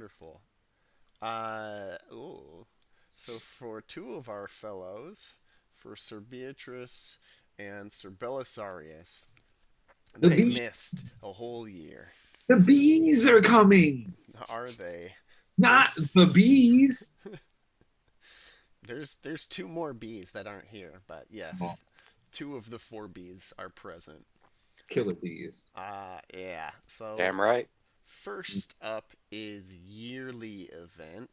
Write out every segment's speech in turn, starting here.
wonderful. Ooh. So for two of our fellows, for Sir Beatrice and Sir Belisarius, The they bee, missed a whole year. the bees are coming. Are they? Not the There's bees. there's two more bees that aren't here, but Oh, yes, two of the four bees are present. killer bees. Yeah. So Damn right. first up is yearly event.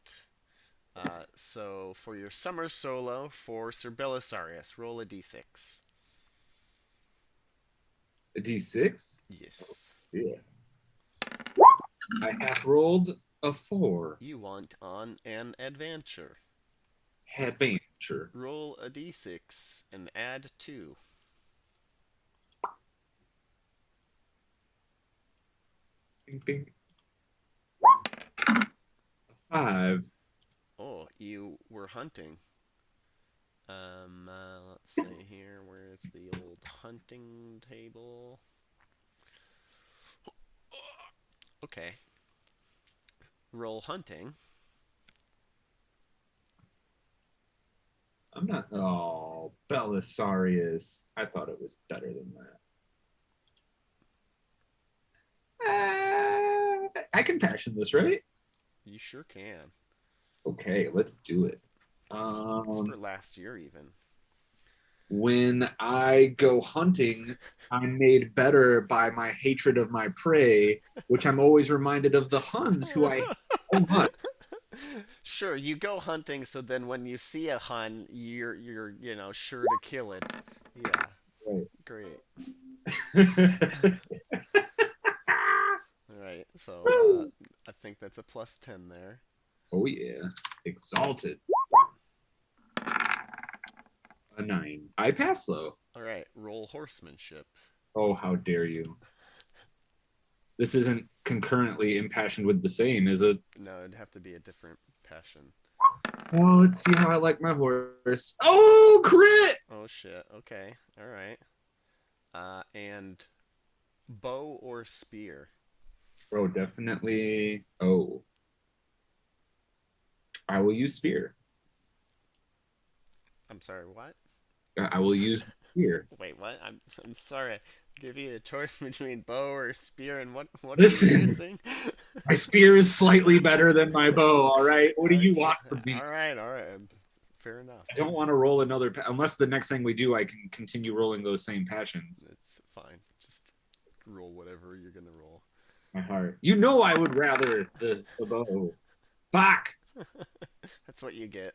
So for your summer solo for Sir Belisarius, roll a d6. A D6? Yes. Yeah. I have rolled a 4. You want on an adventure. Adventure. Roll a d6 and add 2. Bing, bing. A 5. Oh, you were hunting. Let's see here. Where's the old hunting table? Okay. Roll hunting. I'm not. Oh, Belisarius. I thought it was better than that. I can passion this, right? You sure can. Okay, let's do it. It's Um, for last year even. when I go hunting, I'm made better by my hatred of my prey, which I'm always reminded of the Huns who I hate so much. Sure, you go hunting, so then when you see a Hun, you're sure to kill it. Yeah, great. Right. All right, so Woo! I think that's a plus 10 there. Oh yeah, exalted. A 9. I pass though. All right, roll horsemanship. Oh, how dare you! This isn't concurrently impassioned with the same, is it? No, it'd have to be a different passion. Well, let's see how I like my horse. Oh, crit! Oh shit. Okay. All right. And bow or spear? Oh, definitely. Oh, I will use spear. I'm sorry, what? I will use spear. Wait, what? I'm sorry. Give you a choice between bow or spear, and what are you Listen, using? my spear is slightly better than my bow. All right, what do you Okay. want from me? All right. All right. Fair enough. I don't want to roll another unless the next thing we do, I can continue rolling those same passions. It's fine. Just roll whatever you're gonna roll. My heart. You know, I would rather the bow. Fuck. That's what you get.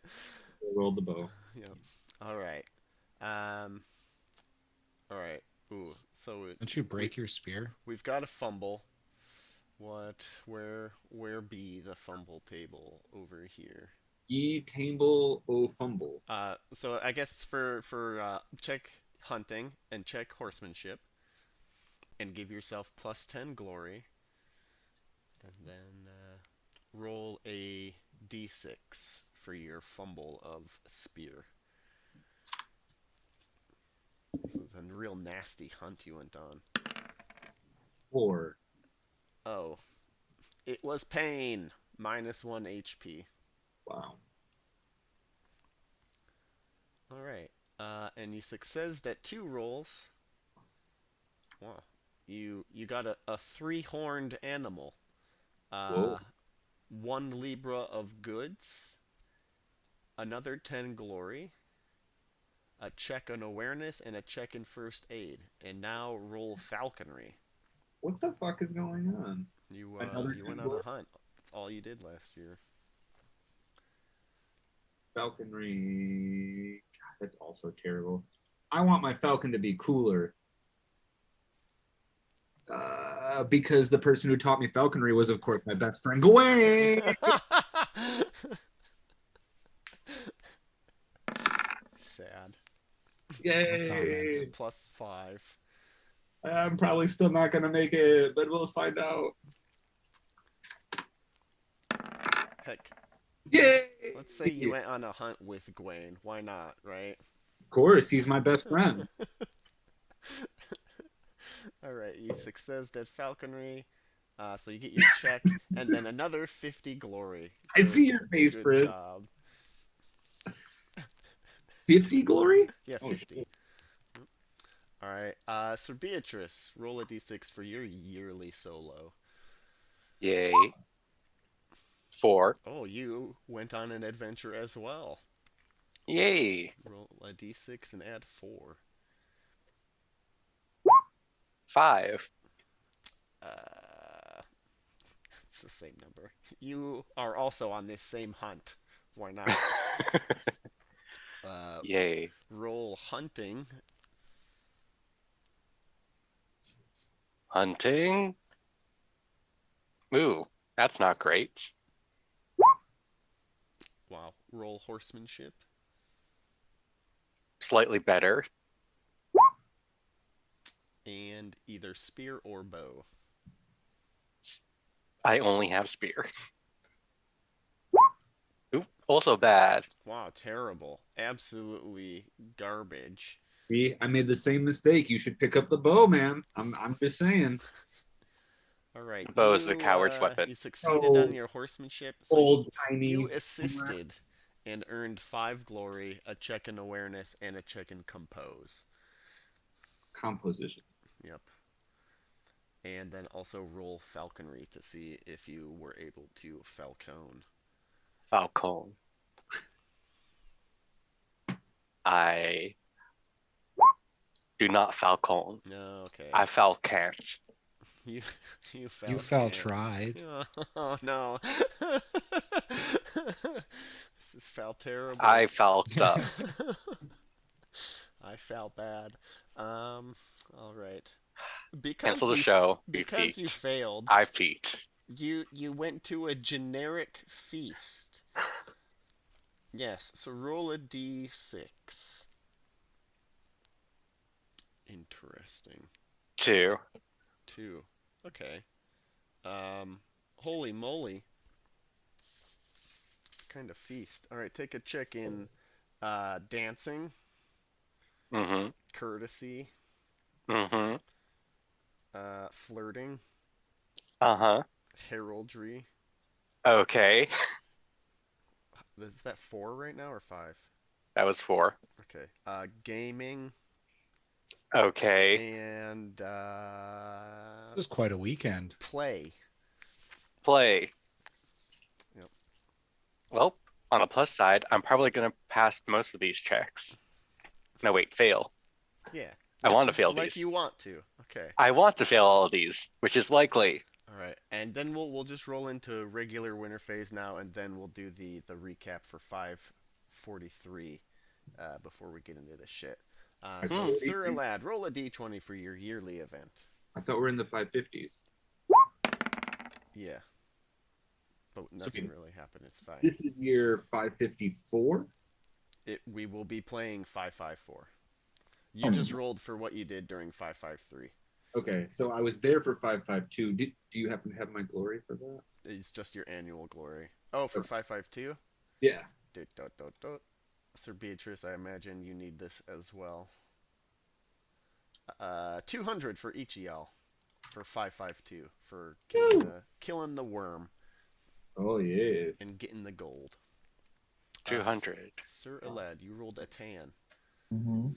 I rolled the bow. Yep. All right. Um. All right. Ooh. So Don't you we break your spear? we've got a fumble. What? Where be the fumble table over here? Ye tamble o fumble. So I guess for check hunting and check horsemanship and give yourself plus 10 glory, and then roll a d6 for your fumble of spear. So it's a real nasty hunt you went on. 4. Oh, it was pain. -1 HP. Wow. All right. And you successed at 2 rolls. Wow. You got a three-horned animal. Whoa. Uh, 1 libra of goods, another 10 glory, a check on awareness, and a check in first aid. And now roll falconry. What the fuck is going on? Another You 10 went on a glory? hunt. That's all you did last year. Falconry. God, that's also terrible. I want my falcon to be cooler. Because the person who taught me falconry was, of course, my best friend Gawain. Sad. No comment. Yay! +5. I'm probably still not gonna make it, but we'll find out. Heck, Yay! let's say you went on a hunt with Gwaine. Why not, right? Of course, he's my best friend. Alright, you successed at falconry. So you get your check, and then another 50 glory. I Good, see your face, good Chris. job. 50 glory? Yeah, Oh, 50. shit. All right. So Beatrice, roll a d6 for your yearly solo. Yay. 4. Oh, you went on an adventure as well. Yay. Roll a d6 and add 4. 5. Uh, it's the same number. You are also on this same hunt. Why not? Uh, Yay. roll hunting. Hunting. Ooh, that's not great. Wow. Roll horsemanship. Slightly better. And either spear or bow. I only have spear. Ooh, also bad. Wow, terrible. Absolutely garbage. See, I made the same mistake. You should pick up the bow, man. I'm just saying. All right, Bow is the coward's you weapon. succeeded on Oh, your horsemanship, so old you tiny assisted and earned 5 glory, a check in awareness, and a check in compose. composition. Yep. And then also roll falconry to see if you were able to falcon. Falcon. I do not falcon. No, okay. I falcant. You you You falcon. fell tried. Oh no. This is foul terrible. I falked up. I felt bad. All right. Because Cancel the you show. Be because you feet. failed, I feet. you went to a generic feast. Yes, so roll a d6. Interesting. 2. 2. Okay. Holy moly. Kind of feast. All right, take a check in dancing, Mm-hmm. courtesy, Mm-hmm. flirting, Uh-huh. heraldry. Okay. Is that 4 right now or 5? That was 4. Okay. Gaming Okay. and This is quite a weekend. play. Play. Yep. Well, on the plus side, I'm probably gonna pass most of these checks. No, wait, fail. Yeah. I want to fail Like these. you want to. Okay. I want to fail all of these, which is likely. All right. And then we'll just roll into regular winter phase now, and then we'll do the recap for 543 before we get into this shit. So Hmm. Sir Alad, roll a d20 for your yearly event. I thought we're in the 550s. Yeah. But nothing really happened. It's fine. This is year 554. We will be playing 554. You just rolled for what you did during 553. Okay, so I was there for 552. Do you happen to have my glory for that? It's just your annual glory. Oh, for 552? Yeah. Dot, dot, dot, dot. Sir Beatrice, I imagine you need this as well. 200 for each of y'all for 552 for killing the worm Oh yes. and getting the gold. 200. Sir Aled, you rolled a tan. Mm-hmm.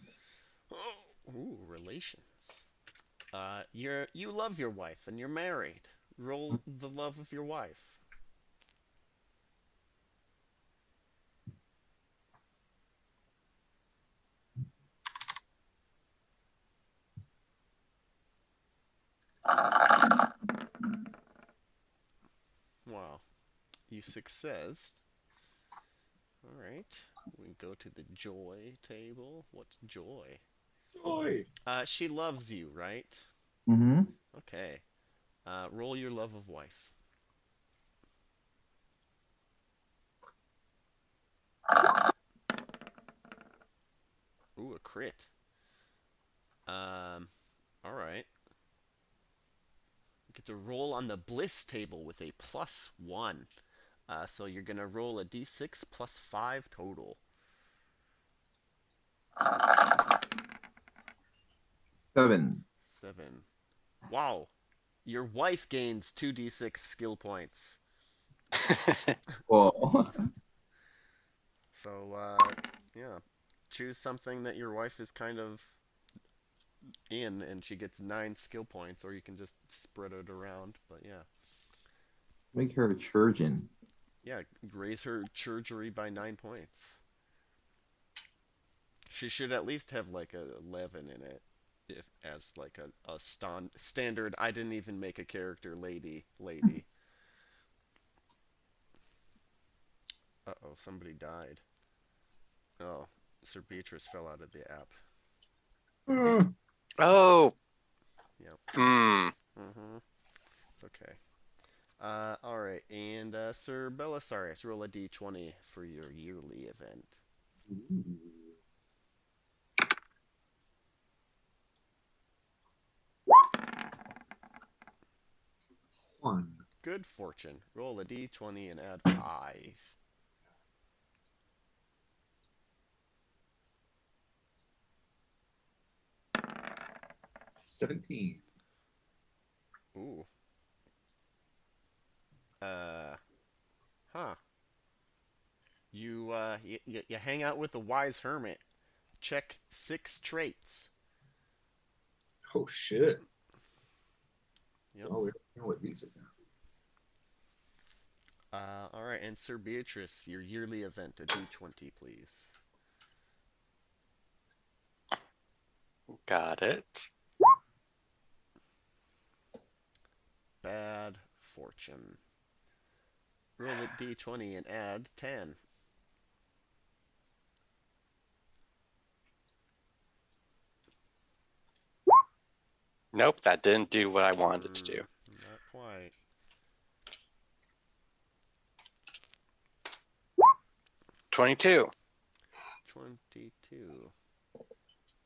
Oh, ooh, relations. You love your wife and you're married. Roll the love of your wife. Wow, you success. All right, we go to the joy table. What's joy? Joy. She loves you, right? Mm-hmm. Okay. Roll your love of wife. Ooh, a crit. All right. You get to roll on the bliss table with a +1. So you're gonna roll a d6 plus 5 total. 7. 7. Wow. Your wife gains 2d6 skill points. Whoa. So, yeah. Choose something that your wife is kind of in, and she gets 9 skill points, or you can just spread it around. But yeah. Make her a churgeon. Yeah, raise her churgery by 9 points. She should at least have like a 11 in it, if as like a standard. I didn't even make a character lady. Uh-oh, somebody died. Oh, Sir Beatrice fell out of the app. Oh. Yep. Hmm. Mm-hmm. It's okay. All right, and Sir Belisarius, roll a d20 for your yearly event. One. Good fortune. Roll a d20 and add 5. 17. Ooh. Uh. Huh. You hang out with a wise hermit. Check 6 traits. Oh shit. Yep. Oh, we don't know what these are now. All right, and Sir Beatrice, your yearly event, a d20, please. Got it. Bad fortune. Roll a d20 and add 10. Nope, that didn't do what I wanted it to do. Not quite. 22. 22.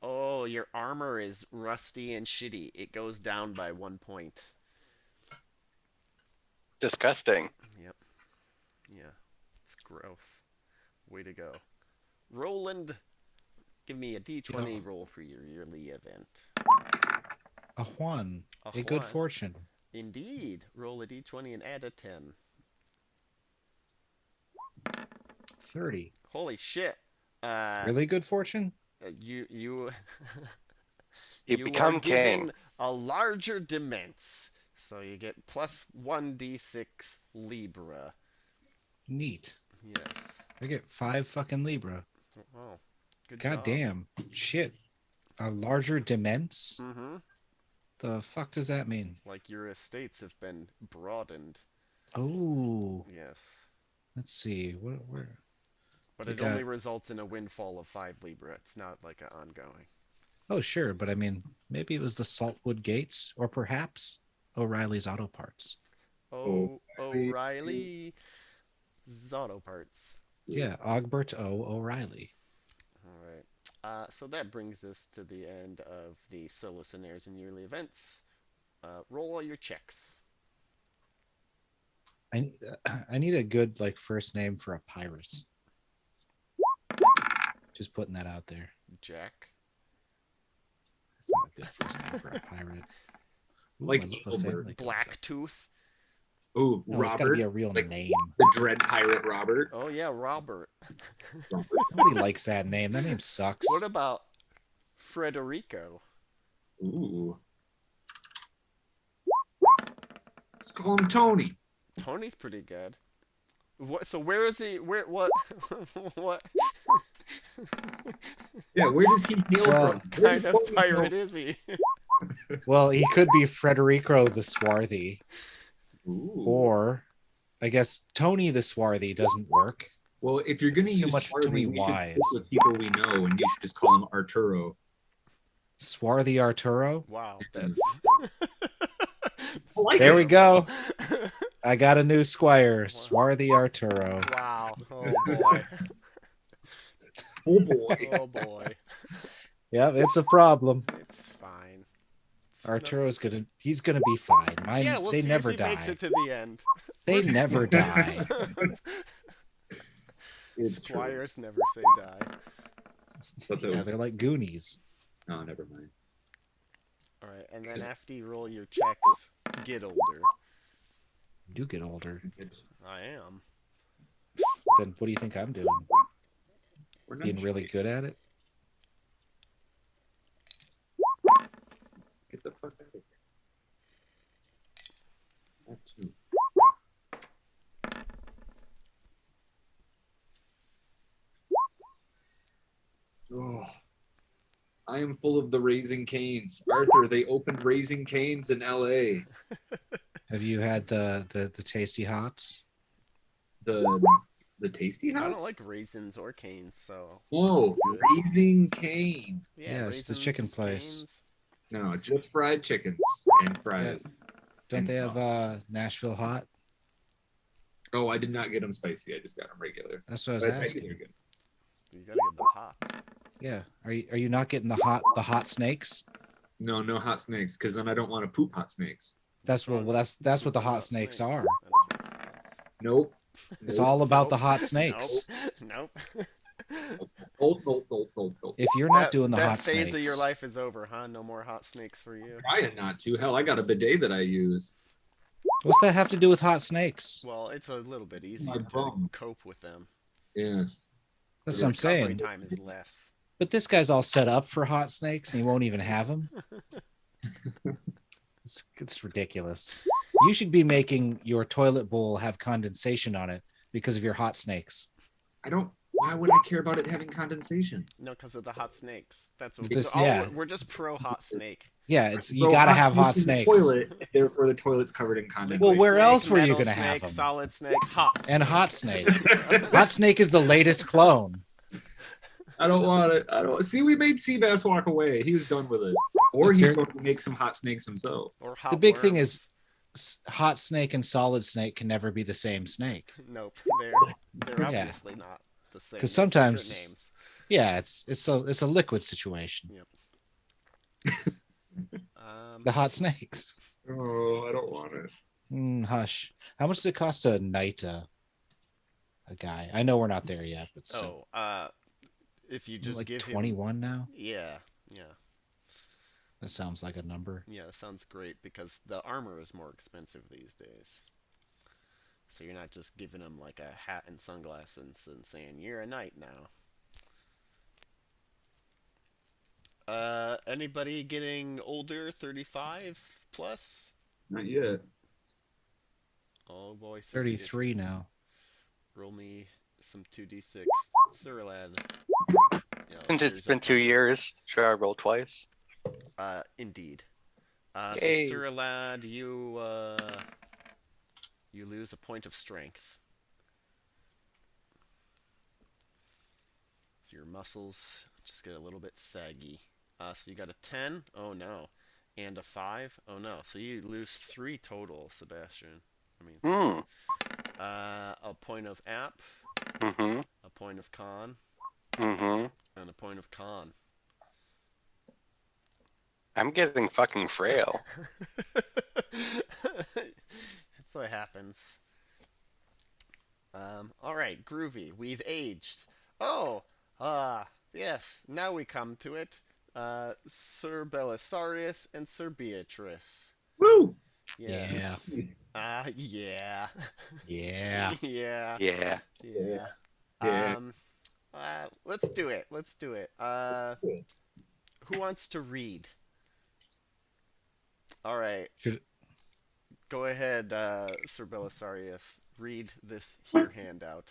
Oh, your armor is rusty and shitty. It goes down by 1 point. Disgusting. Yep. Yeah. It's gross. Way to go. Roland, give me a d20 roll for your yearly event. A Juan. A A good Juan. fortune. Indeed. Roll a d20 and add a 10. 30. Holy shit. Really good fortune? You You you are become king. given a larger demence. So you get plus 1d6 Libra. Neat. Yes. I get 5 fucking Libra. Oh, good God job. damn. Shit. A larger demence? Mm-hmm. The fuck does that mean? Like your estates have been broadened. Oh. Yes. Let's see. Where? But You it got... only results in a windfall of 5 Libra. It's not like an ongoing. Oh, sure. But I mean, maybe it was the Saltwood Gates, or perhaps O'Reilly's Auto Parts. Oh, O'Reilly's Auto Parts. Yeah, Ogbert O. O'Reilly. All right. So that brings us to the end of the solo scenarios and yearly events. Roll all your checks. I need a good like first name for a pirate. Just putting that out there. Jack. That's not a good first name for a pirate. Ooh, Like I love the Eaglebird. family concept. Blacktooth. Oh, No, it's got to Robert. be a real Like name. the Dread Pirate Robert. Oh yeah, Robert. Robert. Nobody likes that name. That name sucks. What about Frederico? Ooh. Let's call him Tony. Tony's pretty good. What? So where is he? Where? What? What? Yeah, where does he hail Well, from? Where Kind does of Tony pirate hail- is he? Well, he could be Frederico the Swarthy, Ooh. or I guess Tony the Swarthy doesn't work. Well, if you're gonna It's too use much Swarthy, too many we should stick Ys. with people we know, and you should just call him Arturo. Swarthy Arturo. Wow, that's. I like There it. we go. I got a new squire, Swarthy Arturo. Wow. Oh boy. Oh boy. Oh boy. Yep, it's a problem. It's fine. It's Arturo's he's gonna be fine. Mine, Yeah, we'll they see never if he makes die. it to the end. They never die. It's true. Squires never say die. But Yeah, they're like Goonies. oh, never mind. All right, and then after you roll your checks, get older. You do get older. I am. Then what do you think I'm doing? We're not Being really cheating. good at it? Get the fuck out of here. That too. Oh, I am full of the Raising Canes. Arthur, they opened Raising Canes in LA. Have you had the tasty hots? The Tasty I House? don't like raisins or canes, so No, good. Raising Cane. Yeah, Yeah, it's the raisins, chicken place. canes. No, just fried chickens and fries. Don't And they stuff. have Nashville hot? Oh, I did not get them spicy. I just got them regular. That's what I was But I think asking. they're good. You gotta get the hot. Yeah. Are you not getting the hot snakes? No, no hot snakes, because then I don't want to poop hot snakes. That's what that's what the hot snakes are. Nope. It's Nope. all about the hot snakes. Nope. Nope, nope, nope, nope, nope. If you're not doing the that hot phase snakes, of your life is over, huh? No more hot snakes for you. Trying not to. Hell, I got a bidet that I use. what's that have to do with hot snakes? Well, it's a little bit My easier to bum. cope with them. Yes. That's The what I'm recovery saying. time is less. But this guy's all set up for hot snakes and he won't even have them. It's ridiculous. You should be making your toilet bowl have condensation on it because of your hot snakes. I don't. Why would I care about it having condensation? No, because of the hot snakes. That's what This- we're, yeah. we're just pro hot snake. Yeah, it's you So gotta hot have hot in the snakes. Toilet, therefore, the toilet's covered in condensation. Well, where Snake, else were you metal gonna have snake, them? Solid snake, hot snake. And hot snake. Hot snake is the latest clone. I don't want it. I don't see. We made Seabass walk away. He was done with it, or he's There- going to make some hot snakes himself. Or hot The big thing worms. is hot snake and solid snake can never be the same snake. Nope, they're Yeah. obviously not the same. 'Cause They're sometimes- different names. Yeah, it's a liquid situation. The hot snakes. Oh, I don't want it. Hush. How much does it cost to knight a guy? I know we're not there yet, but still. If you just Like give him 21 now? yeah, That sounds like a number. that sounds great because the armor is more expensive these days. So you're not just giving him like a hat and sunglasses and saying you're a knight now. Anybody getting older, 35 plus? Not yet. Oh boy, 33 now. Roll me some 2d6. Sir lad. Since it's been 2 years, should I roll twice? Indeed. Yay. So Sir lad, you lose a point of strength. So your muscles just get a little bit saggy. So you got a 10? Oh no. And a 5? Oh no. So you lose 3 total, Sebastian. I mean, a point of app, Mm-hmm. a point of con, Mm-hmm. and a point of con. I'm getting fucking frail. That's what happens. Alright, groovy. We've aged. Oh, yes, now we come to it. Sir Belisarius and Sir Beatrice. Woo! Yeah. Yeah. Yeah. Yeah. Yeah. Yeah. Yeah. Yeah. Let's do it. Let's do it. Who wants to read? All right. Should- Go ahead, Sir Belisarius. Read this here handout.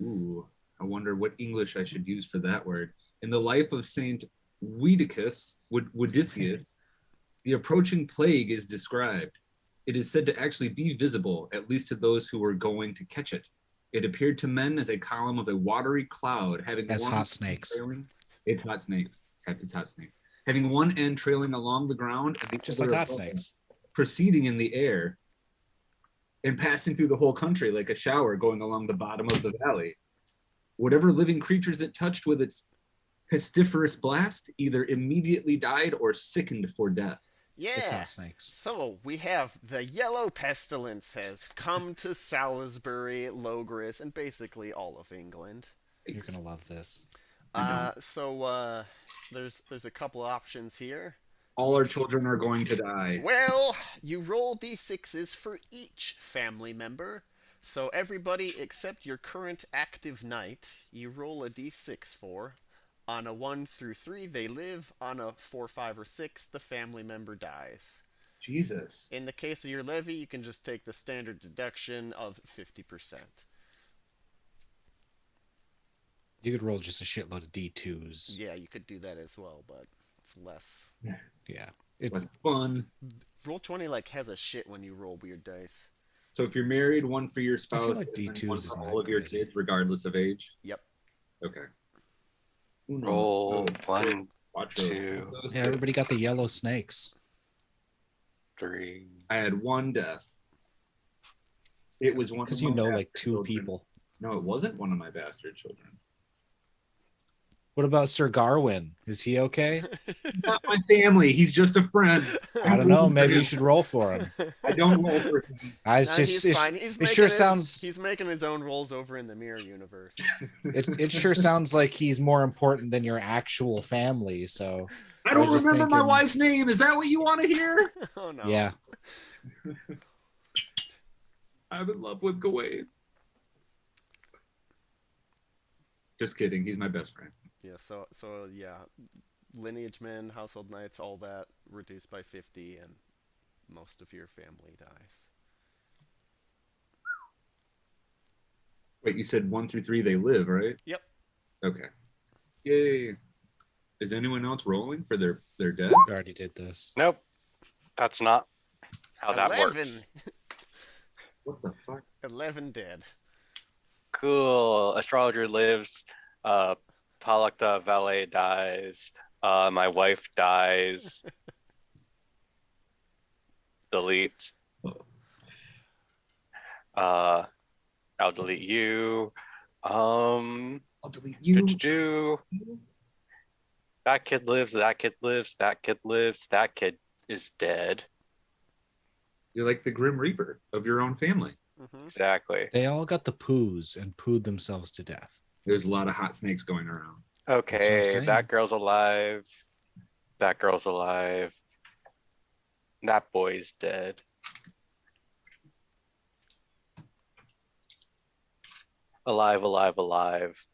Ooh, I wonder what English I should use for that word. In the life of Saint Woodicius, the approaching plague is described. It is said to actually be visible, at least to those who were going to catch it. It appeared to men as a column of a watery cloud having As one hot end snakes. trailing- It's hot snakes. It's hot snakes. Having one end trailing along the ground and the Just other like hot above, snakes. proceeding in the air and passing through the whole country like a shower going along the bottom of the valley. Whatever living creatures it touched with its pestiferous blast either immediately died or sickened for death. It's Yeah. hot snakes. So we have the yellow pestilence has come to Salisbury, Logres, and basically all of England. You're gonna love this. So there's a couple options here. All our children are going to die. Well, you roll d6s for each family member. So everybody except your current active knight, you roll a d6 for. On a 1 through 3, they live. On a 4, 5, or 6, the family member dies. Jesus. In the case of your levy, you can just take the standard deduction of 50%. You could roll just a shitload of D2s. Yeah, you could do that as well, but it's less. Yeah. It's What's fun? Roll20 like has a shit when you roll weird dice. So if you're married, one for your spouse, like and then D2s one is for not all of your crazy. kids, regardless of age. Yep. Okay. Uno, Roll dos, 1, tres, cuatro, 2, cinco, yeah, seis. everybody got the yellow snakes. 3. I had one death. It was one Because of you my know bastard like 2 children. people. No, it wasn't one of my bastard children. What about Sir Garwin? Is he okay? Not my family. He's just a friend. I don't know. Maybe you should roll for him. I don't roll for him. Nah, he's fine. It sure sounds. He's making his own rolls over in the mirror universe. It sure sounds like he's more important than your actual family. So I I don't was just remember my thinking- wife's name. Is that what you want to hear? Oh no. yeah, I'm in love with Gawain. Just kidding. He's my best friend. Yeah. So yeah, lineage men, household knights, all that reduced by 50, and most of your family dies. Wait, you said 1 through 3 they live, right? Yep. Okay. Yay. Is anyone else rolling for their deaths? we already did this. Nope. That's not how that 11. works. What the fuck? 11 dead. Cool. Astrologer lives. Pollock the valet dies. My wife dies. Delete. I'll delete you. I'll delete you. Do. That kid lives. That kid lives. That kid lives. That kid is dead. You're like the Grim Reaper of your own family. Mm-hmm. Exactly. They all got the poos and pooed themselves to death. There's a lot of hot snakes going around. Okay, saying. that girl's alive. That girl's alive. That boy's dead. Alive, alive, alive.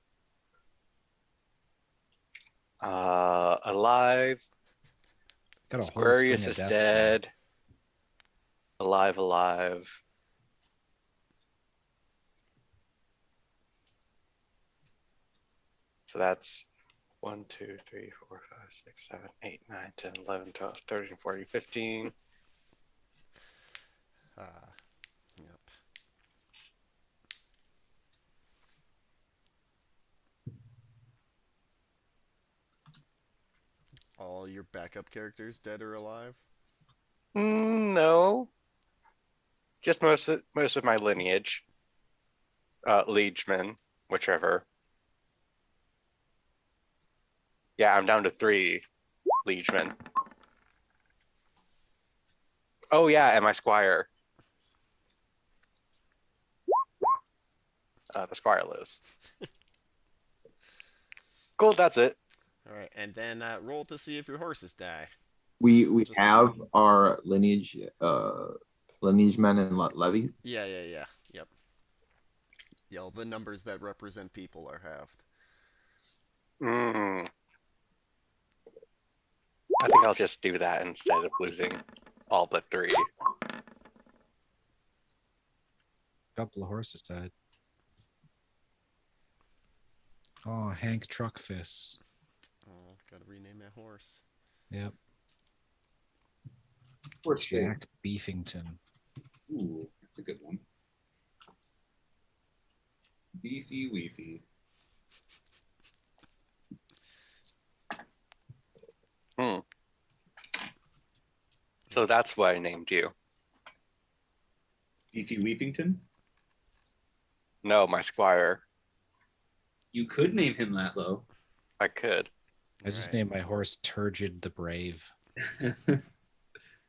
Alive. Got a whole Aquarius string of is deaths dead. Alive, alive. So that's 1, 2, 3, 4, 5, 6, 7, 8, 9, 10, 11, 12, 13, 14, 15. Yep. All your backup characters dead or alive? No. Just most of my lineage. Liegemen, whichever. Yeah, I'm down to 3 liegemen. Oh yeah, and my squire. The squire lives. Cool, that's it. All right, and then roll to see if your horses die. We Just- have our lineage men and levies. Yeah. Yep. Yeah, all the numbers that represent people are halved. I think I'll just do that instead of losing all but 3. A couple of horses died. Oh, Hank Truckfists. Oh, gotta rename that horse. Yep. Horse shit. Jack Beefington. Ooh, that's a good one. Beefy Weefy. So that's why I named you. Beefy Weepington? No, my squire. You could name him that, though. I could. I just Right. named my horse Turgid the Brave.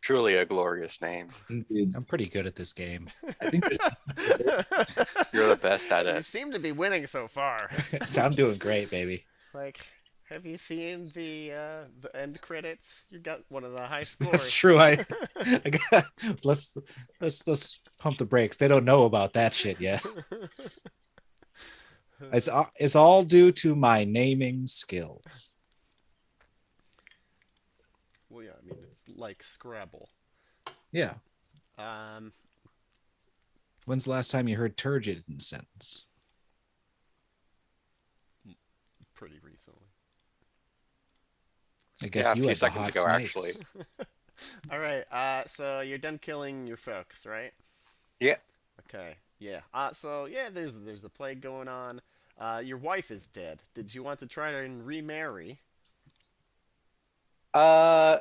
Truly a glorious name. Dude, I'm pretty good at this game. I think this, You're the best at You it. seem to be winning so far. So I'm doing great, baby. Like, Have you seen the end credits? You got one of the high That's scores. true. I got let's pump the brakes. They don't know about that shit yet. It's all due to my naming skills. Well, yeah, I mean it's like Scrabble. Yeah. Um, When's the last time you heard turgid in a sentence? pretty recently. I Yeah, guess a you few had the seconds hot ago, actually. snakes. All right. So you're done killing your folks, right? Yeah. Okay. Yeah. So yeah, there's a plague going on. Your wife is dead. Did you want to try and remarry? Uh,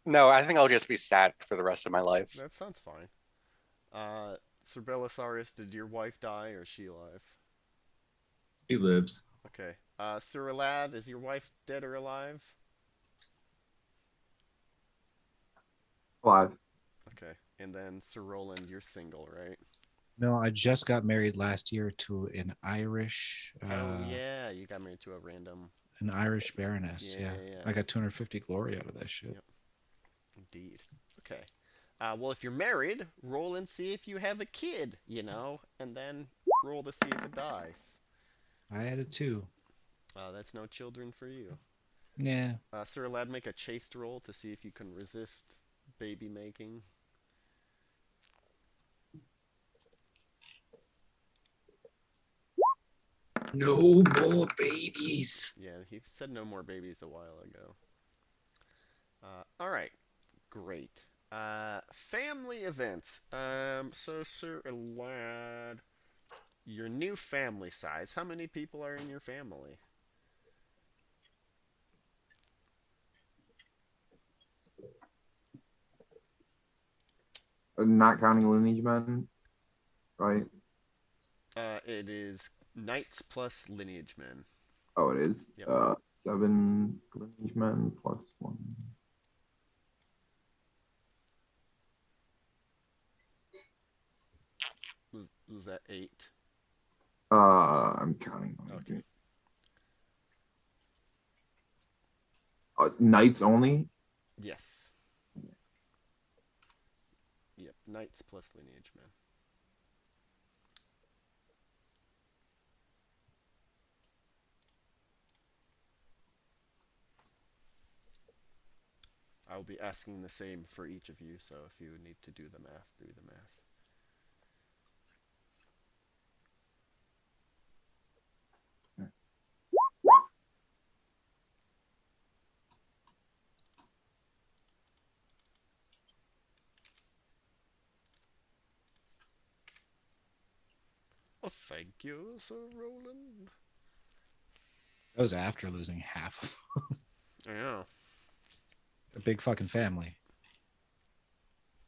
no, I think I'll just be sad for the rest of my life. That sounds fine. Sir Belisarius, did your wife die or is she alive? He lives. Okay. Sir Alad, is your wife dead or alive? Alive. Okay. And then Sir Roland, you're single, right? No, I just got married last year to Oh yeah, you got married to a random. an Irish baroness. Yeah, Yeah. yeah, yeah. I got 250 glory out of that shit. Yep. Indeed. Okay. Well, if you're married, roll and see if you have a kid, and then roll to see if it dies. I added 2. That's no children for you. Yeah. Sir Lad, make a chaste roll to see if you can resist baby making. No more babies. Yeah, he said no more babies a while ago. All right, great. Family events. So Sir Lad, your new family size. How many people are in your family? Not counting lineage men, right? It is knights plus lineage men. Oh, it is. Yep. 7 lineage men plus 1. Was that 8? I'm counting. Okay. Knights only. Yes. Yep. Knights plus lineage men. I'll be asking the same for each of you, so if you need to do the math, do the math. Oh, thank you, Sir Roland. That was after losing half of Yeah. a big fucking family.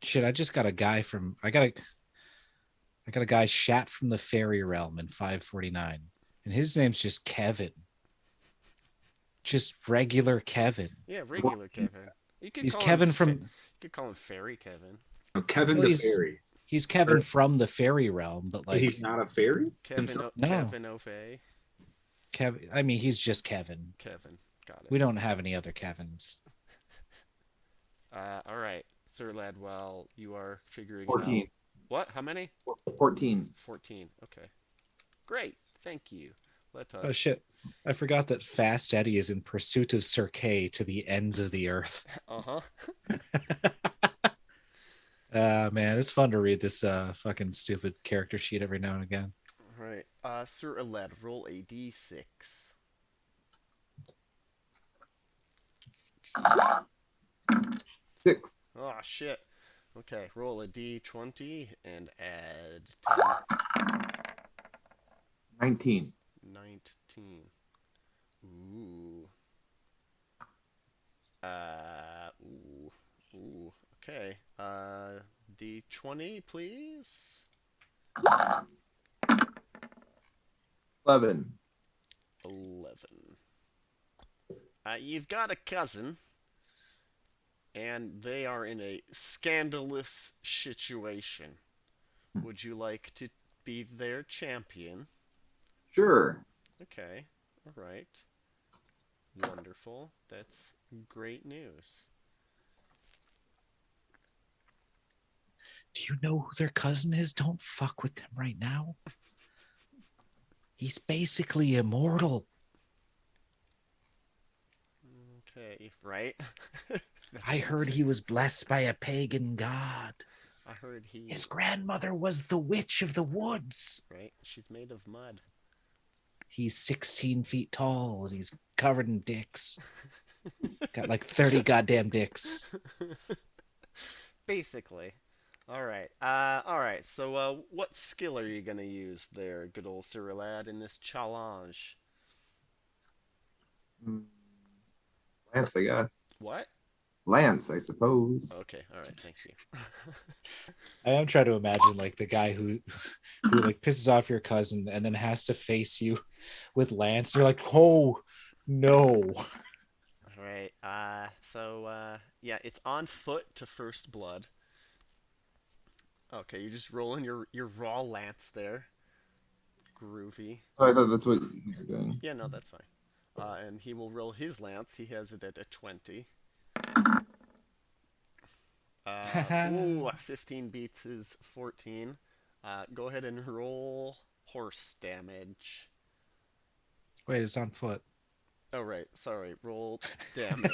Shit, I just got a guy from I got a guy shat from the fairy realm in 549. And his name's just Kevin. Just regular Kevin. Yeah, regular Kevin. You could He's call Kevin him from you could call him Fairy Kevin. No, Kevin Well, the fairy. he's Kevin from the fairy realm, but So like he's not a fairy Kevin himself. No. Kevin O'Fay. Kevin, I mean, he's just Kevin. Kevin. Got it. We don't have any other Kevins. All right, Sir Ladwell, you are figuring it 14. out. What? How many? 14. 14. Okay. Great. Thank you. Let us. Oh shit. I forgot that Fast Eddie is in pursuit of Sir Kay to the ends of the earth. Uh-huh. Man, it's fun to read this fucking stupid character sheet every now and again. All right. Sir Aled, roll a d6. 6. Oh, shit. Okay, roll a d20 and add 19. 19. Ooh. Ooh. Okay. D20, please. 11. 11. You've got a cousin, and they are in a scandalous situation. Would you like to be their champion? Sure. Okay. All right. Wonderful. That's great news. Do you know who their cousin is? Don't fuck with them right now. He's basically immortal. Okay, right? I heard he was blessed by a pagan god. I heard he. His grandmother was the witch of the woods. Right? She's made of mud. He's 16 feet tall and he's covered in dicks. Got like 30 goddamn dicks. Basically. Alright. Alright. So, what skill are you gonna use there, good old Sir Lad, in this challenge? Mm, Lance, I guess. What? Lance, I suppose. Okay, alright, thank you. I am trying to imagine like the guy who like pisses off your cousin and then has to face you with Lance. You're like, oh no. Alright, yeah, it's on foot to first blood. Okay, you're just rolling your raw lance there. Groovy. Oh, I thought that's what you're doing. Yeah, no, that's fine. And he will roll his lance. He has it at a 20. Ooh, 15 beats his 14. Go ahead and roll horse damage. Wait, it's on foot. Oh, right. Sorry. Roll damage.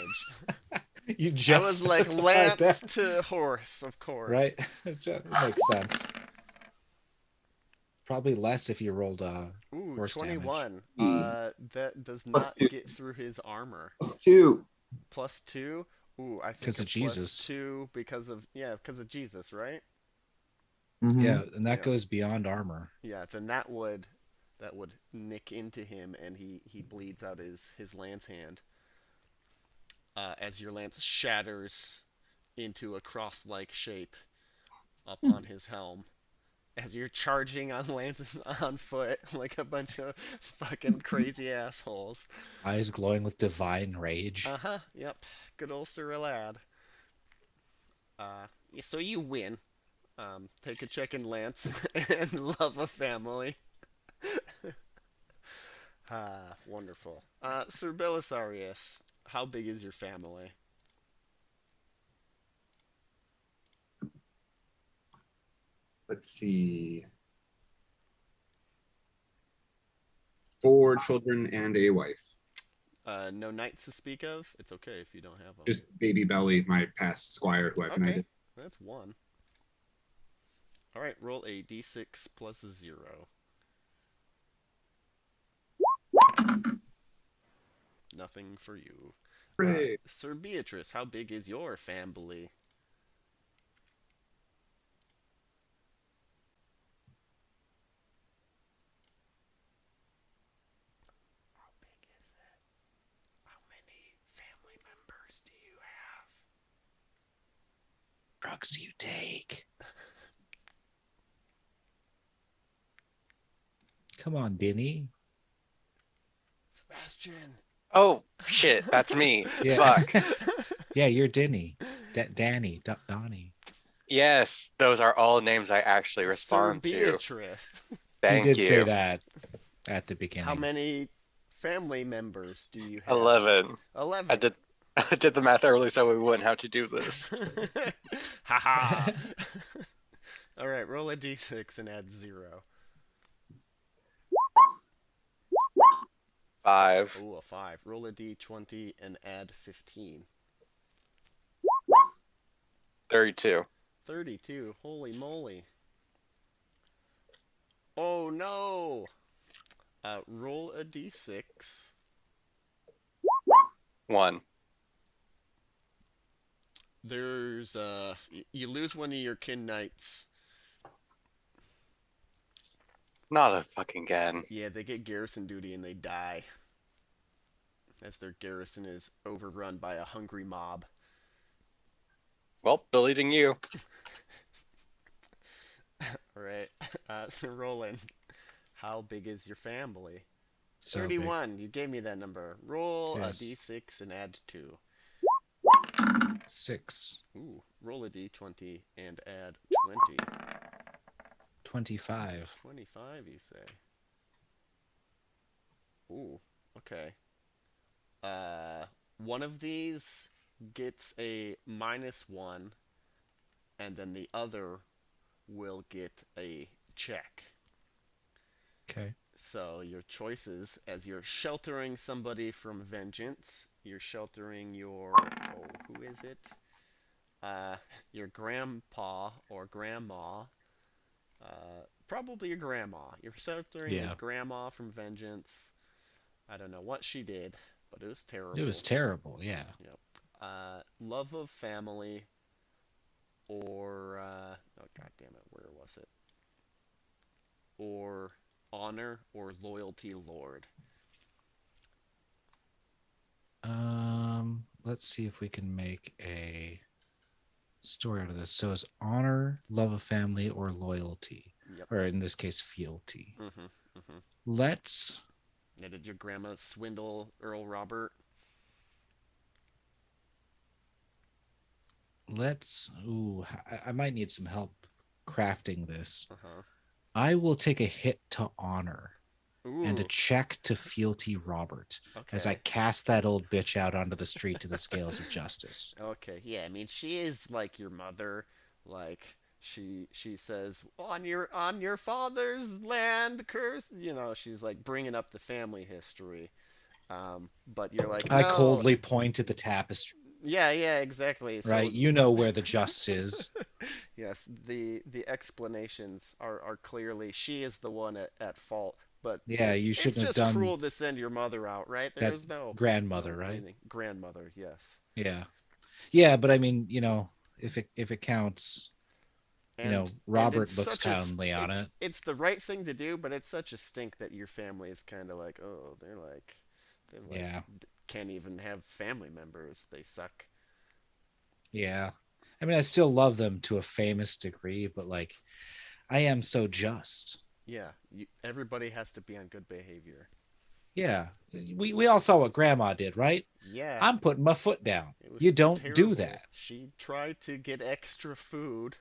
You I just was like specified lance that. to horse, of course. Right? That makes sense. Probably less if you rolled Ooh, horse 21. That does Plus not two. get through his armor. +2. Plus 2. Ooh, I think 'Cause of a plus Jesus. 2 because of Jesus, right? Mhm. Yeah, and that Yeah. goes beyond armor. Yeah, then that would nick into him and he bleeds out his lance hand. As your lance shatters into a cross-like shape upon his helm. As you're charging on lance on foot like a bunch of fucking crazy assholes. Eyes glowing with divine rage. Uh-huh, yep. Good old Sir Lad. So you win. Take a check in lance and love a family. Wonderful. Sir Belisarius, how big is your family? Let's see. 4 children and a wife. No knights to speak of? It's okay if you don't have them. Just baby Belly, my past squire who I've Okay, knighted. that's one. Alright, roll a d6 plus a 0. Nothing for you. Hooray. Sir Beatrice, how big is your family? How big is it? How many family members do you have? Drugs do you take? Come on, Dinny. Sebastian. Oh shit, that's me. Yeah. Fuck. Yeah, you're Dinny. Danny. Donnie. Yes, those are all names I actually Sir respond to. Beatrice. You Thank did say you. that at the beginning. How many family members do you have? 11. 11. I did the math early so we wouldn't have to do this. Haha. Alright, roll a d6 and add 0. 5. Ooh, a 5. Roll a d20 and add 15. 32. 32. Holy moly. Oh no! Roll a d6. 1. There's, you lose one of your kin knights. Not a fucking again. Yeah, they get garrison duty and they die. As their garrison is overrun by a hungry mob. Well, deleting you. Alright, so Roland, how big is your family? So 31, you gave me that number. Roll Yes. a d6 and add 2. big. 6. Ooh, roll a d20 and add 20. 25. 25, you say? Ooh, okay. Uh, one of these gets a -1, and then the other will get a check. Okay. So your choices, as you're sheltering somebody from vengeance, you're sheltering your, oh, who is it? Uh, your grandpa or grandma. Probably your grandma. You're sheltering your Yeah. grandma from vengeance. I don't know what she did, but it was It was terrible. terrible. Yeah. Yep. Love of family, or oh god damn it, where was it? Or honor or loyalty, Lord. Let's see if we can make a story out of this. So it's honor, love of family, or loyalty, Yep. or in this case, fealty. Mhm. Mhm. Let's Yeah, did your grandma swindle Earl Robert? ooh, I might need some help crafting this. Uh huh. I will take a hit to honor and a Ooh. check to fealty Robert as I Okay. cast that old bitch out onto the street to the scales of justice. Okay. Yeah. I mean, she is like your mother. Like she says on your father's land, curse. You know, she's like bringing up the family history. But you're like, I no. coldly point at the tapestry, Yeah. Yeah. Exactly. right? So You know where the just is. yes, the explanations are clearly she is the one at fault, but Yeah, you it's shouldn't have just done cruel to send your mother out, right? that There's no grandmother, right? meaning. Grandmother, yes. Yeah. Yeah, but I mean, if it counts, And Robert looks kindly on it. it's the right thing to do, but it's such a stink that your family is kind of like, oh, they're like Yeah. can't even have family members. They suck. Yeah. I mean, I still love them to a famous degree, but like I am so just. Yeah, everybody has to be on good behavior. Yeah. We all saw what grandma did, right? Yeah, I'm putting my foot down. it was You don't do terrible. that. She tried to get extra food.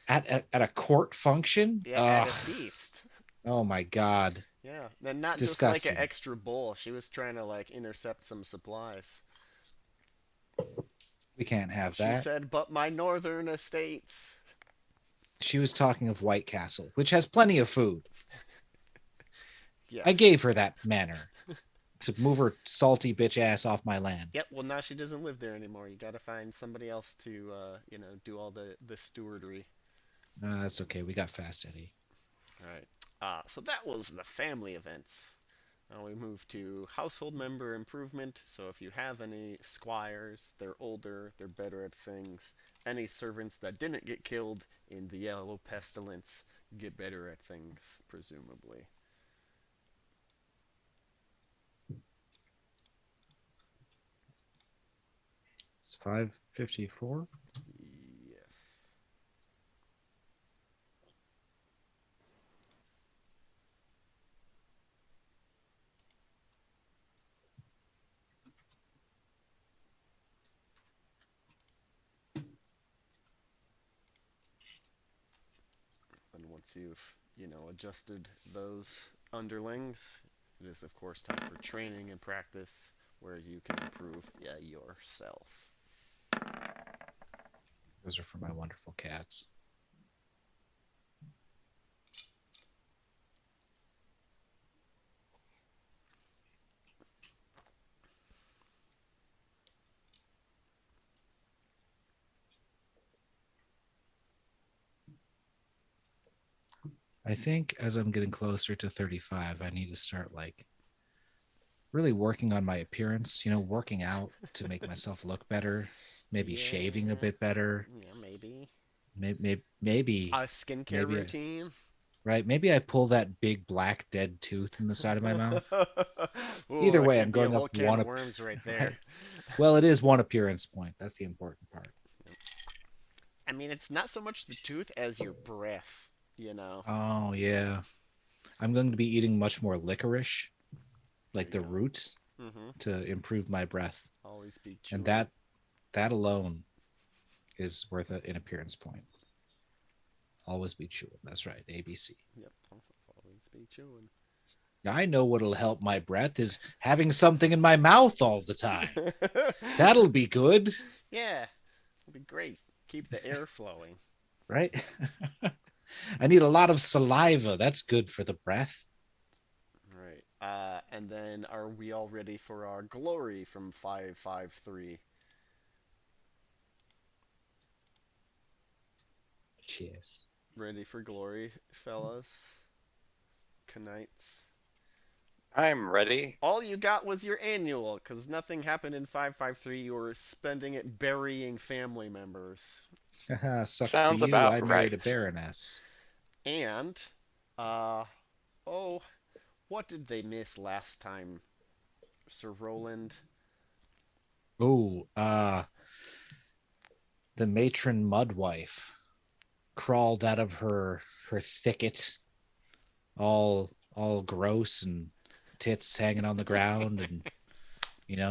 At a court function? Yeah, at Ugh. a feast. Oh my God. Yeah, and not just like an Disgusting. extra bowl. She was trying to like intercept some supplies. We can't have She that. said, "But my northern estates." She was talking of White Castle, which has plenty of food. I Yes. gave her that manner to move her salty bitch ass off my land. Yep. Well, now she doesn't live there anymore. You got to find somebody else to, do all the stewardry. That's okay. We got Fast Eddie. All right. So that was the family events. Now we move to household member improvement. So if you have any squires, they're older, they're better at things. Any servants that didn't get killed in the yellow pestilence get better at things, presumably. It's 554. Yes. And once you've, adjusted those underlings, it is of course time for training and practice where you can improve, yeah, yourself. Those are for my wonderful cats. I think as I'm getting closer to 35, I need to start like really working on my appearance, working out to make myself look better, maybe shaving a Yeah, bit better. yeah, maybe. Maybe, A skincare maybe, routine. right? Maybe I pull that big black dead tooth in the side of my mouth. Ooh, Either that way, could I'm be a going whole up can one, of worms right there. right? Well, it is one appearance point. That's the important part. I mean, it's not so much the tooth as your breath, you know. Oh, yeah. I'm going to be eating much more licorice, There like you the go. root, Mm-hmm. to improve my breath. Always be And chewing. that alone is worth an appearance point. Always be chewing. That's right. ABC. Yep. Always be chewing. I know what'll help my breath is having something in my mouth all the time. That'll be good, Yeah, it'll be great. Keep the air flowing. right? I need a lot of saliva. That's good for the breath. Right. And then are we all ready for our glory from 553? Cheers. Ready for glory, fellas? Knights. I'm ready. All you got was your annual, because nothing happened in 553. You were spending it burying family members. Sucks to Sounds you. about I married a right. baroness. And, uh, oh, what did they miss last time, Sir Roland? Oh, the matron mudwife crawled out of her thicket, all gross and tits hanging on the ground and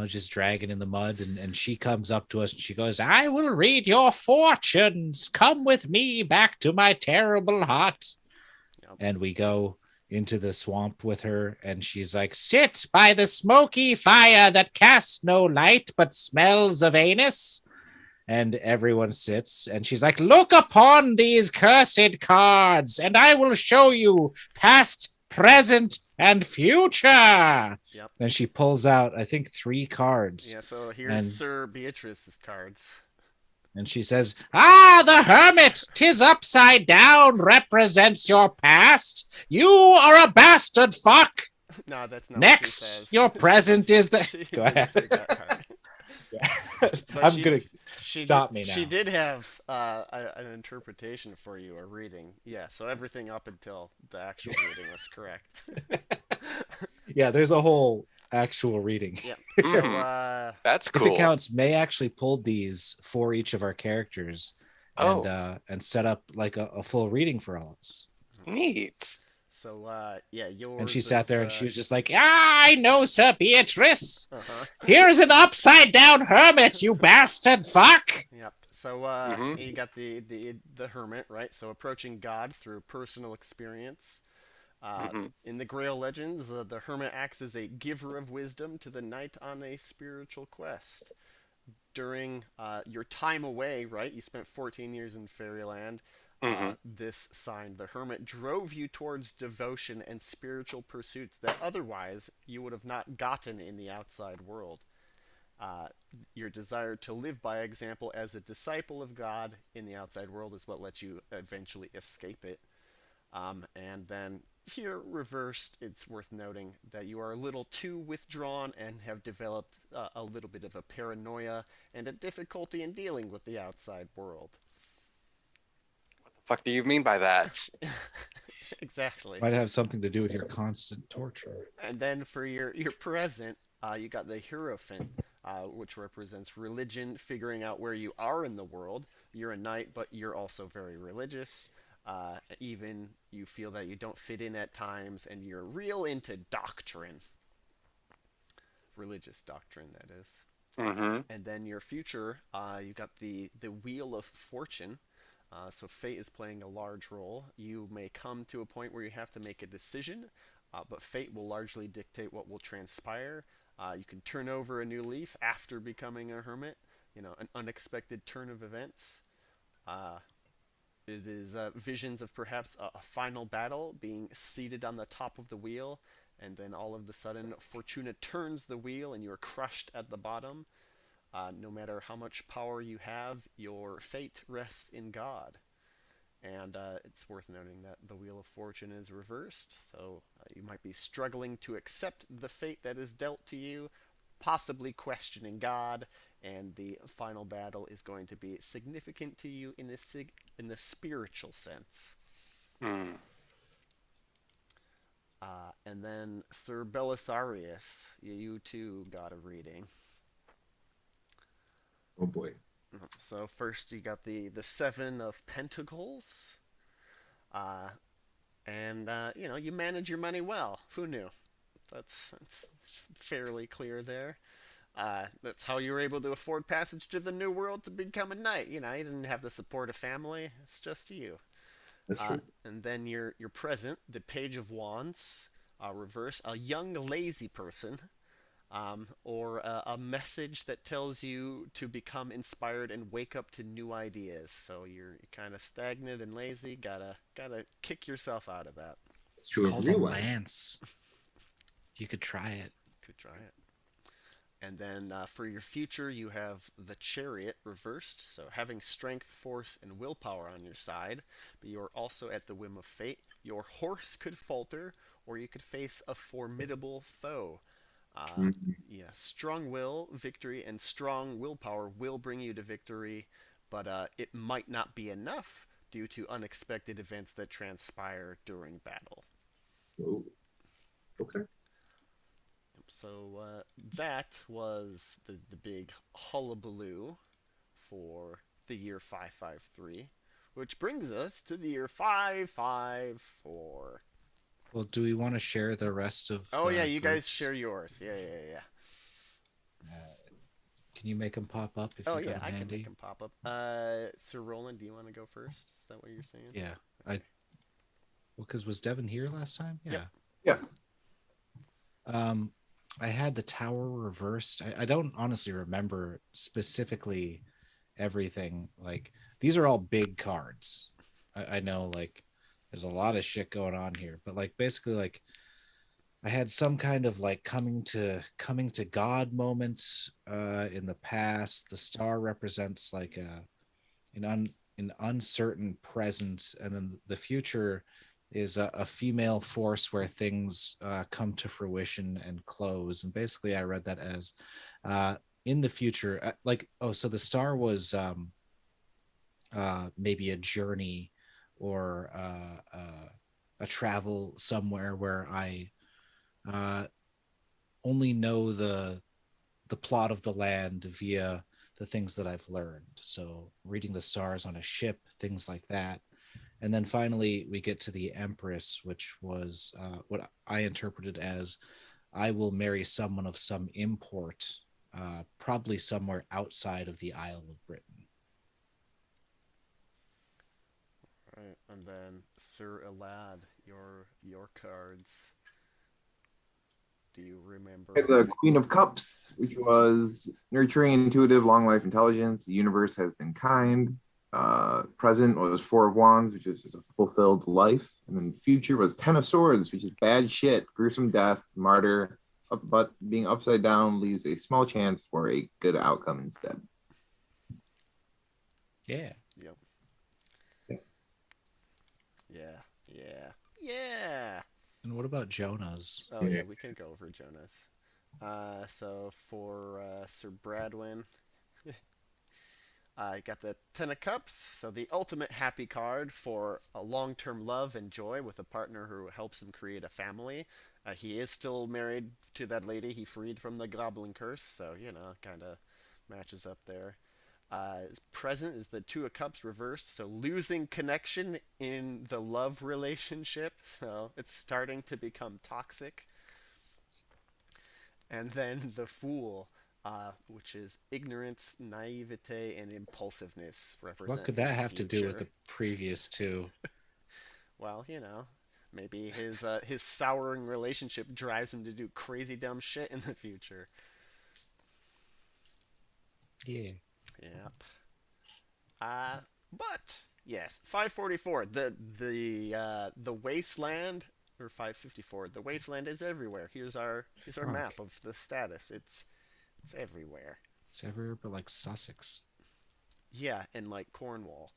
just dragging in the mud. And she comes up to us and she goes, I will read your fortunes. Come with me back to my terrible hut. Yep. And we go into the swamp with her, and she's like, sit by the smoky fire that casts no light but smells of anus. And everyone sits, and she's like, look upon these cursed cards, and I will show you past, present, and future. Yep. And she pulls out, I think, 3 cards. Yeah, so here's And Sir Beatrice's cards. and she says, ah, the hermit, 'tis upside down, represents your past. You are a bastard fuck. No, that's not what she Next, says. your present is the. She Go didn't ahead. say that card. But I'm gonna she stop did, me now. She did have an interpretation for you, a reading. Yeah, so everything up until the actual reading was correct. Yeah, there's a whole actual reading. Yeah. Mhm. So That's If cool. it counts, May actually pulled these for each of our characters Oh, and set up like a full reading for all of us. neat. yeah, yours. And she sat there and is, she was just like, I know, Sir Beatrice. Uh-huh. Here's an upside down hermit, you bastard fuck. Yep. So Mhm. you got the hermit, right? So approaching God through personal experience. Mhm. In the Grail legends, the hermit acts as a giver of wisdom to the knight on a spiritual quest. During your time away, right? You spent 14 years in Fairyland. Mhm. This sign, the hermit, drove you towards devotion and spiritual pursuits that otherwise you would have not gotten in the outside world. Uh, your desire to live by example as a disciple of God in the outside world is what lets you eventually escape it. And then here, reversed, it's worth noting that you are a little too withdrawn and have developed a little bit of a paranoia and a difficulty in dealing with the outside world. Fuck do you mean by that? Exactly. Might have something to do with your constant torture. And then for your present, you got the Hierophant, which represents religion, figuring out where you are in the world. You're a knight, but you're also very religious. Even you feel that you don't fit in at times, and you're real into doctrine, religious doctrine, that is. Mhm. And then your future, you got the Wheel of Fortune. So fate is playing a large role. You may come to a point where you have to make a decision, but fate will largely dictate what will transpire. You can turn over a new leaf after becoming a hermit. An unexpected turn of events. Uh, it is visions of perhaps a final battle being seated on the top of the wheel, and then all of a sudden, Fortuna turns the wheel and you're crushed at the bottom. No matter how much power you have, your fate rests in God. And it's worth noting that the Wheel of Fortune is reversed, so you might be struggling to accept the fate that is dealt to you, possibly questioning God, and the final battle is going to be significant to you in the spiritual sense. Mm. And then Sir Belisarius, you too got a reading. Oh boy. So first you got the Seven of Pentacles, uh, and you manage your money well. Who knew? That's fairly clear there. That's how you were able to afford passage to the New World to become a knight. You didn't have the support of family. It's just you. That's true. And then your present, the Page of Wands. Reverse, a young lazy person, or a message that tells you to become inspired and wake up to new ideas. So you're kind of stagnant and lazy. Gotta kick yourself out of that. It's It's true of called a real life. lance. You could try it. Could try it. And then for your future, you have the Chariot reversed. So having strength, force, and willpower on your side, but you're also at the whim of fate. Your horse could falter, or you could face a formidable foe. Uh, Mhm. yeah, strong will, victory, and strong willpower will bring you to victory, but it might not be enough due to unexpected events that transpire during battle. Oh, okay. So that was the big hullabaloo for the year 553, which brings us to the year 554. Well, do we want to share the rest of Oh yeah, the you guys groups? share yours. Yeah. Can you make them pop up if Oh you got yeah, them I can make handy? them pop up. Sir Roland, do you want to go first? Is that what you're saying? Yeah. Well, because was Devin here last time? Yep. Yeah. Yeah. I had the tower reversed. I don't honestly remember specifically everything. Like these are all big cards. I know like there's a lot of shit going on here, but like basically like I had some kind of like coming to God moment in the past. The star represents like an uncertain present, and then the future is a female force where things come to fruition and close. And basically, I read that as in the future, like so the star was maybe a journey or a travel somewhere where I uh, only know the plot of the land via the things that I've learned. So reading the stars on a ship, things like that. And then finally, we get to the Empress, which was what I interpreted as I will marry someone of some import, probably somewhere outside of the Isle of Britain. Right, and then Sir Elad, your cards. Do you remember? The Queen of Cups, which was nurturing, intuitive, long life intelligence. The universe has been kind. Present was Four of Wands, which is just a fulfilled life. And then future was Ten of Swords, which is bad shit, gruesome death, martyr. But being upside down leaves a small chance for a good outcome instead. Yeah. Yep. Yeah. And what about Jonah's? Oh yeah, we can go over Jonas. So for Sir Bradwin, I got the Ten of Cups, so the ultimate happy card for a long-term love and joy with a partner who helps him create a family. He is still married to that lady he freed from the Goblin Curse, so kind of matches up there. Present is the Two of Cups reversed, so losing connection in the love relationship, so it's starting to become toxic. And then the Fool, which is ignorance, naivete, and impulsiveness, What represent could that his have to do with future. the previous two? Well, maybe his souring relationship drives him to do crazy dumb shit in the future. Yeah. Yep. Uh, but yes, 544. The wasteland, or 554. The wasteland is everywhere. Here's our map Fuck. of the status. It's everywhere. It's everywhere but like Sussex. Yeah, and like Cornwall.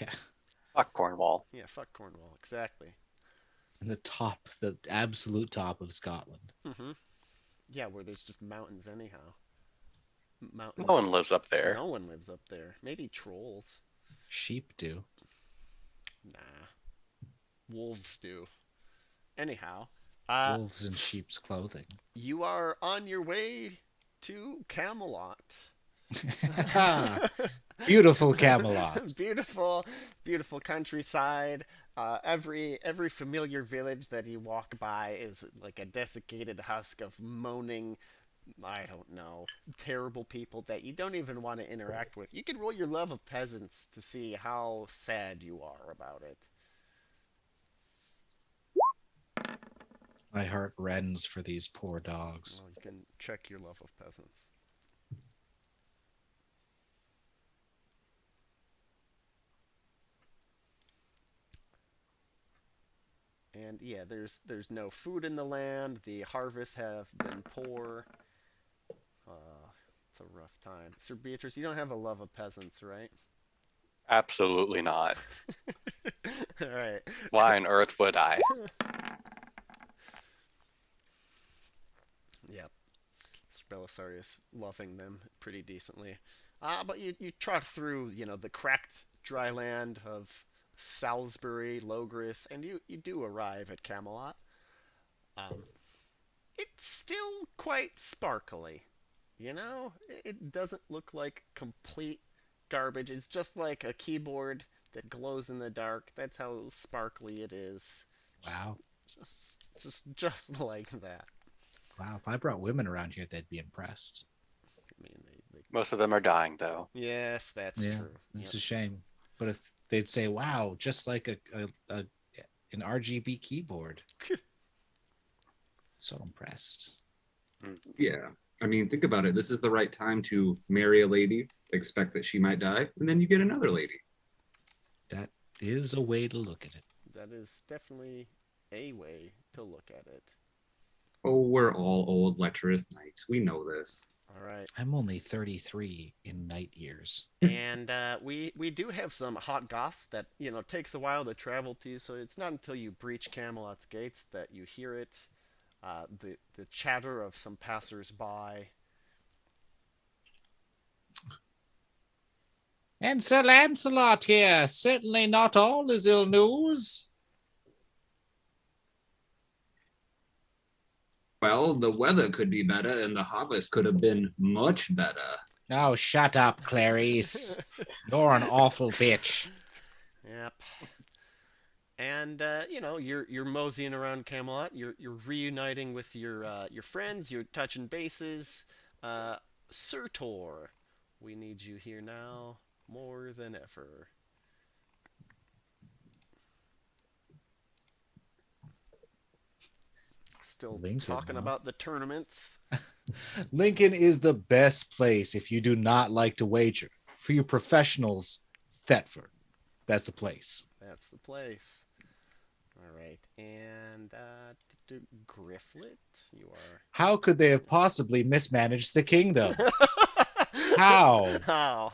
Yeah. Fuck Cornwall. Yeah, fuck Cornwall. Exactly. And the absolute top of Scotland. Hmm. Yeah, where there's just mountains anyhow. Mountain. No one lives up there. No one lives up there. Maybe trolls. Sheep do. Nah. Wolves do. Anyhow, uh, Wolves in sheep's clothing. you are on your way to Camelot. Beautiful Camelot. Beautiful, beautiful countryside. Every familiar village that you walk by is like a desiccated husk of moaning, I don't know, terrible people that you don't even want to interact with. You can roll your love of peasants to see how sad you are about it. My heart rends for these poor dogs. Well, you can check your love of peasants. And yeah, there's no food in the land. The harvests have been poor. It's a rough time. Sir Beatrice, you don't have a love of peasants, right? Absolutely not. All right. Why on earth would I? Yep. Sir Belisarius loving them pretty decently. But you trot through, the cracked dry land of Salisbury, Logris, and you do arrive at Camelot. Um, it's still quite sparkly. It doesn't look like complete garbage. It's just like a keyboard that glows in the dark. That's how sparkly it is. Wow. Just like that. Wow. If I brought women around here, they'd be impressed. I mean, Most of them are dying, though. yes, that's true. It's Yep. a shame. But if they'd say, wow, just like an RGB keyboard. So impressed. Yeah. I mean, think about it. This is the right time to marry a lady, expect that she might die, and then you get another lady. That is a way to look at it. That is definitely a way to look at it. Oh, we're all old, lecherous knights. We know this. All right. I'm only 33 in night years. And we do have some hot goss that takes a while to travel to, so it's not until you breach Camelot's gates that you hear it. The chatter of some passers-by. And Sir Lancelot here. Certainly not all is ill news. Well, the weather could be better and the harvest could have been much better. Oh, shut up, Clarice. You're an awful bitch. Yep. And you're moseying around Camelot. You're reuniting with your friends. You're touching bases. Sir Tor, we need you here now more than ever. Still Lincoln, talking huh? about the tournaments. Lincoln is the best place if you do not like to wager. For you professionals, Thetford. That's the place. That's the place. All right, and Grifflet, you are. How could they have possibly mismanaged the kingdom? How? How?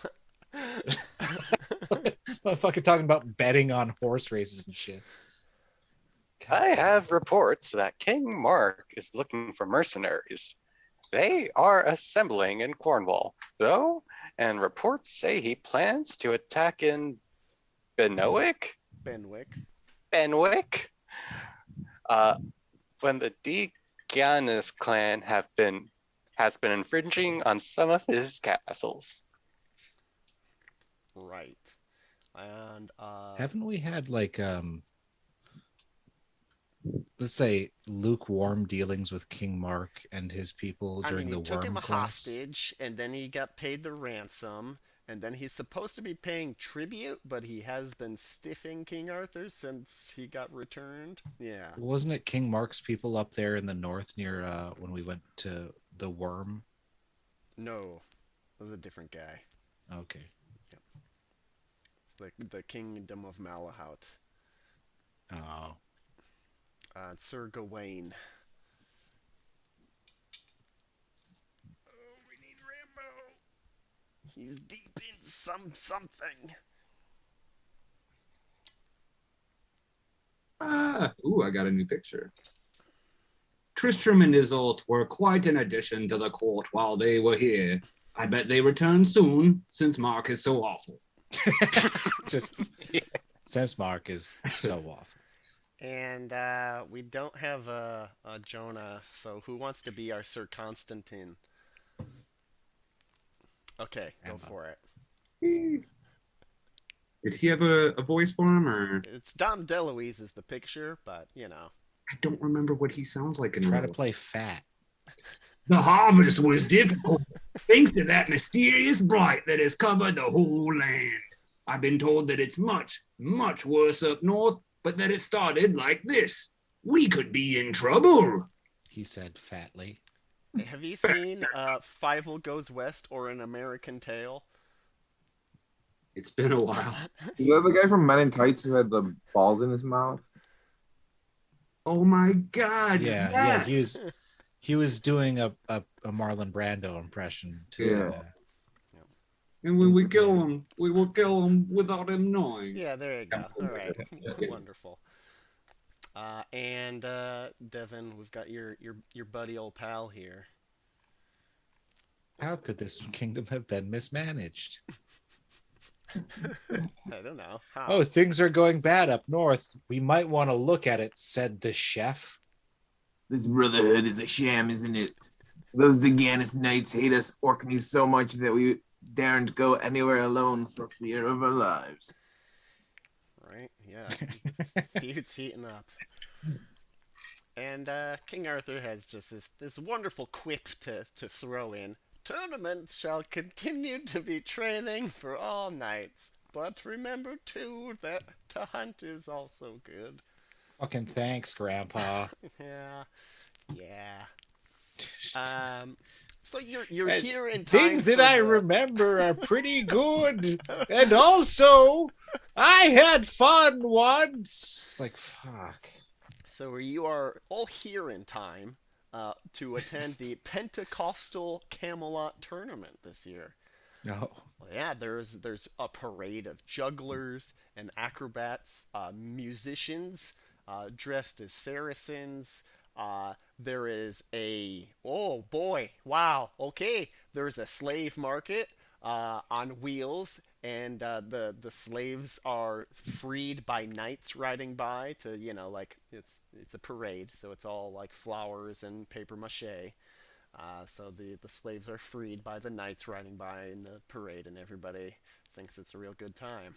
I'm fucking talking about betting on horse races and shit. I have reports that King Mark is looking for mercenaries. They are assembling in Cornwall, though, and reports say he plans to attack in Benwick? Benwick. Benwick? When the Deganis clan has been infringing on some of his castles. Right. And Haven't we had like let's say lukewarm dealings with King Mark and his people during he the took him Worm a Quest? hostage, and then he got paid the ransom, and then he's supposed to be paying tribute, but he has been stiffing King Arthur since he got returned. Yeah. Wasn't it King Mark's people up there in the north near when we went to the Worm? No, it was a different guy. Okay. It's the Kingdom of Malahout. Oh. Sir Gawain. Oh, we need Rambo. He's deep in something. Ooh, I got a new picture. Tristram and Isolde were quite an addition to the court while they were here. I bet they return soon, since Mark is so awful. Just since Mark is so awful. And we don't have a Jonah, so who wants to be our Sir Constantine? Okay, go for it. Did he have a voice for him, or? It's Dom DeLuise is the picture, but I don't remember what he sounds like in Try real to play fat. The harvest was difficult, thanks to that mysterious blight that has covered the whole land. I've been told that it's much, much worse up north, but that it started like this. We could be in trouble. he said fatly. Have you seen Fievel Goes West or An American Tail? It's been a while. You know the guy from Men in Tights who had the balls in his mouth? Oh my God. Yeah, yeah, Yes. he was doing a Marlon Brando impression to do Yeah. that. And when we kill him, we will kill him without him knowing. Yeah, there you go. All right, Yeah. wonderful. And Devin, we've got your buddy old pal here. How could this kingdom have been mismanaged? I don't know how. Oh, things are going bad up north. We might want to look at it, said the chef. This brotherhood is a sham, isn't it? Those Deganis knights hate us Orkneys so much that we daren't go anywhere alone for fear of our lives. Right? Yeah. Feud's heating up. And King Arthur has just this wonderful quip to throw in. Tournaments shall continue to be training for all knights, but remember too that to hunt is also good. Fucking thanks, Grandpa. Yeah, yeah. So you're And here in time things that for I the- remember are pretty good. And also, I had fun once. It's like, fuck. So you are all here in time to attend the Pentecostal Camelot tournament this year. No. Well, yeah, there's a parade of jugglers and acrobats, musicians dressed as Saracens. There is a oh boy, wow, okay. There's a slave market on wheels, and the slaves are freed by knights riding by to like it's a parade, so it's all like flowers and paper mache. So the slaves are freed by the knights riding by in the parade, and everybody thinks it's a real good time.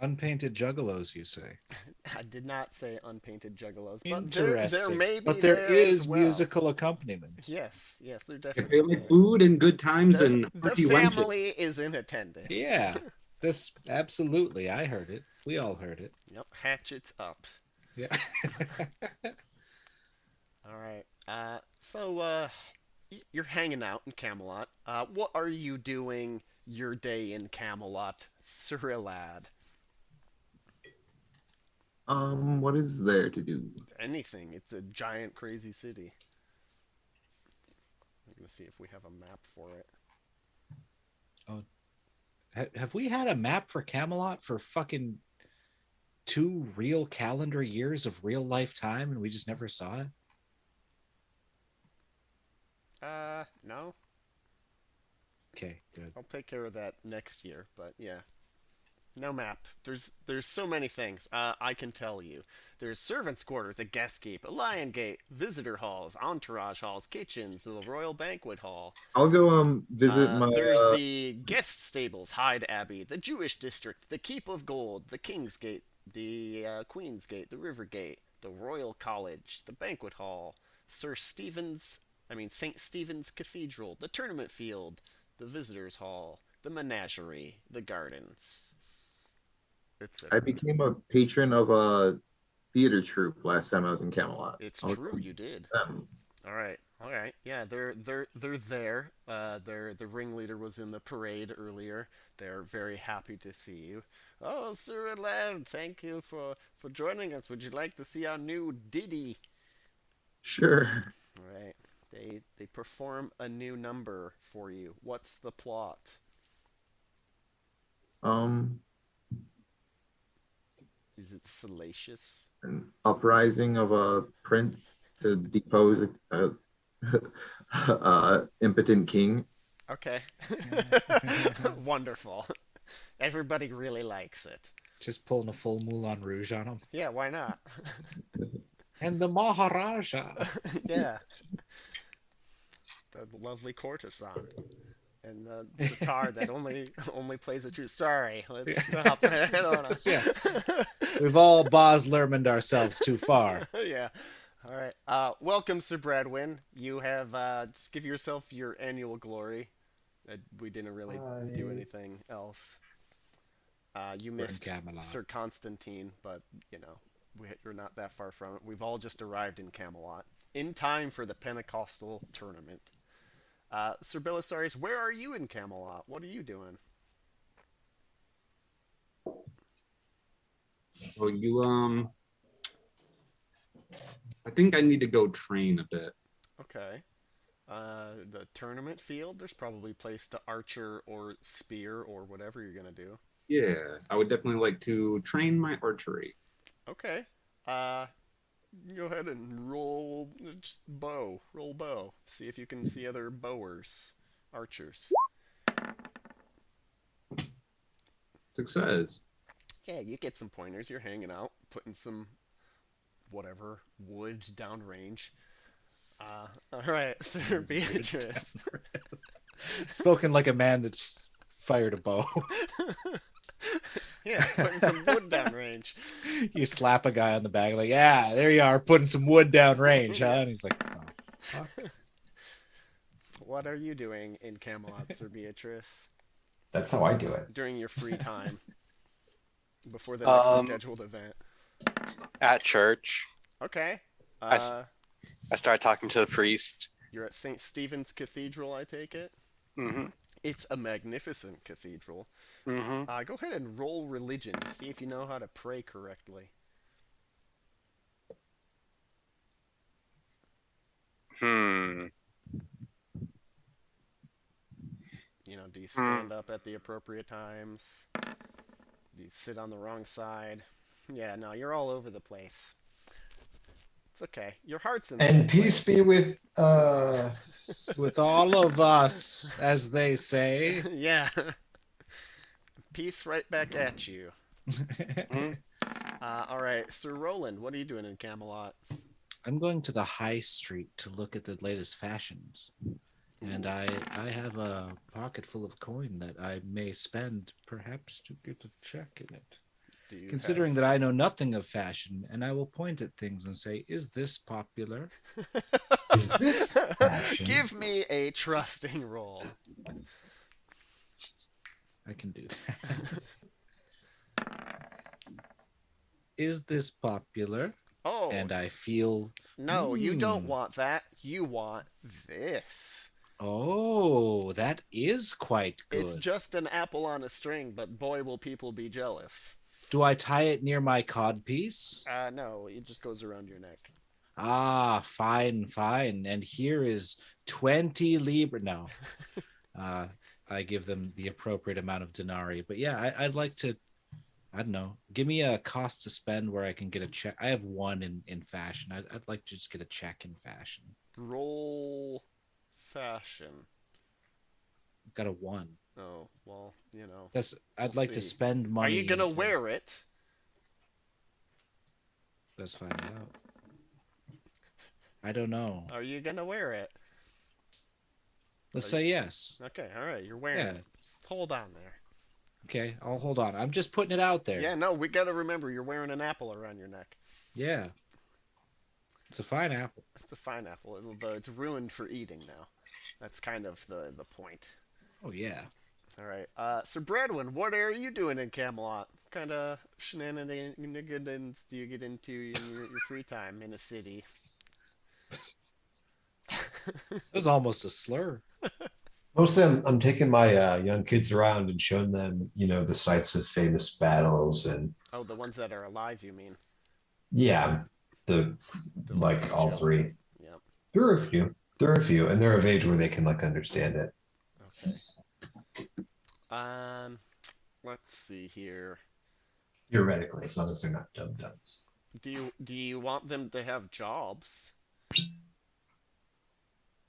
Unpainted juggalos, you say? I did not say unpainted juggalos, but there Interesting. may be But there there as is well. musical accompaniment. Yes, yes, there If definitely they like is. food and good times and The hearty wenches. family is in attendance. Yeah. This absolutely. I heard it. We all heard it. Yep, hatchets up. Yeah. All right. You're hanging out in Camelot. What are you doing your day in Camelot, Sir Lad? What is there to do? Anything. It's a giant, crazy city. I'm gonna see if we have a map for it. Have we had a map for Camelot for fucking 2 real calendar years of real life time and we just never saw it? No. Okay, good. I'll take care of that next year, but yeah. No map. There's so many things. I can tell you. There's servants' quarters, a guest keep, a lion gate, visitor halls, entourage halls, kitchens, the royal banquet hall. I'll go visit my There's the guest stables, Hyde Abbey, the Jewish district, the Keep of Gold, the King's Gate, the Queen's Gate, the River Gate, the Royal College, the banquet hall, St. Stephen's Cathedral, the tournament field, the visitors hall, the menagerie, the gardens, I etc. became a patron of a theater troupe last time I was in Camelot. It's I'll true, go you did. them. All right, all right. Yeah, they're there. The ringleader was in the parade earlier. They're very happy to see you. Oh, Sir Land, thank you for joining us. Would you like to see our new ditty? Sure. All right. They perform a new number for you. What's the plot? Um, Is it salacious? an uprising of a prince to depose a impotent king. Okay. Wonderful. Everybody really likes it. Just pulling a full Moulin Rouge on him. Yeah, why not? And the Maharaja. Yeah. The lovely courtesan. And the sitar that only plays the truth. Sorry, let's stop. I don't wanna... Yeah. We've all Boz Lermaned ourselves too far. Yeah. All right. Welcome, Sir Bradwin. You have just give yourself your annual glory. We didn't really do anything else. You We're in missed Camelot. Sir Constantine, but you know You're not that far from it. We've all just arrived in Camelot in time for the Pentecostal tournament. Sir Belisarius, where are you in Camelot? What are you doing? So I think I need to go train a bit. Okay. The tournament field, there's probably a place to archer or spear or whatever you're gonna do. Yeah, I would definitely like to train my archery. Okay. Uh, Go ahead and roll just bow. Roll bow. See if you can see other bowers, archers. Success. Yeah, you get some pointers. You're hanging out, putting some whatever wood downrange. All right, Sir Beatrice. Spoken like a man that's fired a bow. Yeah, putting some wood downrange. You slap a guy on the back, like, yeah, there you are, putting some wood down range, huh? And he's like, oh, fuck. What are you doing in Camelot, Sir Beatrice, That's how I do it. during your free time before the next Um, scheduled event? At church, Okay. I started talking to the priest. You're at St. Stephen's Cathedral, I take it? Mm-hmm. It's a magnificent cathedral. Mm-hmm. Go ahead and roll religion. See if you know how to pray correctly. Hmm. You know, do you stand up at the appropriate times? Do you sit on the wrong side? Yeah, no, you're all over the place. It's okay. Your heart's in the And right peace place. be with With all of us, as they say. Yeah. Peace right back at you. Mm-hmm. All right, Sir Roland, what are you doing in Camelot? I'm going to the high street to look at the latest fashions. And I have a pocket full of coin that I may spend, perhaps to get a check in it. Do you Considering that I know nothing of fashion, and I will point at things and say, is this popular? Is this fashion? Give me a trusting roll. I can do that. Is this popular? Oh, And I feel, no, you don't Hmm. want that. You want this. oh, that is quite It's good. just an apple on a string, but boy, will people be jealous. Do I tie it near my codpiece? No, it just goes around your neck. Ah, fine, fine. And here is 20 libra. No, I give them the appropriate amount of denarii. But yeah, I'd like to, I don't know, give me a cost to spend where I can get a check. I have one in fashion. I'd like to just get a check in fashion. Roll fashion. I've got a one. Oh, well, you know. That's I'd We'll like to see. spend money. Are you gonna into- wear it? Let's find out. I don't know. Are you gonna wear it? Let's Are say yes. Okay, all right, you're wearing Yeah. it. Just hold on there. Okay, I'll hold on. I'm just putting it out there. Yeah, no, we gotta remember you're wearing an apple around your neck. Yeah. It's a fine apple. It's a fine apple. It's ruined for eating now. That's kind of the point. Oh yeah. All right, Sir Bradwin, what are you doing in Camelot? What kind of shenanigans do you get into in your free time in a city? That was almost a slur. Mostly I'm taking my young kids around and showing them, the sites of famous battles and Oh, the ones that are alive, you mean? yeah, The like all chill. three. Yep. There are a few. And they're of age where they can understand it. Okay. Let's see here. Theoretically, as long as they're not dum-dums. Do you want them to have jobs?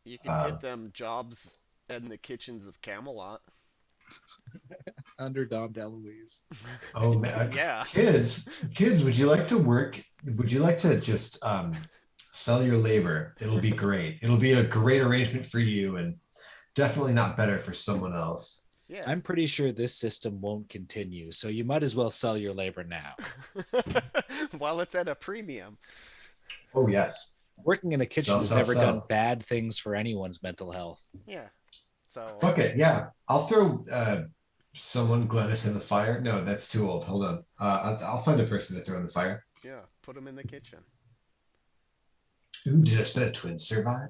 You can Uh, get them jobs in the kitchens of Camelot. Under Dom DeLuise. Oh man, Yeah. kids, would you like to work? Would you like to just sell your labor? It'll be great. It'll be a great arrangement for you, and definitely not better for someone else. Yeah. I'm pretty sure this system won't continue, so you might as well sell your labor now. While it's at a premium. Oh yes. Working in a kitchen Sell, has sell, never sell. done bad things for anyone's mental health. Yeah. So Fuck it. Yeah, I'll throw someone Glennis in the fire. No, that's too old. Hold on. I'll find a person to throw in the fire. Yeah, put them in the kitchen. Ooh, did a set of twins survive?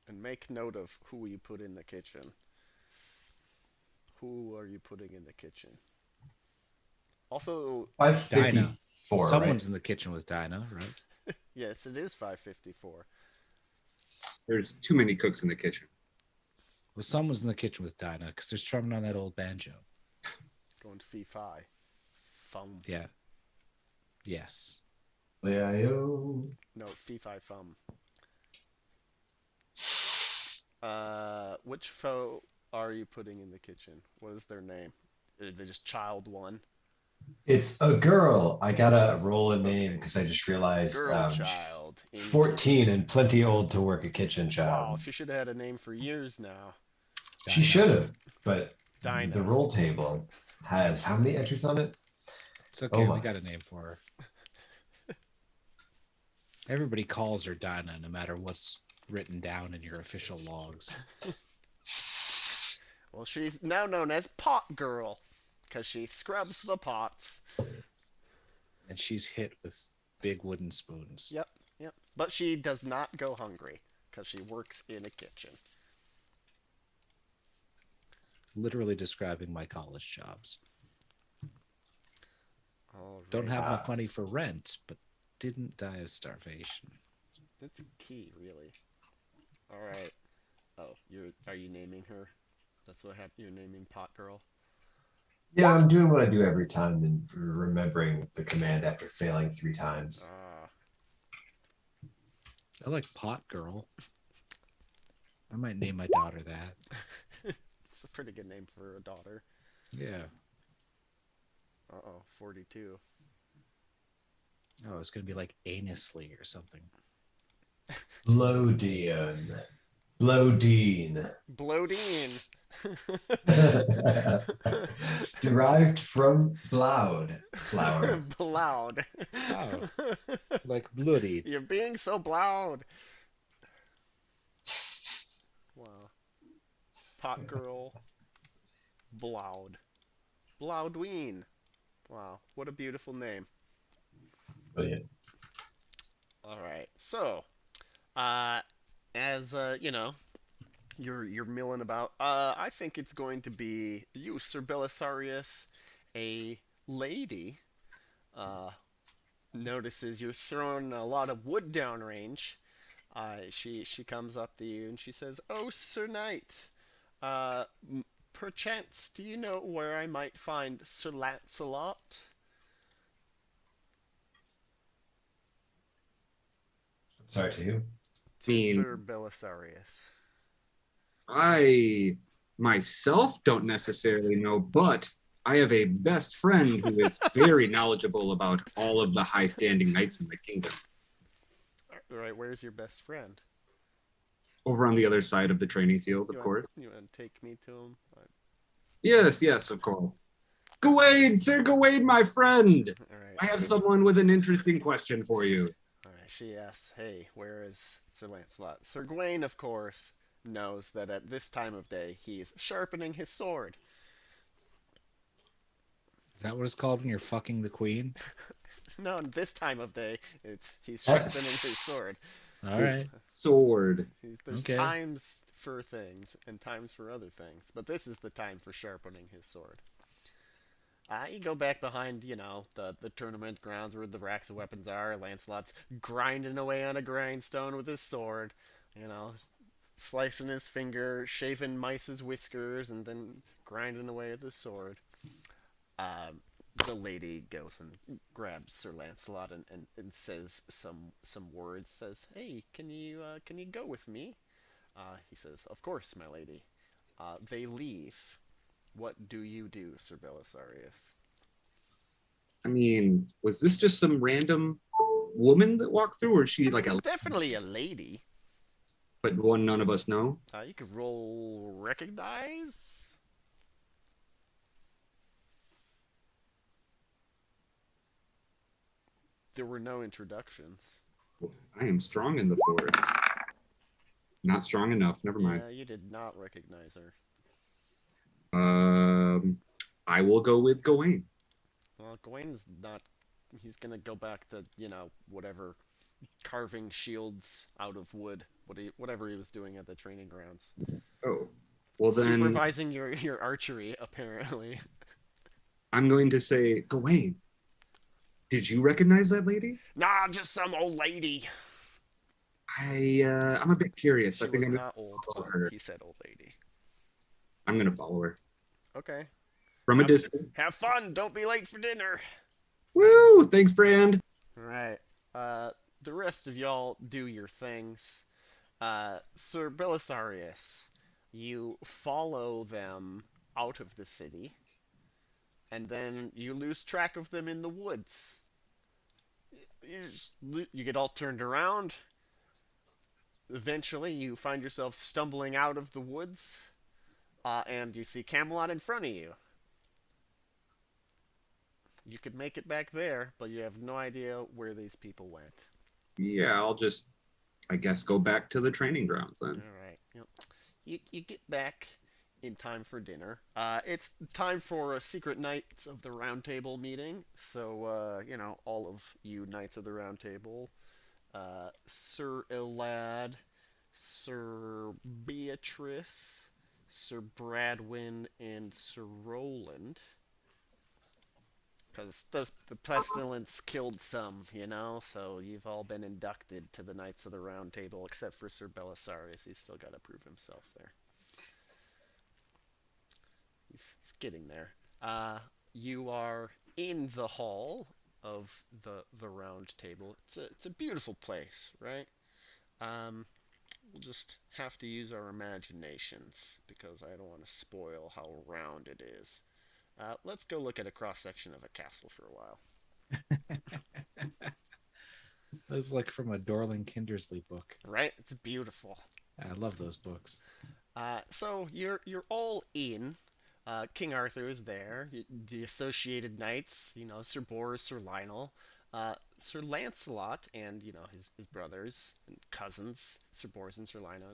And make note of who you put in the kitchen. Who are you putting in the kitchen? Also, 554, Someone's right? in the kitchen with Dinah, right? yes, it is 554. There's too many cooks in the kitchen. Well, someone's in the kitchen with Dinah because there's strumming on that old banjo. Going to fee fi. Fum. Yeah. Yes. Leo. No, fee fi fum. Which foe are you putting in the kitchen? What is their name? Are they just child one? It's a girl. I gotta roll a name Okay. because I just realized Girl she's child. 14 and plenty old to work a kitchen job. Wow, she should have had a name for years now. She should have, but Dinah. the roll table has how many entries on it? It's okay. Oh We my. got a name for her. Everybody calls her Dinah, no matter what's written down in your official logs. Well, she's now known as Pot Girl because she scrubs the pots. And she's hit with big wooden spoons. Yep, yep. But she does not go hungry because she works in a kitchen. Literally describing my college jobs. All right. Don't have enough money for rent, but didn't die of starvation. That's key, really. All right. Oh, are you naming her? That's what happened. You're naming Pot Girl. Yeah, I'm doing what I do every time and remembering the command after failing 3 times. I like Pot Girl. I might name my daughter that. It's a pretty good name for a daughter. Yeah. Uh-oh, 42. Oh, it's gonna be like Anusly or something. Blodian. Blodine. Blodine. Derived from bloud flower. Bloud. Oh, like bloody. You're being so bloud. Wow. Pot Girl. Bloud. Bloudween. Wow, what a beautiful name. Brilliant. All right. So, as you know, you're milling about. I think it's going to be you, Sir Belisarius, a lady. Uh, notices you're throwing a lot of wood downrange. She comes up to you and she says, "Oh, Sir Knight, uh, perchance, do you know where I might find Sir Lancelot?" Sorry to you. To mean- Sir Belisarius. I myself don't necessarily know, but I have a best friend who is very knowledgeable about all of the high-standing knights in the kingdom. All right, where's your best friend? Over on the other side of the training field, of You course. You want to take me to him? Yes, yes, of course. Gawain, Sir Gawain, my friend. All right. I have someone with an interesting question for you. All right. She asks, "Hey, where is Sir Lancelot?" Sir Gawain, of course, knows that at this time of day he's sharpening his sword. Is that what it's called when you're fucking the queen? No, this time of day he's sharpening his sword. All right. Sword. There's Okay. times for things and times for other things, but this is the time for sharpening his sword. You go back behind, the tournament grounds where the racks of weapons are. Lancelot's grinding away on a grindstone with his sword, slicing his finger, shaving mice's whiskers, and then grinding away with his sword. Um, the lady goes and grabs Sir Lancelot and says some words. Says, "Hey, can you go with me?" He says, "Of course, my lady." They leave. What do you do, Sir Belisarius? I mean, was this just some random woman that walked through, or is she like It's definitely a lady. but one none of us know? You could roll recognize. There were no introductions. I am strong in the force. Not strong enough. Never mind. Yeah, you did not recognize her. I will go with Gawain. Well, Gawain's not he's gonna go back to whatever carving shields out of wood, whatever he was doing at the training grounds. Oh, well then Supervising your archery apparently. I'm going to say, Gawain, did you recognize that lady? Nah, just some old lady. I'm a bit curious. I She think was I'm gonna not old, follow but her. he said old lady. I'm gonna follow her Okay. from a Have distance. have fun. Don't be late for dinner. Woo! Thanks, friend. All right. The rest of y'all do your things. Sir Belisarius, you follow them out of the city, and then you lose track of them in the woods. You get all turned around. Eventually, you find yourself stumbling out of the woods, and you see Camelot in front of you. You could make it back there, but you have no idea where these people went. Yeah, I'll just, I guess, go back to the training grounds then. All right. Yep. You get back in time for dinner. It's time for a secret Knights of the Round Table meeting. So, all of you Knights of the Round Table, Sir Elad, Sir Beatrice, Sir Bradwin, and Sir Roland. Because the pestilence killed some, so you've all been inducted to the Knights of the Round Table, except for Sir Belisarius. He's still got to prove himself there. He's getting there. You are in the hall of the Round Table. It's a beautiful place, right? We'll just have to use our imaginations because I don't want to spoil how round it is. Let's go look at a cross section of a castle for a while. That was like from a Dorling Kindersley book. Right? It's beautiful. I love those books. So you're all in. King Arthur is there. The associated knights, Sir Bors, Sir Lionel, Sir Lancelot, and his brothers and cousins, Sir Bors and Sir Lionel.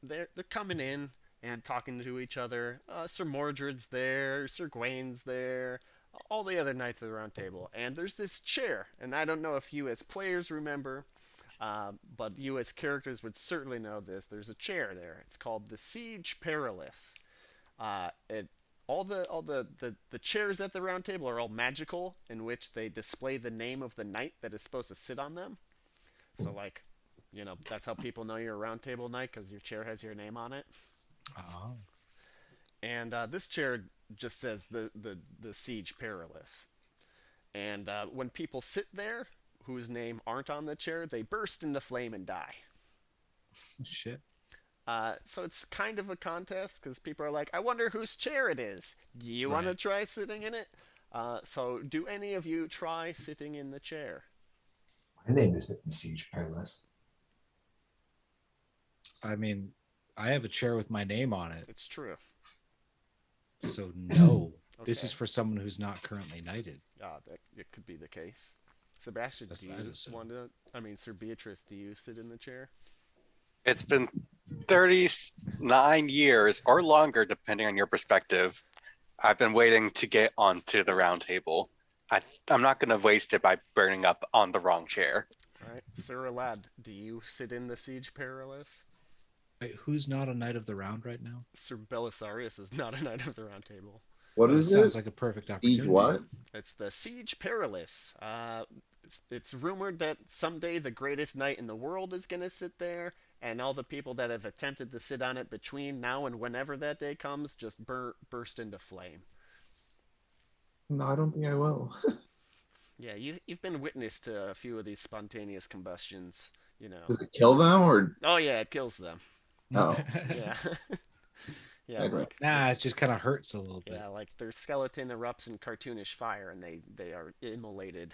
They're coming in and talking to each other. Sir Mordred's there, Sir Gawain's there, all the other knights of the Round Table, and there's this chair. And I don't know if you as players remember, but you as characters would certainly know this. There's a chair there. It's called the Siege Perilous. It all the chairs at the Round Table are all magical, in which they display the name of the knight that is supposed to sit on them. So like, that's how people know you're a Round Table knight because your chair has your name on it. Oh. And this chair just says the Siege Perilous. And when people sit there whose name aren't on the chair, they burst into flame and die. Shit. So it's kind of a contest because people are like, I wonder whose chair it is. Do you want to Right. try sitting in it? So do any of you try sitting in the chair? My name isn't the Siege Perilous. I mean, I have a chair with my name on it, It's true. so no. This Okay. is for someone who's not currently knighted. That it could be the case. Sebastian, That's do what I'd you assume. want to? I mean, Sir Beatrice, do you sit in the chair? It's been 39 years or longer, depending on your perspective. I've been waiting to get onto the round table. I'm not going to waste it by burning up on the wrong chair. All right, Sir Elad, do you sit in the Siege Perilous? Wait, who's not a knight of the round right now? Sir Belisarius is not a knight of the Round Table. What This is sounds it? like a perfect Siege opportunity. what? It's the Siege Perilous. It's rumored that someday the greatest knight in the world is going to sit there, and all the people that have attempted to sit on it between now and whenever that day comes just burst into flame. No, I don't think I will. Yeah, you've been witness to a few of these spontaneous combustions, Does it kill them or Oh yeah, it kills them. Oh. Yeah. Yeah, I'd like Nah, it just kind of hurts a little bit. yeah, like their skeleton erupts in cartoonish fire and they are immolated.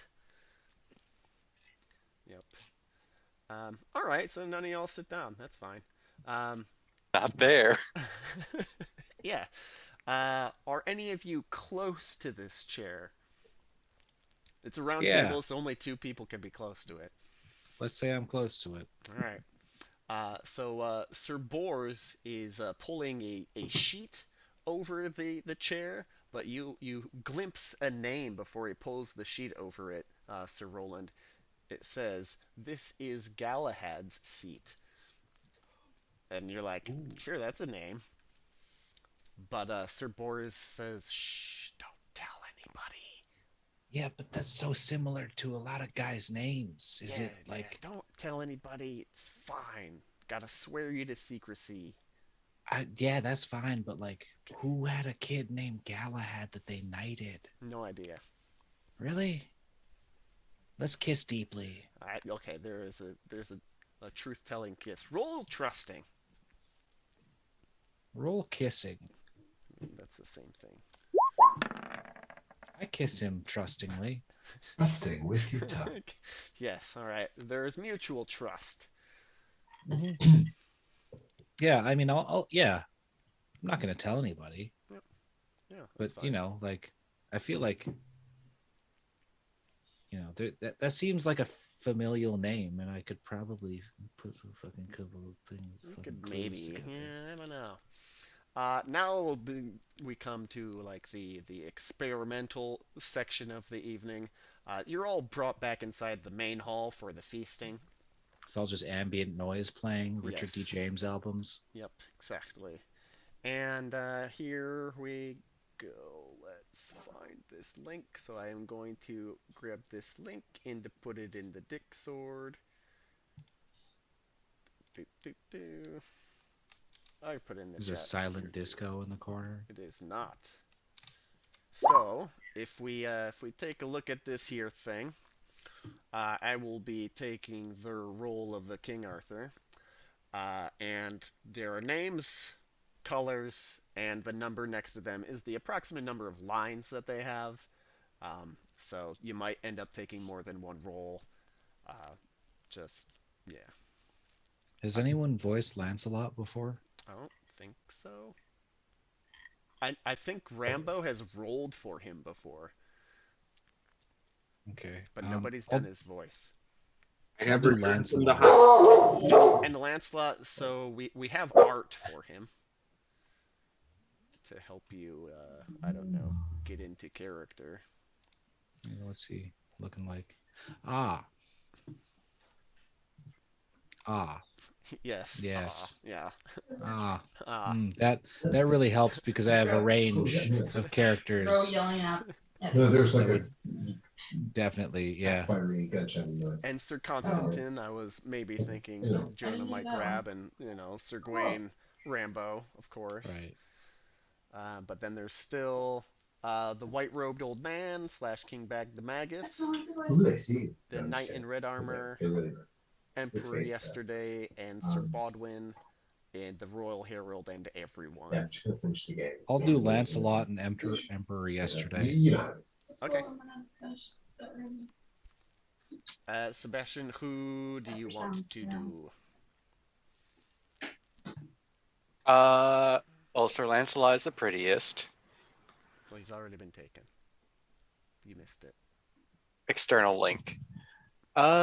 Yep. All right, so none of y'all sit down. That's fine. Not there. Yeah. Are any of you close to this chair? It's a round Yeah. table, so only two people can be close to it. Let's say I'm close to it. All right. So Sir Bors is pulling a sheet over the chair, but you glimpse a name before he pulls the sheet over it, Sir Roland. It says, "This is Galahad's seat," and you're like, "Sure, that's a name." But Sir Bors says, "Shh, don't tell anybody." Yeah, but that's so similar to a lot of guys' names. Is it like don't tell anybody. It's fine. Gotta swear you to secrecy. yeah, that's fine, but like who had a kid named Galahad that they knighted? No idea. Really? Let's kiss deeply. Okay, there's a truth-telling kiss. Roll trusting. Roll kissing. That's the same thing. I kiss him trustingly. Trusting with your tongue. Yes, all right. There's mutual trust. Yeah, I mean, yeah. I'm not gonna tell anybody. Yep. Yeah, But fine. like, I feel like, that seems like a familial name, and I could probably put some fucking couple of things. We fucking could clues maybe. together. Yeah, I don't know. Now we come to like the experimental section of the evening. You're all brought back inside the main hall for the feasting. It's all just ambient noise playing Richard D. Yes. James albums. Yep, exactly. And here we go. Let's find this link. So I am going to grab this link and to put it in the dick sword. Do, do, do. I put in the There's chat a here silent too. disco in the corner. It is not. So if we take a look at this here thing, I will be taking the role of the King Arthur, and there are names, colors, and the number next to them is the approximate number of lines that they have. So you might end up taking more than one role. Uh, just yeah, Has anyone voiced Lancelot before? I don't think so. I think Rambo has rolled for him before, Okay. but nobody's done his voice. I I'll have do returned from the Lancelot. hospital. And Lancelot, so we have art for him to help you. I don't know, get into character. What's he looking like? Ah. Ah. Yes. Yes. Yeah. Ah. Ah. That really helps because I have a range of characters No, there's that like a would definitely, yeah. fiery gunshot noise. And Sir Constantine, I was maybe thinking You know. Jonah might grab, and Sir Gawain, Rambo, of course. Right. But then there's still the white-robed old man / King Bagdemagus, Who do they see? the knight in red armor, They really Emperor face that. Yesterday, and Sir Bodwin, and the Royal Herald, and everyone. Yeah, I'm just gonna finish the game. I'll do Lancelot and Emperor Yesterday. You know. Okay. Sebastian, who do you want to do? Well, Sir Lancelot is the prettiest. Well, he's already been taken. You missed it. External link. Do.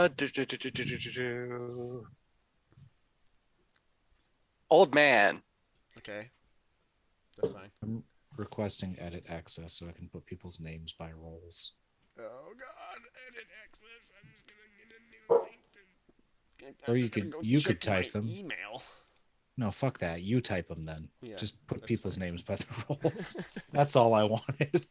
Old man. Okay. That's fine. I'm requesting edit access so I can put people's names by roles. Oh God! Edit access. I'm just gonna get a new link. Or you could type them. Email. No, fuck that. You type them then. Yeah, Just put that's people's fine. names by the roles. That's all I wanted.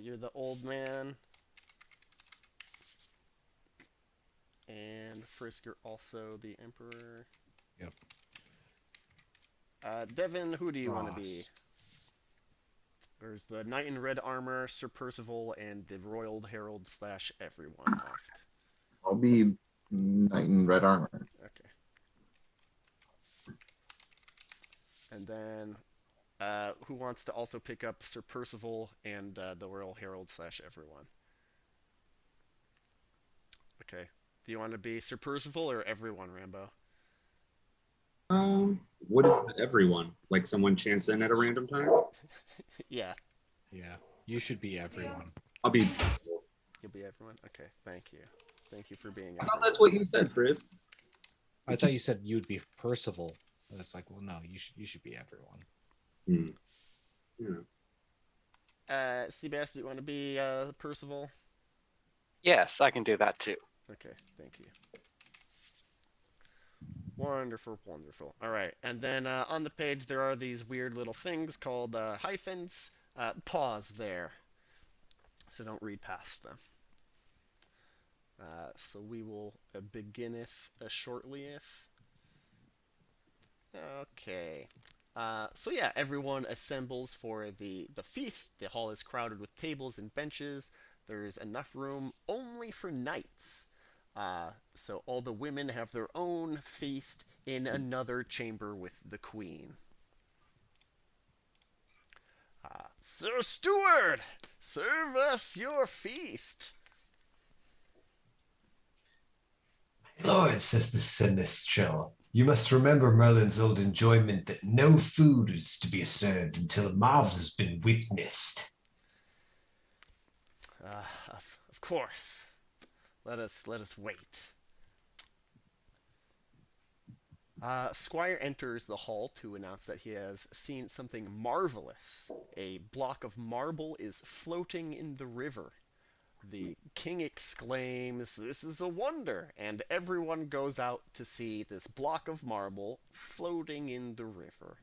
You're the old man. And Frisk, you're also the Emperor. Yep. Devin, who do you want to be? Ross. There's the Knight in Red Armor, Sir Percival, and the Royal Herald / everyone left. I'll be knight in red armor. Okay. And then, who wants to also pick up Sir Percival and the Royal Herald / everyone? Okay. Do you want to be Sir Percival or everyone, Rambo? What is everyone? Like someone chance in at a random time? Yeah. Yeah. You should be everyone. I'll be. You'll be everyone? Okay, thank you. Thank you for being. I thought that's what you said, Frisk. I thought you said you'd be Percival. And it's like, well, no, you should be everyone. Yeah. Seabass, do you want to be Percival? Yes, I can do that too. Okay, thank you. Wonderful, wonderful. All right, and then on the page there are these weird little things called hyphens. Pause there, so don't read past them. So we will beginneth shortlyeth. Okay. So yeah, everyone assembles for the feast. The hall is crowded with tables and benches. There's enough room only for knights. So all the women have their own feast in another chamber with the queen. Sir Steward, serve us your feast. Lord, says the Sinistral, you must remember Merlin's old enjoyment that no food is to be served until a marvel has been witnessed. Of course. Let us wait. Squire enters the hall to announce that he has seen something marvelous. A block of marble is floating in the river. The king exclaims, "This is a wonder!" and everyone goes out to see this block of marble floating in the river.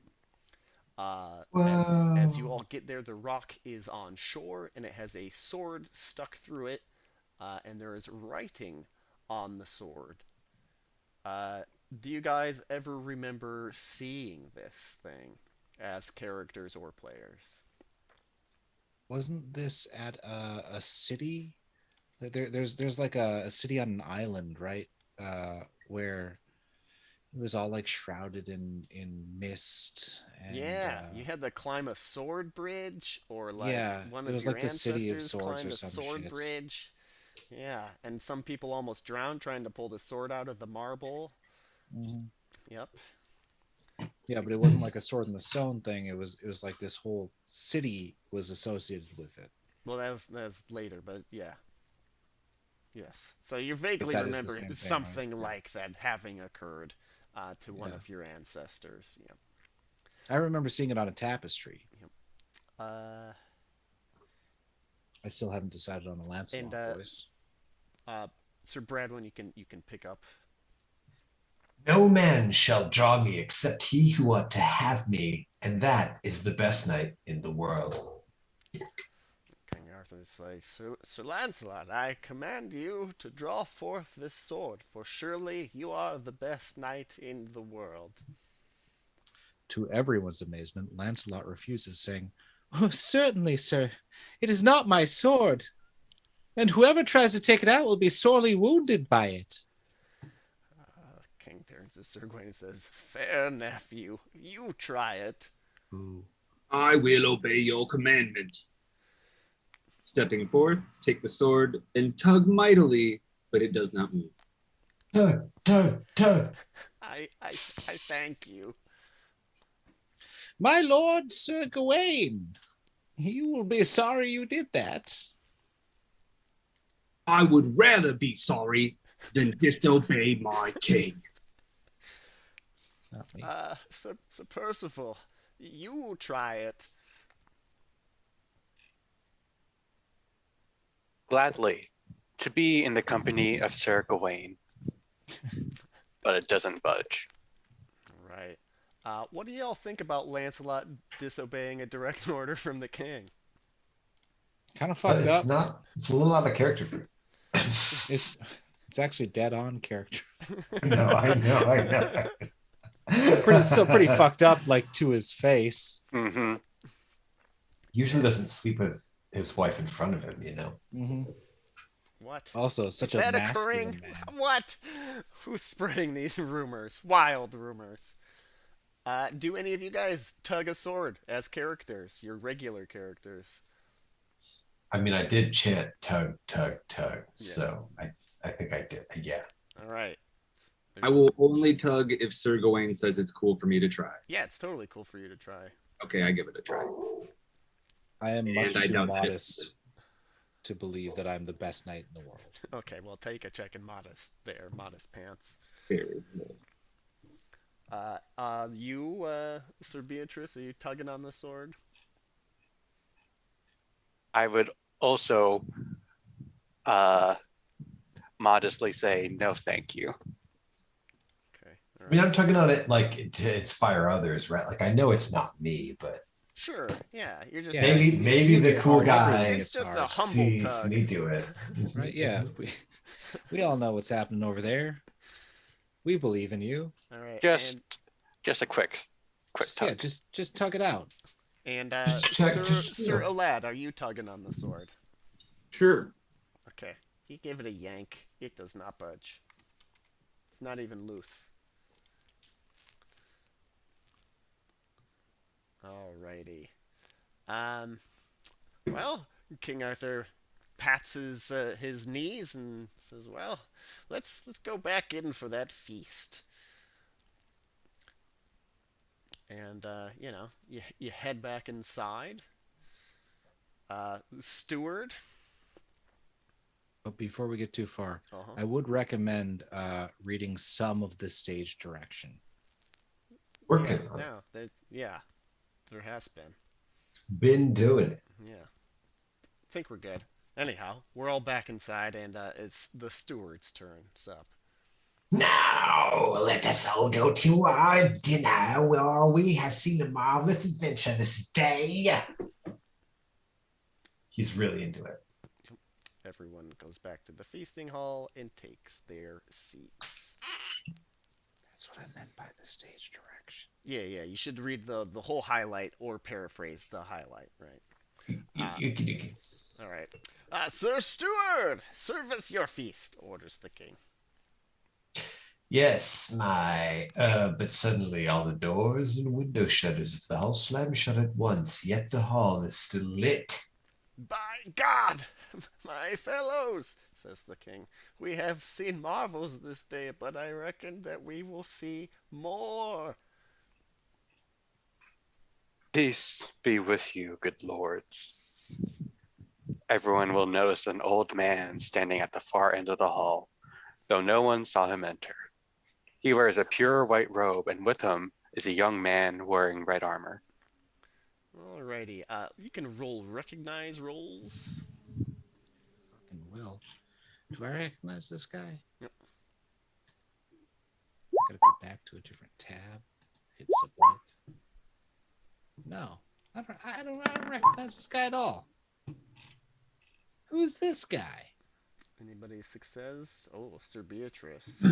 As you all get there, the rock is on shore, and it has a sword stuck through it, and there is writing on the sword. Do you guys ever remember seeing this thing as characters or players? Wasn't this at a city? There's like a city on an island, right? Where it was all like shrouded in mist. And, Yeah, you had to climb a sword bridge, or like yeah, one it of was your like the city of ancestors swords climbed or a some sword shit. bridge. Yeah, and some people almost drowned trying to pull the sword out of the marble. Mhm. Yep. Yeah, but it wasn't like a sword in the stone thing. It was like this whole city was associated with it. Well, that's later, but yeah. Yes. So you But vaguely that is the remember same thing, right? something Yeah. like that having occurred to one Yeah. of your ancestors. Yeah. I remember seeing it on a tapestry. Yep. Uh, I still haven't decided on a and Lancelot voice. Sir Bradwin, you can pick up. No man shall draw me except he who ought to have me, and that is the best knight in the world. King Arthur's like, Sir Lancelot, I command you to draw forth this sword, for surely you are the best knight in the world. To everyone's amazement, Lancelot refuses, saying, "Oh, certainly, sir. It is not my sword, and whoever tries to take it out will be sorely wounded by it." King turns to Sir Gawain and says, "Fair nephew, you try it." Ooh. I will obey your commandment. Stepping forth, take the sword and tug mightily, but it does not move. Tug, tug, tug. I thank you. My lord, Sir Gawain, you will be sorry you did that. I would rather be sorry than disobey my king. Not me. Sir Percival, you try it. Gladly, to be in the company of Sir Gawain. But it doesn't budge. Right. What do y'all think about Lancelot disobeying a direct order from the king? Kind of But fucked it's up. it's a little out of character for It's actually dead on character. No, I know. Still pretty fucked up, like to his face. Mm-hmm. Usually doesn't sleep with his wife in front of him, you know. Mm-hmm. What? Also, such Is a that masculine occurring? man. What? Who's spreading these rumors? Wild rumors. Do any of you guys tug a sword as characters, your regular characters? I mean, I did chant tug, tug, tug. Yeah. So I think I did. Yeah. All right. I will only tug if Sir Gawain says it's cool for me to try. Yeah, it's totally cool for you to try. Okay, I give it a try. I am much And I too doubt modest. to believe that I'm the best knight in the world. Okay, well, take a check in modest there, modest pants. Very nice. Sir Beatrice, are you tugging on the sword? I would also uh, modestly say no, thank you. Okay, all I mean, right. I'm tugging on it like to inspire others, right? Like I know it's not me, but Sure, yeah, you're just Yeah, maybe you the get cool hard, everyone guy it's gets just a hard, humble sees tug. me do it. right? Yeah, we all know what's happening over there. We believe in you. All right, Just a quick Just yeah, tug. just tug it out. and Just check, Sir Alad, are you tugging on the sword? Sure. Okay, he gave it a yank. It does not budge. It's not even loose. Alrighty. Um, well, King Arthur pats his knees and says, "Well, let's go back in for that feast." And you head back inside. Steward. But before we get too far, Uh-huh. I would recommend reading some of the stage direction. Working Yeah, on it. no, there has been. Been doing it. Yeah, think we're good. Anyhow, we're all back inside, and it's the steward's turn. Sup? Now, let us all go to our dinner where we have seen a marvelous adventure this day. He's really into it. Everyone goes back to the feasting hall and takes their seats. That's what I meant by the stage direction. Yeah. You should read the whole highlight or paraphrase the highlight, right? All right. Sir Steward, serve us your feast, orders the king. Yes, but suddenly all the doors and window shutters of the hall slam shut at once, yet the hall is still lit. By God, my fellows, says the king, we have seen marvels this day, but I reckon that we will see more. Peace be with you, good lords. Everyone will notice an old man standing at the far end of the hall, though no one saw him enter. He wears a pure white robe, and with him is a young man wearing red armor. Alrighty, you can roll recognize rolls. Fucking will. Do I recognize this guy? Yep. I gotta go back to a different tab. Hit submit. No, I don't recognize this guy at all. Who's this guy? Anybody success? Oh, Sir Beatrice.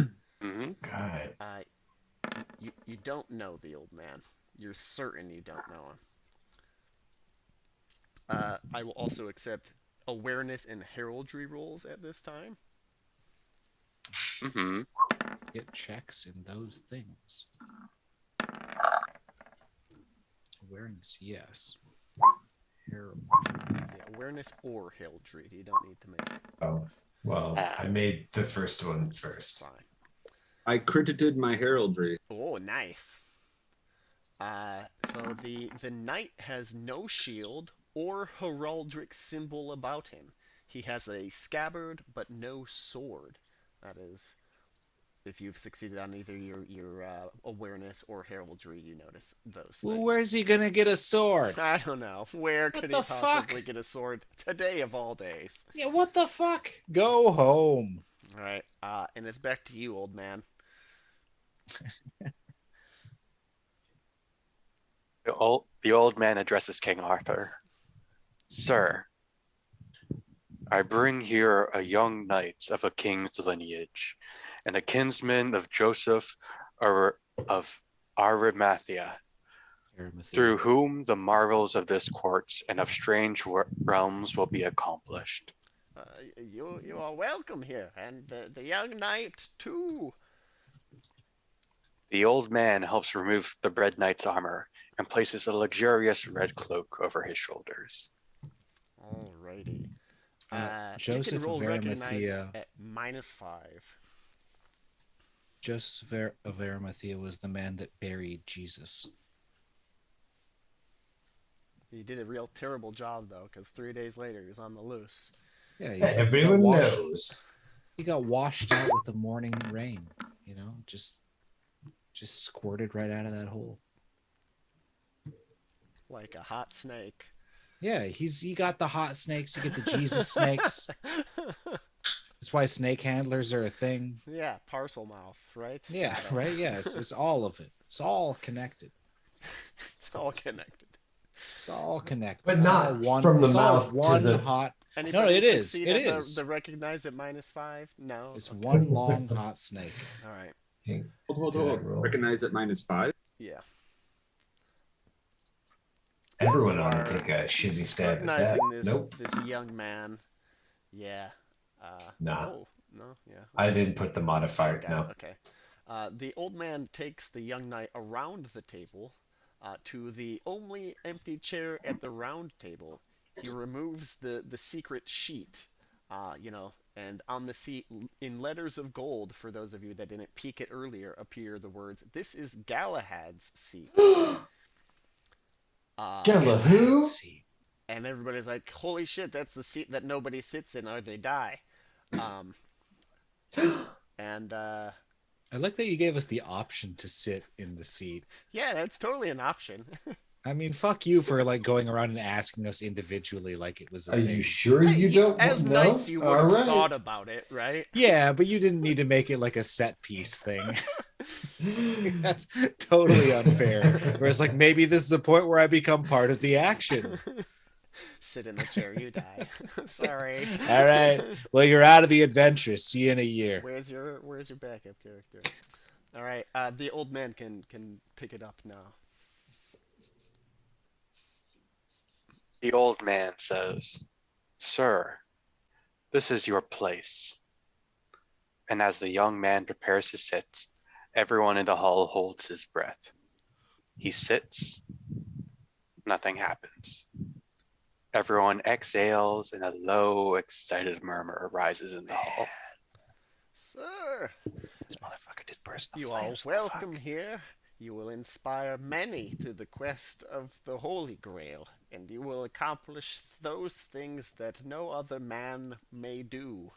Mm-hmm. God. You don't know the old man. You're certain you don't know him. I will also accept awareness and heraldry rolls at this time. Mm-hmm. Get checks in those things. Awareness, yes. Herald. Yeah, awareness or heraldry. You don't need to make Oh, both. well, I made the first one first. Fine. I credited my heraldry. Oh, nice. So the knight has no shield or heraldic symbol about him. He has a scabbard but no sword. That is, if you've succeeded on either your awareness or heraldry, you notice those Well, things. where's he gonna get a sword? I don't know. Where What could the he possibly fuck? get a sword today of all days? Yeah, what the fuck? Go home. All right. And it's back to you, old man. The old man addresses King Arthur. Sir, I bring here a young knight of a king's lineage, and a kinsman of Joseph of Arimathea, through whom the marvels of this court and of strange realms will be accomplished. You are welcome here, and the young knight too. The old man helps remove the red knight's armor and places a luxurious red cloak over his shoulders. Alrighty. You can Joseph roll of recognize Arimathea. at -5. Joseph of Arimathea was the man that buried Jesus. He did a real terrible job though, because 3 days later he was on the loose. Yeah, Everyone knows. He got washed out with the morning rain. Just squirted right out of that hole. Like a hot snake. Yeah, he got the hot snakes. You get the Jesus snakes. That's why snake handlers are a thing. Yeah, parcel mouth, right? Yeah, Got it. right. Yeah, it's all of it. It's all connected. It's all connected. It's all connected. But It's not all one, from the it's all mouth to one the. hot. Anybody it is. succeed It at is. the recognize at -5? No. It's Okay. one long hot snake. All right. Hold. Recognize at -5. Yeah. Everyone So ought to our take a shitty stab at that. scrutinizing this Nope. this young man. Yeah. Nah. Oh, no. Yeah. I didn't put the modifier. Got No. it. Okay. The old man takes the young knight around the table to the only empty chair at the round table. He removes the secret sheet, and on the seat, in letters of gold, for those of you that didn't peek it earlier, appear the words, "This is Galahad's seat." Galahoo? And everybody's like, "Holy shit, that's the seat that nobody sits in or they die." Um, and I like that you gave us the option to sit in the seat. yeah, that's totally an option. I mean, fuck you for like going around and asking us individually like it was a Are thing. you sure Hey, you don't as want knights, no? you would All have right. thought about it, right? Yeah, but you didn't need to make it like a set piece thing. That's totally unfair. Whereas, like, maybe this is a point where I become part of the action. Sit in the chair, you die. Sorry. All right. Well, you're out of the adventure. See you in a year. Where's your backup character? All right. The old man can pick it up now. The old man says, "Sir, this is your place." And as the young man prepares to sit, everyone in the hall holds his breath. He sits, nothing happens. Everyone exhales and a low, excited murmur arises in the hall. Sir, This motherfucker did burst into you are flames. welcome here. You will inspire many to the quest of the Holy Grail, and you will accomplish those things that no other man may do.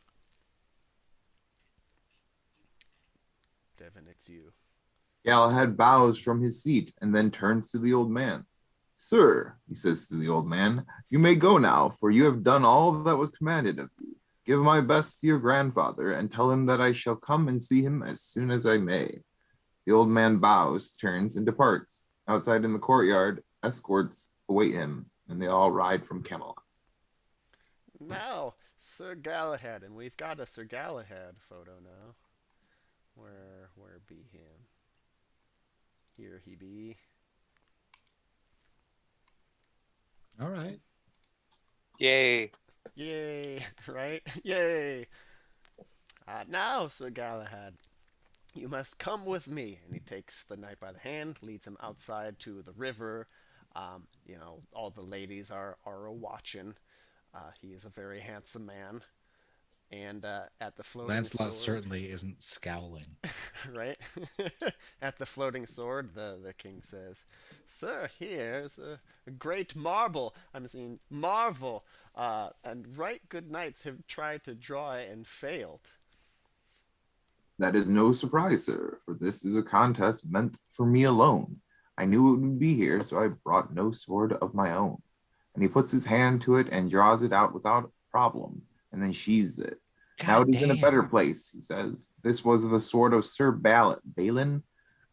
Devin, it's you. Galahad bows from his seat and then turns to the old man. Sir, he says to the old man, you may go now, for you have done all that was commanded of you. Give my best to your grandfather and tell him that I shall come and see him as soon as I may. The old man bows, turns, and departs. Outside in the courtyard, escorts await him, and they all ride from Camelot. Now, Sir Galahad, and we've got a Sir Galahad photo now. Where be him? Here he be. All right. Yay. Yay, right? Yay! Now, Sir Galahad, you must come with me. And he takes the knight by the hand, leads him outside to the river. All the ladies are a-watching. He is a very handsome man. And at the floating Lancelot sword, certainly isn't scowling. right? At the floating sword, the king says, "Sir, here's a great marvel. I'm saying marvel. And right good knights have tried to draw it and failed." That is no surprise, sir, for this is a contest meant for me alone. I knew it would be here, so I brought no sword of my own. And he puts his hand to it and draws it out without problem, and then sheathes it. Now it is in a better place, he says. This was the sword of Sir Balin,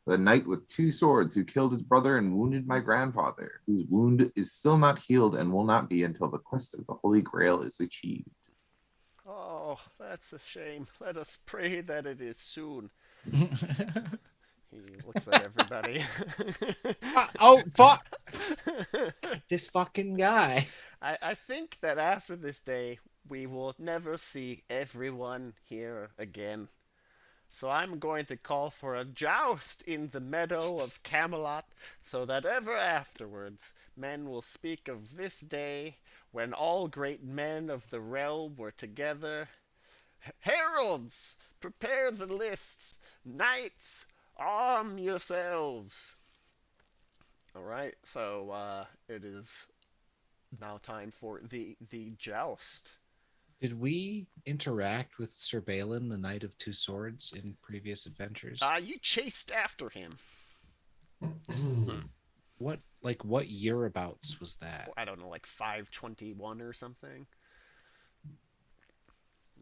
the knight with two swords who killed his brother and wounded my grandfather, whose wound is still not healed and will not be until the quest of the Holy Grail is achieved. Oh, that's a shame. Let us pray that it is soon. He looks at everybody. Oh, fuck! This fucking guy. I think that after this day, we will never see everyone here again. So I'm going to call for a joust in the meadow of Camelot, so that ever afterwards men will speak of this day when all great men of the realm were together. Heralds, prepare the lists. Knights, arm yourselves. Alright, so it is now time for the joust. Did we interact with Sir Balin, the Knight of Two Swords, in previous adventures? You chased after him. What yearabouts was that? I don't know, like 521 or something.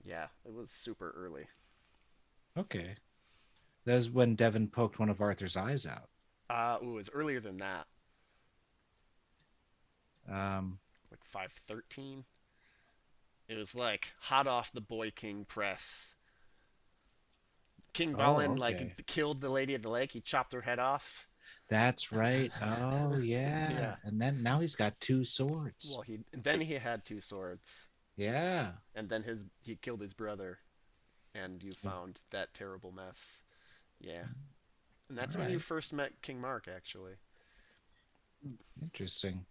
Yeah, it was super early. Okay. That was when Devon poked one of Arthur's eyes out. It was earlier than that, Um, like 513. It was like hot off the Boy King press. King Balin okay. killed the Lady of the Lake. He chopped her head off. That's right. Oh yeah. Yeah. And then now he's got two swords. Well, he had two swords, Yeah. and then he killed his brother, and you found that terrible mess. Yeah, and that's when you Alright. first met King Mark, actually. Interesting.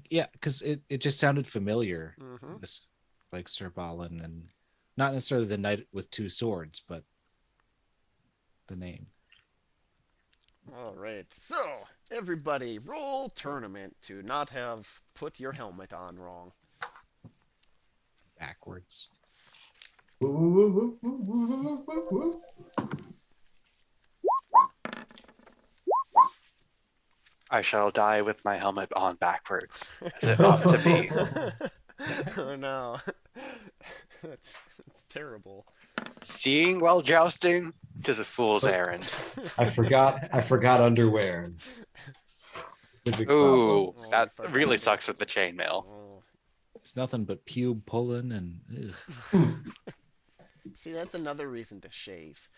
Yeah, because it just sounded familiar. Mm-hmm. This, like Sir Balin, and not necessarily the knight with two swords, but the name. All right, so everybody, roll tournament to not have put your helmet on wrong. Backwards. I shall die with my helmet on backwards, as it ought to be. Oh no, that's terrible. Seeing while jousting, 'tis a fool's errand. I forgot underwear. It's a big problem. Ooh, Oh, that I forgot really about- sucks with the chainmail. Oh. It's nothing but pube pulling and ugh. See, that's another reason to shave.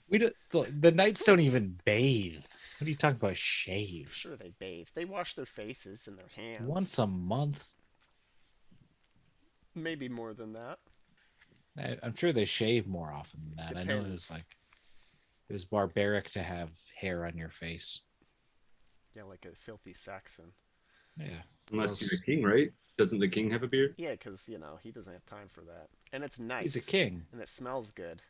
We don't. The knights don't even bathe. What are you talking about? Shave Sure, they bathe. They wash their faces and their hands. once a month. Maybe more than that. I'm sure they shave more often than that. I know Depends. it was barbaric to have hair on your face. Yeah, like a filthy Saxon. Yeah. Unless Gross. you're a king, right? Doesn't the king have a beard? Yeah, because, he doesn't have time for that. And it's nice. He's a king. And it smells good.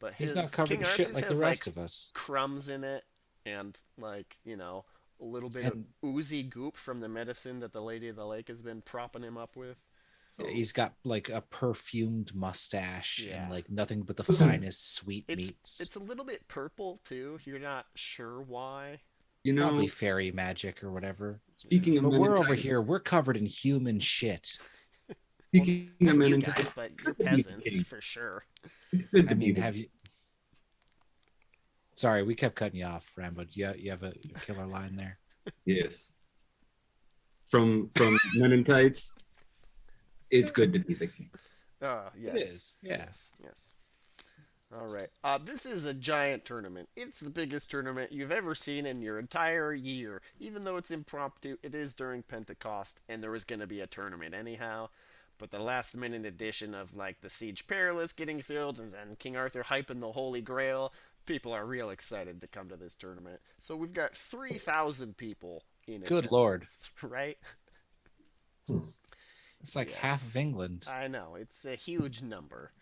But He's his not covered King in shit Arthur's like the has, rest of us. crumbs in it and, a little bit And of oozy goop from the medicine that the Lady of the Lake has been propping him up with. he's got like a perfumed mustache Yeah. and like nothing but the Listen, finest sweetmeats. It's a little bit purple, too. You're not sure why. You know, Probably fairy magic or whatever. speaking of But men we're in over tights, here. We're covered in human shit. speaking of men You in guys, tights, but you're good to be the peasants, king. for sure. It's good to I be mean, the have you? Sorry, we kept cutting you off, Rambo. You have a killer line there. Yes. From Men in Tights, it's good to be the king. Yes. It is, yeah. Yes. All right. This is a giant tournament. It's the biggest tournament you've ever seen in your entire year. Even though it's impromptu, it is during Pentecost, and there was going to be a tournament anyhow. But the last minute edition of the Siege Perilous getting filled, and then King Arthur hyping the Holy Grail, people are real excited to come to this tournament. So we've got 3,000 people in Good attendance, Lord. right? It's like Yes. half of England. I know, it's a huge number.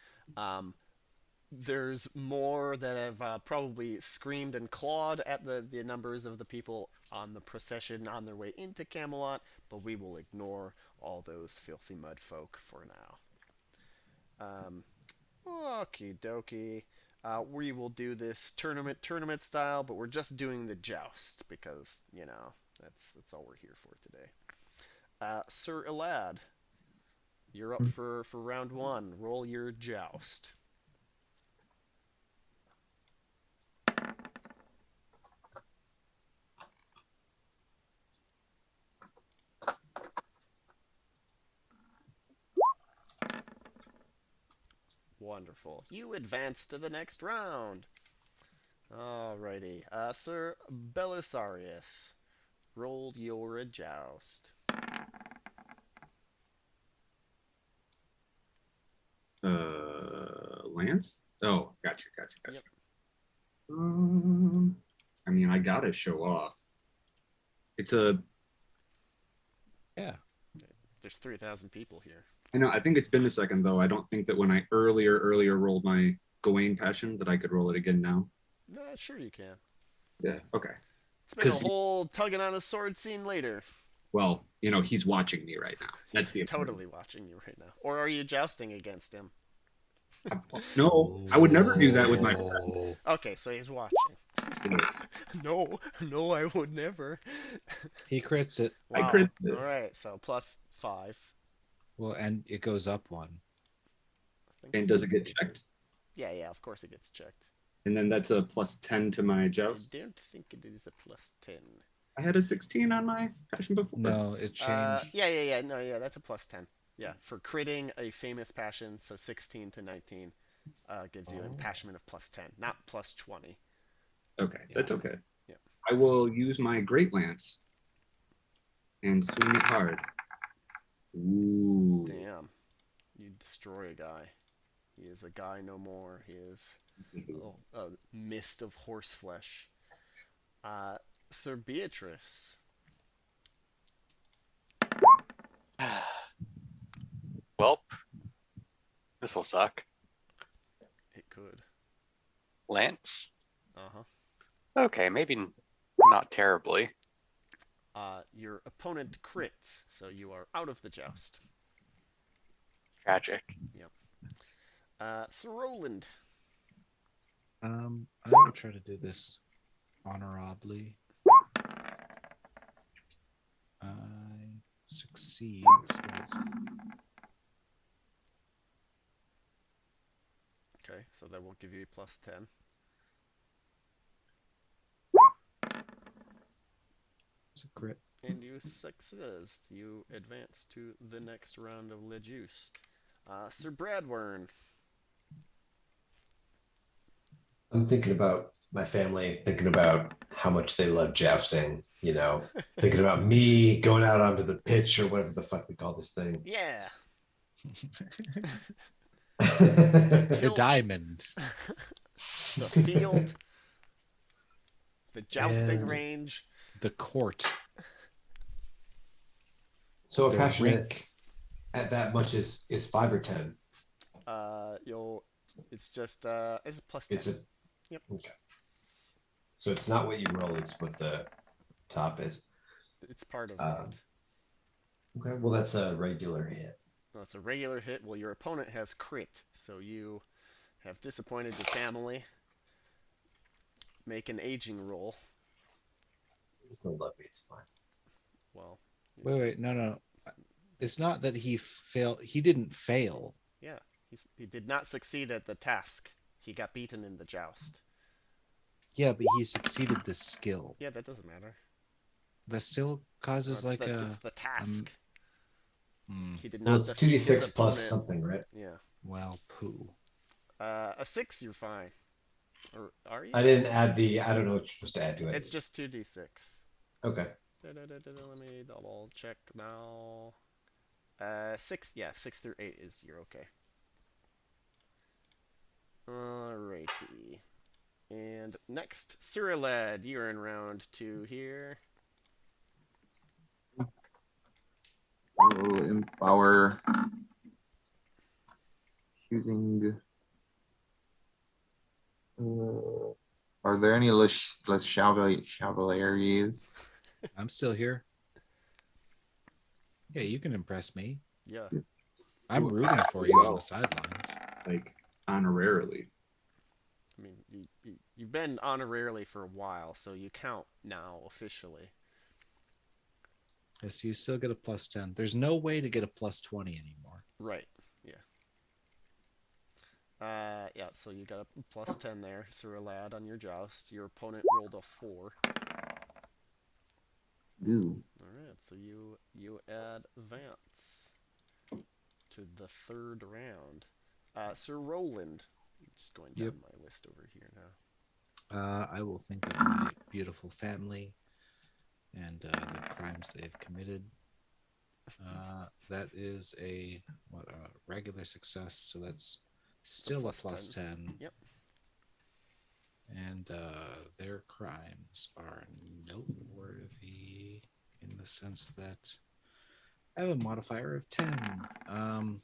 There's more that have probably screamed and clawed at the numbers of the people on the procession on their way into Camelot, but we will ignore all those filthy mud folk for now. Okie dokie. We will do this tournament style, but we're just doing the joust because that's all we're here for today. Sir Elad, you're up for round one. Roll your joust. Wonderful. You advance to the next round. Alrighty. Sir Belisarius, roll your joust. Lance? Oh, gotcha. Yep. I mean, I gotta show off. It's a. Yeah. There's 3,000 people here. I know. I think it's been a second though. I don't think that when I earlier rolled my Gawain passion that I could roll it again now. Sure you can. Yeah. Okay. It's been a 'Cause- whole tugging on a sword scene later. Well, he's watching me right now. That's the He's important. totally watching you right now. Or are you jousting against him? No, I would never do that with my friend. Oh. Okay, so he's watching. No, no, I would never. He crits it. I Wow. crit All it. right, so +5. Well, and it goes up one. I think And so. does it get checked? Yeah, yeah, of course it gets checked. And then that's a +10 to my I joust. don't think it is a +10. I had a 16 on my passion before. No, it changed. Yeah, no, yeah, that's a +10. Yeah, for critting a famous passion, so 16 to 19 gives you an impassionment of +10, not +20. Okay, that's okay. Yeah. I will use my Great Lance and swing it hard. Ooh. Damn, you destroy a guy. He is a guy no more. He is a mist of horse flesh. Sir Beatrice. Welp, this will suck. It could. Lance? Uh-huh. Okay, maybe not terribly. Your opponent crits, so you are out of the joust. Tragic. Sir Roland. I will try to do this honorably. I succeed. So it's- Okay, so that will give you a +10. it's a crit. And you success. You advance to the next round of Le Juice. Sir Bradwern. I'm thinking about my family, thinking about how much they love jousting, thinking about me going out onto the pitch or whatever the fuck we call this thing. Yeah. The Tilt. diamond. The field. The jousting And- range. The court. So a The passionate rink. at that much is 5 or 10. It's just it's a +10. It's a Yep. Okay. So it's not what you roll, it's what the top is. It's part of Um, it. Okay, well that's a regular hit. No, it's a regular hit. Well, your opponent has crit, so you have disappointed your family. Make an aging roll. You still love me, it's fine. Well, Wait, no. It's not that he failed. He didn't fail. yeah, he did not succeed at the task. He got beaten in the joust. Yeah, but he succeeded the skill. Yeah, that doesn't matter. That still No, causes like it's the task. hmm, He did Well, not it's defeat his 2d6 plus opponent. something, right? Yeah. well, poo. A 6, you're fine. Or are you? I didn't add I don't know what you're supposed to add to it. It's just 2d6. Okay. Let me double check now. 6, yeah, 6 through 8 is you're okay. Alrighty. And next, Cyrilad, you're in round 2 here. Will empower using. Are there any less chevaliers? I'm still here. Yeah, you can impress me. Yeah. I'm rooting for you on the sidelines. Like, honorarily. I mean, you've been honorarily for a while, so you count now officially. Yes, you still get a +10. There's no way to get a +20 anymore. Right. Yeah. Yeah. So you got a +10 there, Cyrilad, on your joust. Your opponent rolled a 4. Ooh. All right. So you advance to the 3rd round. Sir Roland. Just going down Yep. my list over here now. I will think of my beautiful family and the crimes they've committed. That is a regular success, so that's still a +10. Yep. And their crimes are noteworthy in the sense that I have a modifier of 10.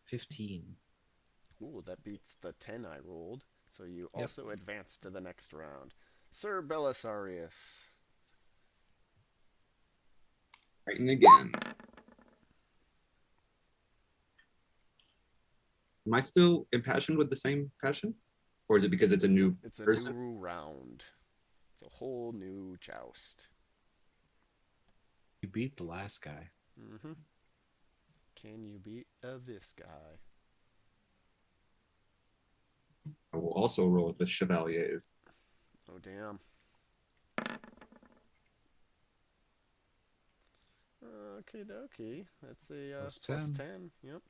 15. Ooh, that beats the 10 I rolled. So you Yep. also advance to the next round. Sir Belisarius. Fighting again. Am I still impassioned with the same passion? Or is it because it's a new It's a person? new round. It's a whole new joust. You beat the last guy. Mm-hmm. Can you beat this guy? I will also roll with the Chevaliers. Oh, damn. Okie dokie. That's a Plus plus 10. 10. Yep.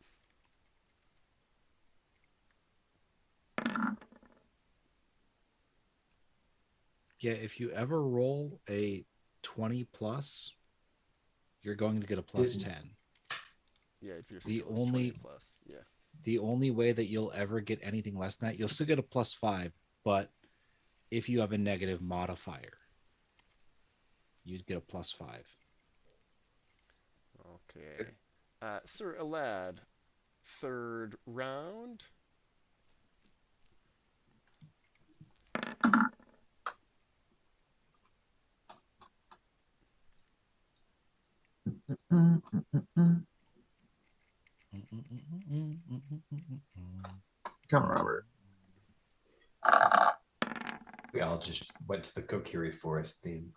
Yeah, if you ever roll a 20 plus, you're going to get a plus Did- 10. Yeah, if your The skill is 20 only- plus. Yeah. The only way that you'll ever get anything less than that, you'll still get a plus 5, but if you have a negative modifier, you'd get a plus 5. Okay. Sir Alad, third round. Come on, Robert. We all just went to the Kokiri Forest theme.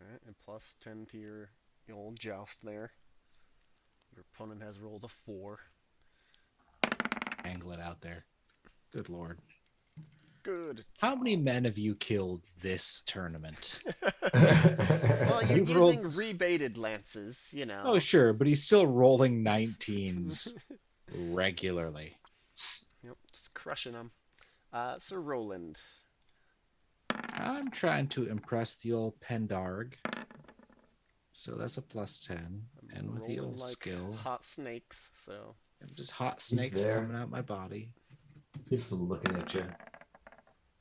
Alright, and plus 10 to your old joust there. Your opponent has rolled a 4. Angle it out there. Good lord. Good. How many men have you killed this tournament? Well, you're You've using rolled- rebated lances, you know. Oh, sure, but he's still rolling 19s regularly. Yep, just crushing them. Sir Roland. I'm trying to impress the old Pendarg. So that's a plus 10. And with the Rolling old like skill, hot snakes, so just hot snakes there. coming out my body. He's looking at you.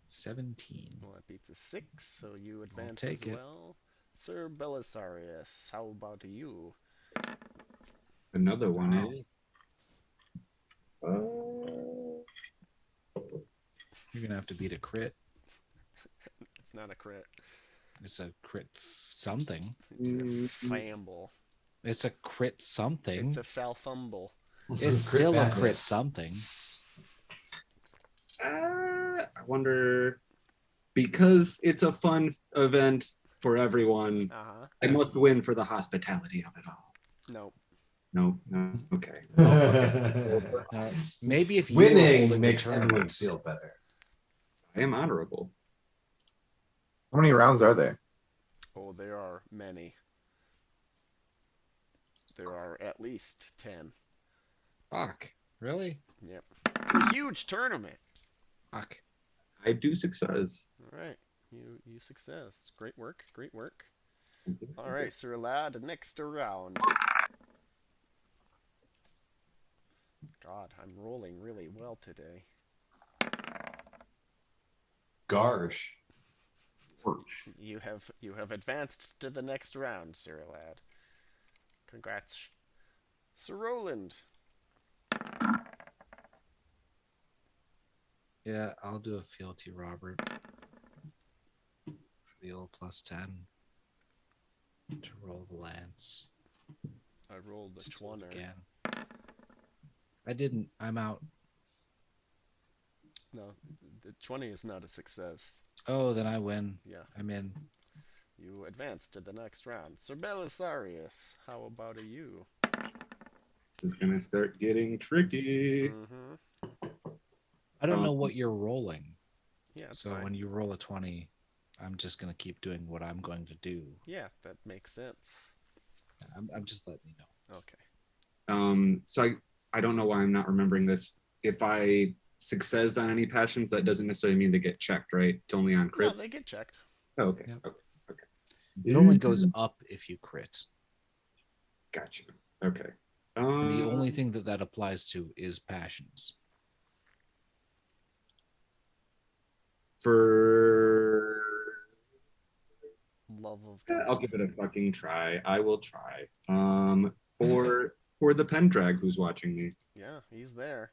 17. well, that beats a 6, so you advance take as it. well. Sir Belisarius, how about you? Another one, Wow. eh? You're going to have to beat a crit. It's not a crit. It's a crit something. It's a famble. It's a crit something. It's a falfumble. It's Crit still a crit madness. something. I wonder, because it's a fun event for everyone, Uh-huh. I must win for the hospitality of it all. Nope. No, okay. Now, maybe if you were Winning holding the makes everyone tournament, feel better. I am honorable. How many rounds are there? Oh, there are many. There are at least 10. fuck, really? Yep. It's a huge tournament. Fuck. I do success. All right. You success. Great work. Great work. All right, Sir Lad, next round. God, I'm rolling really well today. Garsh. You have advanced to the next round, Sir Lad. Congrats. Sir Roland. Yeah, I'll do a fealty, Robert. For the old plus 10 to roll the lance. I rolled a Let's do it 20. again. I didn't. I'm out. No, the 20 is not a success. Oh, then I win. Yeah, I'm in. you advance to the next round. Sir Belisarius, how about you? This is gonna start getting tricky. Mm-hmm. I don't know what you're rolling. Yeah, it's So fine. when you roll a 20, I'm just going to keep doing what I'm going to do. Yeah, that makes sense. I'm just letting you know. Okay. So I don't know why I'm not remembering this. If I success on any passions, that doesn't necessarily mean they get checked, right? It's only on No, crits. they get checked. Oh, okay. Yep. Okay. It only goes up if you crit. Gotcha. Okay. And the only thing that applies to is passions. For Love of God. I'll give it a fucking try. I will try. For the Pendrag who's watching me. Yeah, he's there.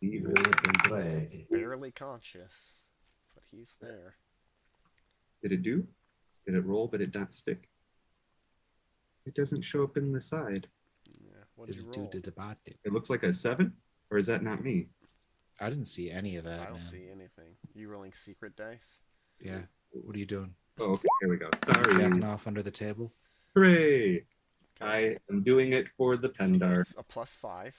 Drag. Barely conscious, but he's there. Did it do? Did it roll but it not stick? It doesn't show up in the side. Yeah. What'd you Do roll? the debate. It looks like a 7, or is that not me? I didn't see any of I that, don't man. see anything. You rolling secret dice? Yeah. What are you doing? Oh, okay, here we go. You jacking Sorry. off under the table? Hooray! Okay. I am doing it for the Pendar. It's a +5.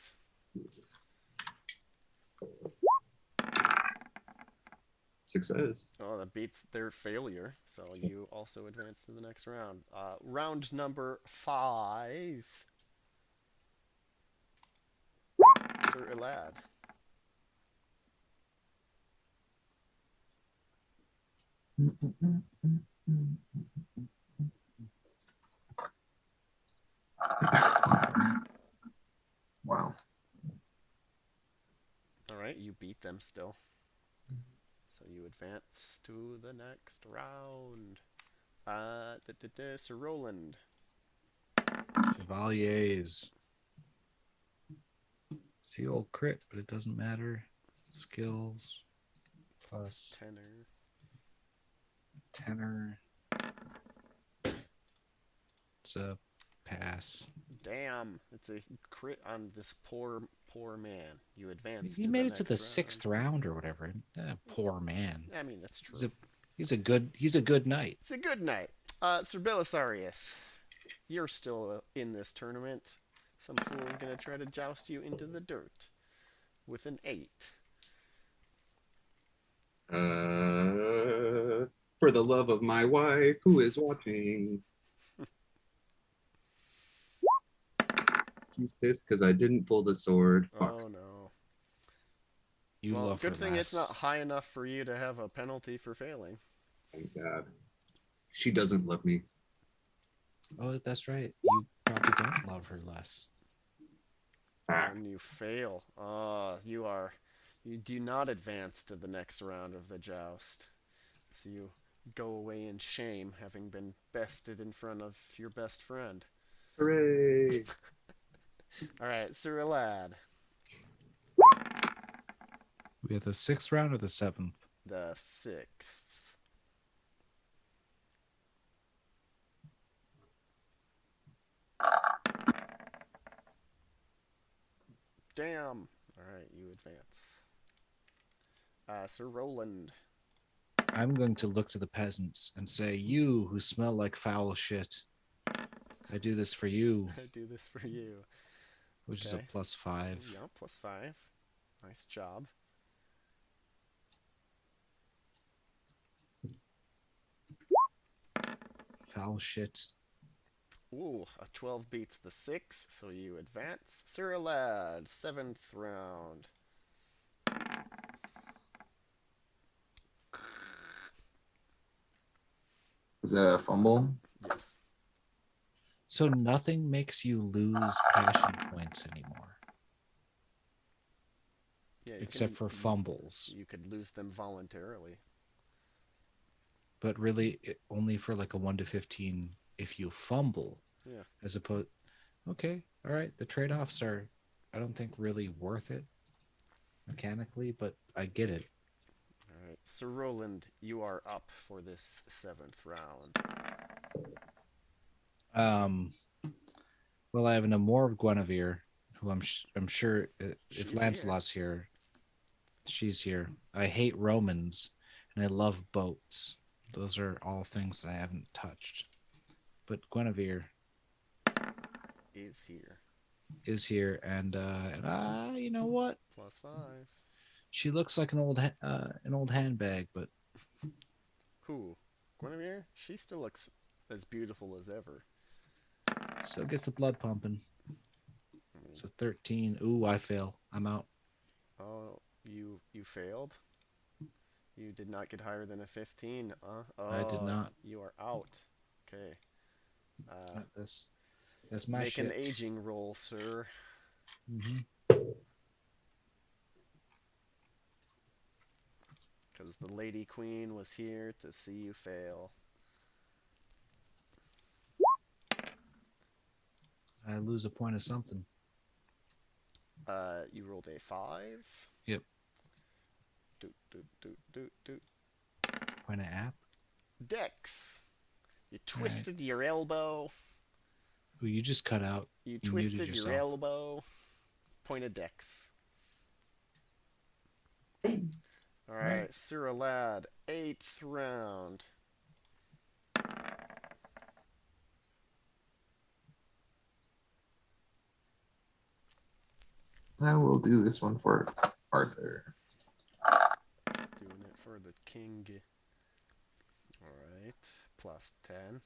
Success. Oh, that beats their failure. So you also advance to the next round. Round number 5. Sir Elad. Wow. All right, you beat them still. So you advance to the next round. Sir Roland. Chevaliers. See old crit, but it doesn't matter. Skills plus Tenor. tenor. It's a pass. Damn, it's a crit on this poor man. You advance. He to made the it to next the round. 6th round or whatever. Poor man. I mean, that's true. He's a good knight. It's a good night. Sir Belisarius, you're still in this tournament. Some fool's gonna try to joust you into the dirt with an 8. For the love of my wife who is watching. She's pissed because I didn't pull the sword. Fuck. Oh no. You Well, love good her thing it's less. not high enough for you to have a penalty for failing. Thank God. She doesn't love me. Oh, that's right. You probably don't love her less. Ah. And you fail. You do not advance to the next round of the joust. So you go away in shame, having been bested in front of your best friend. Hooray. All right, Sir Elad. We have the 6th round or the 7th? The 6th. Damn. All right, you advance. Sir Roland. I'm going to look to the peasants and say, you who smell like foul shit, I do this for you, I do this for you. which is a Okay. +5. Yeah, +5. Nice job. Foul shit. Ooh, a 12 beats the 6, so you advance. Sir Elad, 7th round. Is that a fumble? Yes. So nothing makes you lose passion points anymore, Yeah, except for fumbles. You could lose them voluntarily. But really, only for like a 1 to 15 if you fumble. Yeah. As opposed, okay, all right. The trade-offs are, I don't think, really worth it mechanically, but I get it. All right, Sir Roland, you are up for this 7th round. Well, I have an Amour of Guinevere, who I'm sure She's if Lancelot's here, she's here. I hate Romans, and I love boats. Those are all things that I haven't touched. But Guinevere Is here. and you know what? +5. She looks like an old handbag, but Who? Guinevere? She still looks as beautiful as ever. still gets the blood pumping. It's a 13. Ooh, I fail. I'm out. Oh, you failed? You did not get higher than a 15, huh? Oh, I did not. You are out. Okay. That's my make shit. an aging roll, sir. Mm-hmm. Because the Lady Queen was here to see you fail. I lose a point of something. You rolled a 5. Yep. Do. Point of app. Dex. You twisted your elbow. Ooh, you just cut out. You You muted twisted your yourself. elbow. Point of dex. All right, Sir Lad, 8th round. I will do this one for Arthur. Doing it for the king. All right, plus 10.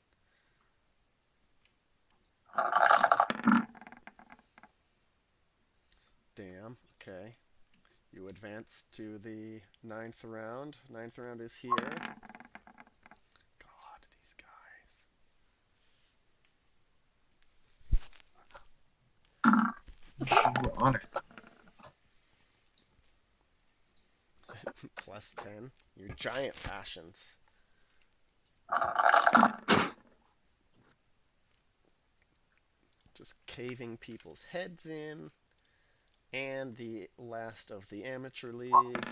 Damn, okay. You advance to the 9th round. 9th round is here. God, these Honor. guys. Plus 10. Your giant passions. Just caving people's heads in. And the last of the amateur league.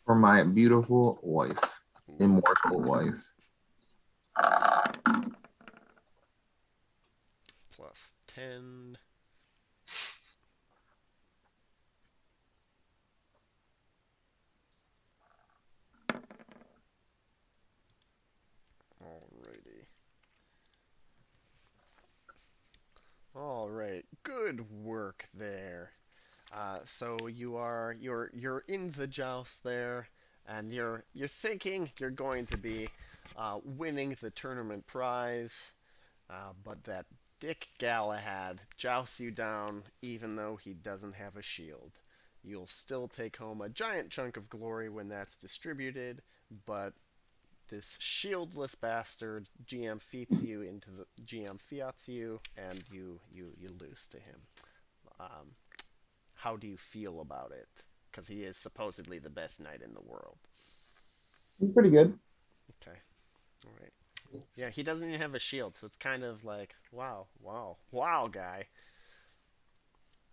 For my beautiful wife, immortal wife. Plus 10. Alrighty. All right, good work there. So you're in the joust there, and you're thinking you're going to be winning the tournament prize, but that Dick Galahad jousts you down even though he doesn't have a shield. You'll still take home a giant chunk of glory when that's distributed, but this shieldless bastard GM fiats you, and you lose to him. Um, how do you feel about it? Because he is supposedly the best knight in the world. Pretty good. Okay, all right. Yeah, he doesn't even have a shield, so it's kind of like, wow, wow, wow, guy.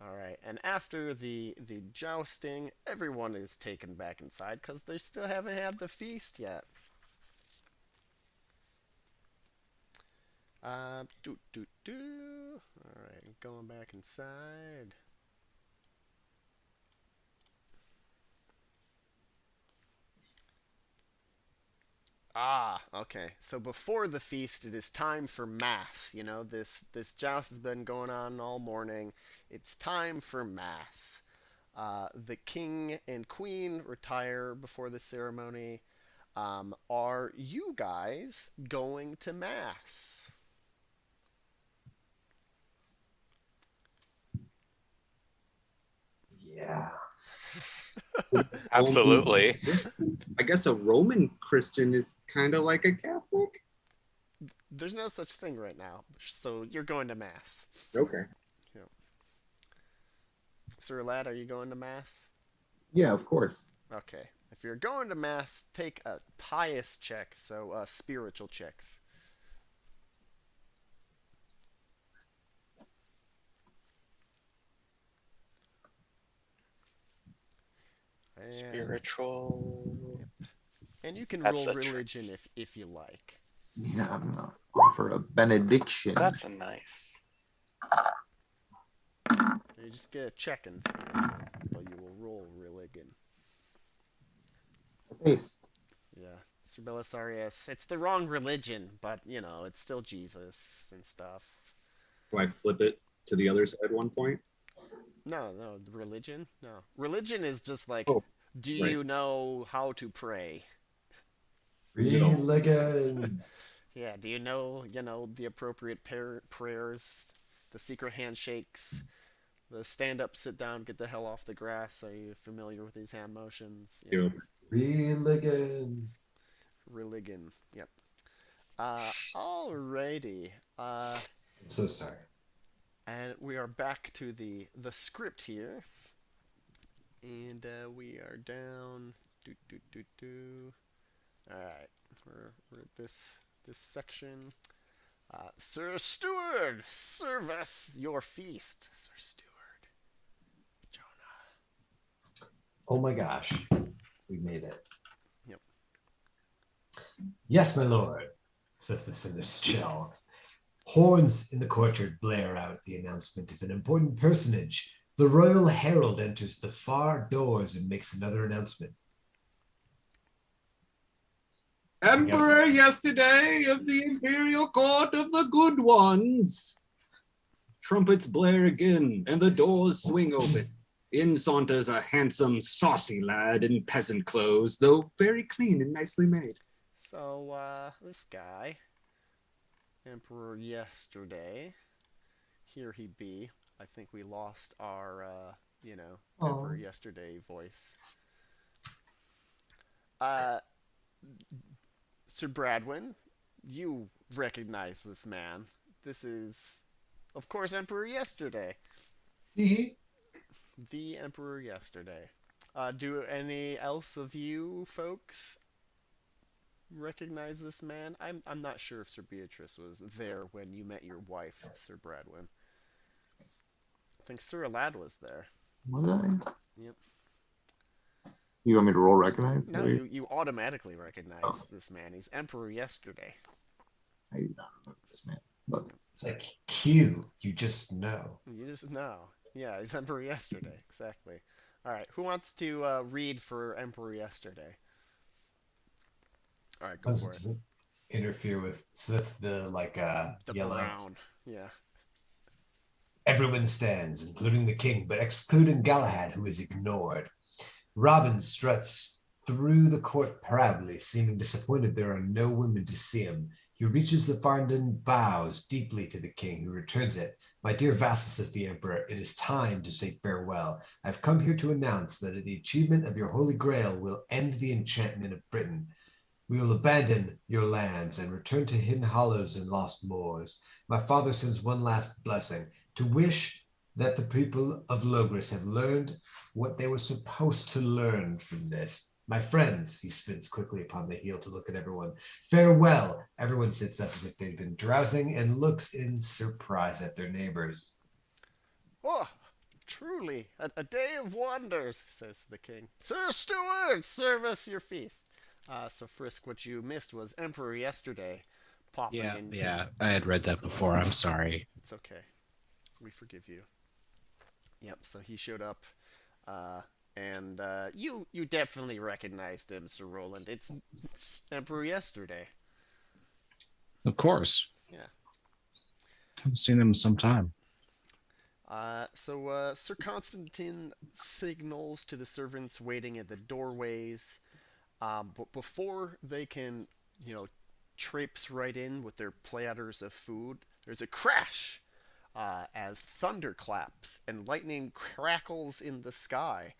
All right, and after the jousting, everyone is taken back inside because they still haven't had the feast yet. All right, going back inside. Ah, okay. So before the feast, it is time for mass. You know, this joust has been going on all morning. It's time for mass. The king and queen retire before the ceremony. Are you guys going to mass? Yeah. Absolutely. I guess a Roman Christian is kind of like a Catholic. There's no such thing right now, so you're going to mass. Okay. Yeah. Sir Lad, are you going to mass? Yeah, of course. Okay. If you're going to mass, take a pious check, so spiritual checks. And, Spiritual. and you can That's roll a religion trait. if you like. Yeah, I'm gonna offer a benediction. That's a nice. You just get a check in spiritual, but you will roll religion. Paste. Yeah. Sir Belisarius, it's the wrong religion, but you know, it's still Jesus and stuff. Do I flip it to the other side one point? No, religion? No. Religion is just like, Oh, do right. you know how to pray? Religion. Yeah, do you know, the appropriate prayers, the secret handshakes, the stand up, sit down, get the hell off the grass? Are you familiar with these hand motions? Yeah. Yeah. Religion. Religion. Yep. Alrighty. I'm so sorry. And we are back to the script here, and we are down. Do. All right, we're at this section. Sir Steward, serve us your feast, Sir Steward. Jonah. Oh my gosh. We made it. Yep. Yes, my lord, says the sinister chill. Horns in the courtyard blare out the announcement of an important personage. The royal herald enters the far doors and makes another announcement. Emperor yesterday of the imperial court of the good ones. Trumpets blare again, and the doors swing open. In saunters a handsome, saucy lad in peasant clothes, though very clean and nicely made. So, this guy, Emperor yesterday, here he be. I think we lost our, Emperor Oh, yesterday voice. Uh, Sir Bradwin, you recognize this man. This is, of course, Emperor yesterday. he. The Emperor yesterday. Do any else of you folks recognize this man? I'm not sure if Sir Beatrice was there when you met your wife, Sir Bradwin. I think Sir Alad was there. Was I? Yep. You want me to roll recognize? No, you automatically Oh, recognize this man. He's Emperor yesterday. I don't know this man. But It's like Q. You just know. You just know. Yeah, he's Emperor yesterday. Exactly. All right. Who wants to read for Emperor yesterday? All right, As go long as it for it. doesn't interfere with. So that's the like The yellow. brown. Yeah. Everyone stands, including the king, but excluding Galahad, who is ignored. Robin struts through the court proudly, seeming disappointed there are no women to see him. He reaches the fard and bows deeply to the king, who returns it. My dear vassal, says the emperor, it is time to say farewell. I've come here to announce that the achievement of your holy grail will end the enchantment of Britain. We will abandon your lands and return to hidden hollows and lost moors. My father sends one last blessing to wish that the people of Logris have learned what they were supposed to learn from this. My friends, he spins quickly upon the heel to look at everyone. Farewell. Everyone sits up as if they'd been drowsing and looks in surprise at their neighbors. Oh, truly, a day of wonders, says the king. Sir Steward, serve us your feast. So Frisk, what you missed was Emperor yesterday popping Yeah, into. yeah. I had read that before. I'm sorry. It's okay. We forgive you. Yep. So he showed up, uh, and you definitely recognized him, Sir Roland. It's Emperor yesterday. Of course. Yeah. Haven't seen him in some time. So Sir Constantine signals to the servants waiting at the doorways. But before they can, you know, traipse right in with their platters of food, there's a crash as thunder claps and lightning crackles in the sky.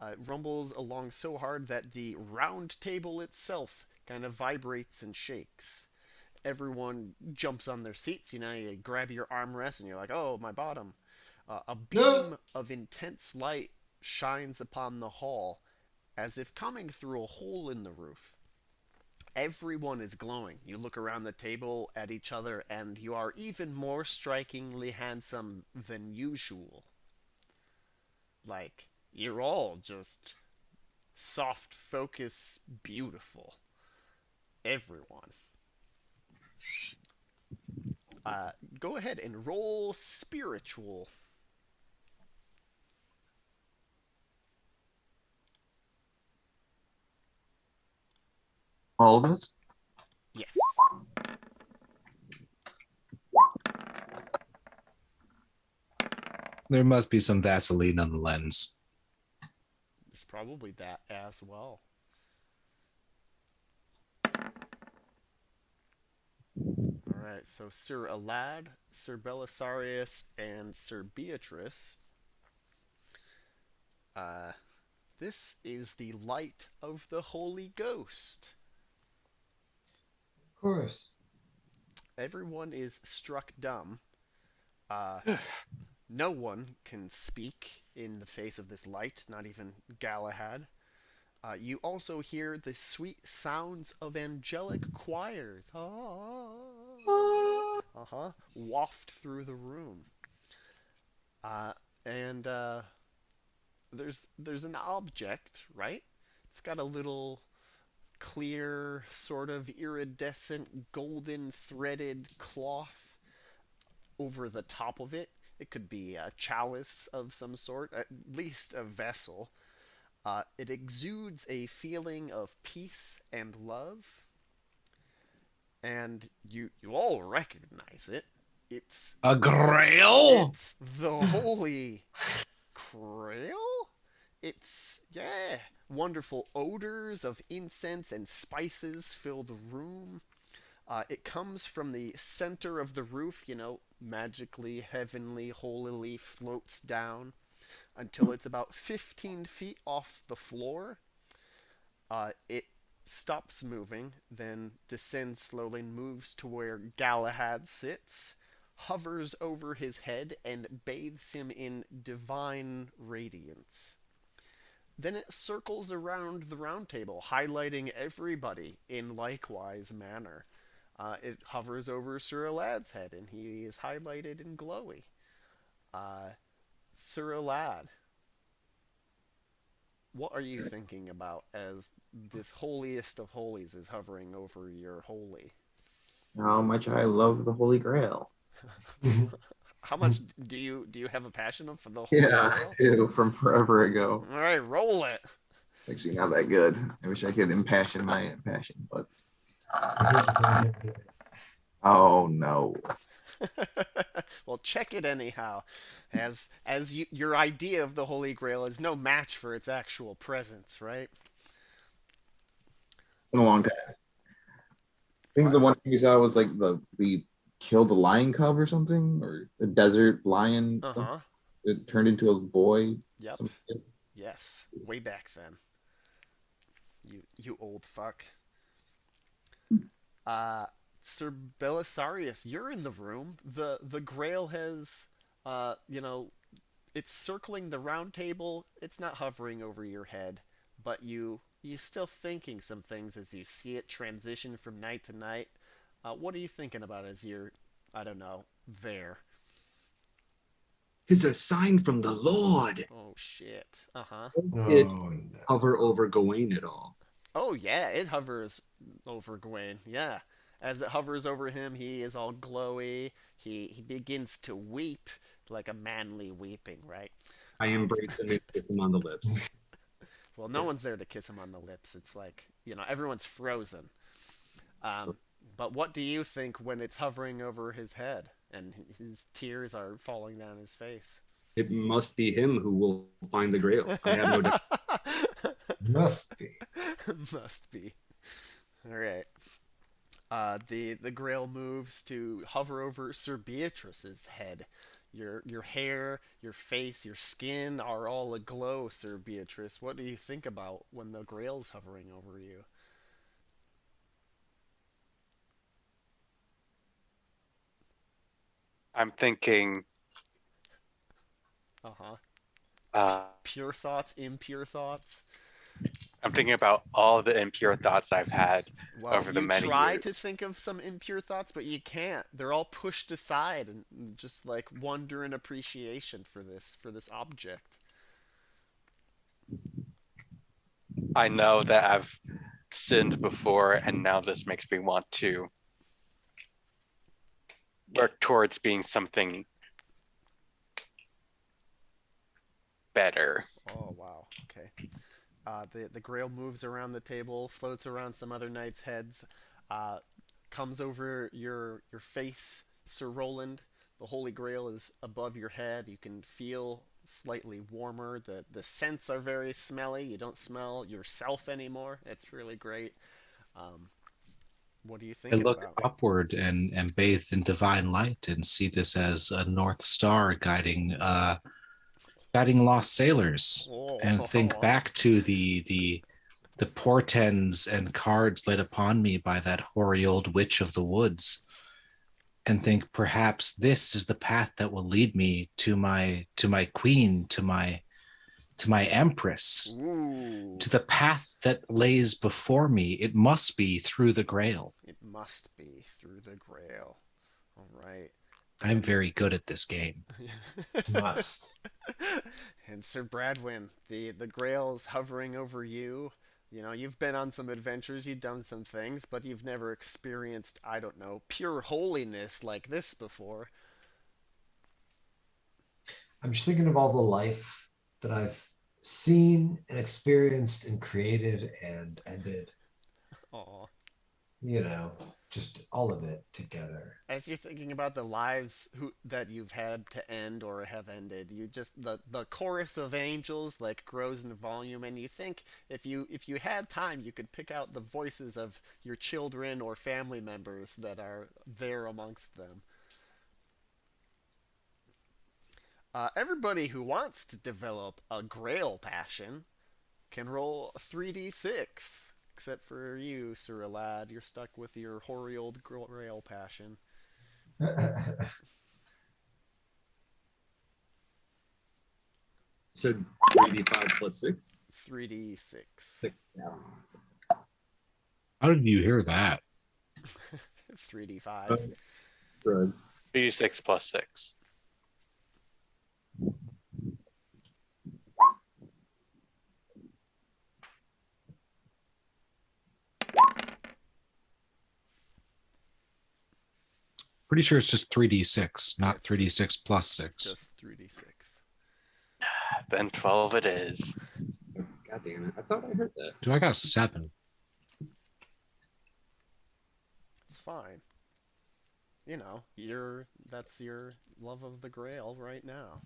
It rumbles along so hard that the round table itself kind of vibrates and shakes. Everyone jumps on their seats. You know, you grab your armrest and you're like, oh, my bottom. A No. beam of intense light shines upon the hall as if coming through a hole in the roof. Everyone is glowing. You look around the table at each other, and you are even more strikingly handsome than usual. Like, you're all just soft focus beautiful. Everyone. Go ahead and roll spiritual. all of us? Yes. There must be some Vaseline on the lens. There's probably that as well. Alright, so Sir Alad, Sir Belisarius, and Sir Beatrice. Uh, this is the light of the Holy Ghost. Of course. Everyone is struck dumb. Uh, no one can speak in the face of this light, not even Galahad. You also hear the sweet sounds of angelic choirs. Uh-huh. Waft through the room. Uh, and there's an object, right? It's got a little clear, sort of iridescent, golden threaded cloth over the top of it. It could be a chalice of some sort, at least a vessel. It exudes a feeling of peace and love, and you all recognize it. It's A grail? it's the Holy Grail. It's yeah, wonderful odors of incense and spices fill the room. It comes from the center of the roof, magically, heavenly, holily floats down until it's about 15 feet off the floor. It stops moving, then descends slowly, moves to where Galahad sits, hovers over his head, and bathes him in divine radiance. Then it circles around the round table, highlighting everybody in likewise manner. It hovers over Sir Alad's head, and he is highlighted in glowy. Uh, Sir Alad, what are you thinking about as this holiest of holies is hovering over your holy? How much I love the Holy Grail. How much do you have a passion for the Holy Yeah, I Grail? do from forever ago. All right, roll it. Actually, not that good. I wish I could impassion my impassion, but oh no. Well, check it anyhow, as your idea of the Holy Grail is no match for its actual presence, right? Been a long time. I think What? the one we saw was like the we killed a lion cub or something, or a desert lion. Uh Something. huh. It turned into a boy. Yep. Some kid. Yes. Way back then. You old fuck. Uh, Sir Belisarius, you're in the room. The Grail has, you know, it's circling the round table. It's not hovering over your head, but you still thinking some things as you see it transition from night to night. What are you thinking about as you're, I don't know, there? Tis a sign from the Lord. Oh shit. Uh-huh. It Oh no. hover over Gawain at all. Oh yeah, it hovers over Gwen. Yeah. As it hovers over him, he is all glowy. He begins to weep like a manly weeping, right? I Um, embrace him and kiss him on the lips. well, no one's there to kiss him on the lips. It's like, everyone's frozen. Um, but what do you think when it's hovering over his head and his tears are falling down his face? It must be him who will find the grail. I have no doubt. Must be. Must be. All right. The Grail moves to hover over Sir Beatrice's head. Your hair, your face, your skin are all aglow, Sir Beatrice. What do you think about when the Grail's hovering over you? I'm thinking, Uh-huh. uh, Pure thoughts, impure thoughts. I'm thinking about all the impure thoughts I've had Well, over the you many try to years. think of some impure thoughts, but you can't. They're all pushed aside and just like wonder and appreciation for this object. I know that I've sinned before, and now this makes me want to work towards being something better. Oh wow. Okay. The Grail moves around the table, floats around some other knights' heads, uh, comes over your face, Sir Roland. The Holy Grail is above your head. You can feel slightly warmer. The scents are very smelly. You don't smell yourself anymore. It's really great. Um, what are you I thinking look about? upward and bathed in divine light and see this as a North Star guiding lost sailors, and think Oh, back to the portents and cards laid upon me by that hoary old witch of the woods, and think perhaps this is the path that will lead me to my queen, to my empress, ooh, to the path that lays before me. It must be through the Grail. it must be through the Grail. All right. I'm And very good at this game. Must. and Sir Bradwin, the Grail's hovering over you. You've been on some adventures, you've done some things, but you've never experienced, I don't know, pure holiness like this before. I'm just thinking of all the life that I've seen and experienced and created and ended. Aw. You know, just all of it together. As you're thinking about the lives that you've had to end or have ended, you just the chorus of angels like grows in volume, and you think if you had time, you could pick out the voices of your children or family members that are there amongst them. Everybody who wants to develop a Grail passion can roll 3d6, except for you, Sir Lad. You're stuck with your hoary old Grail passion. So 3d5 plus 6? 3d6. 6. Yeah. How did you hear that? 3d5. Drugs. 36 plus 6. Pretty sure it's just 3d6, Yeah, not 3d6 plus 6. Just 3d6. Then 12 it is. God damn it. I thought I heard that. Dude, I got 7. It's fine. You know, that's your love of the Grail right now.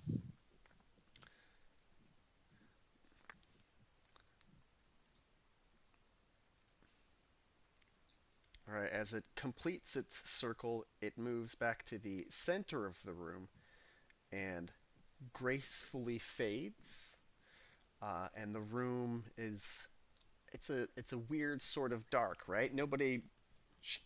Alright, as it completes its circle, it moves back to the center of the room and gracefully fades. And the room is it's a weird sort of dark, right? Nobody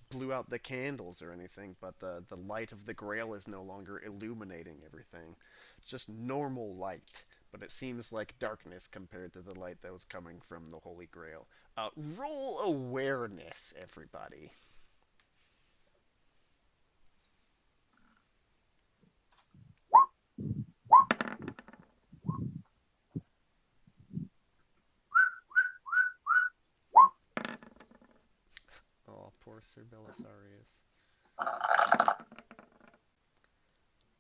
blew out the candles or anything, but the light of the Grail is no longer illuminating everything. It's just normal light, but it seems like darkness compared to the light that was coming from the Holy Grail. Roll awareness, everybody. Oh, poor Sir Belisarius.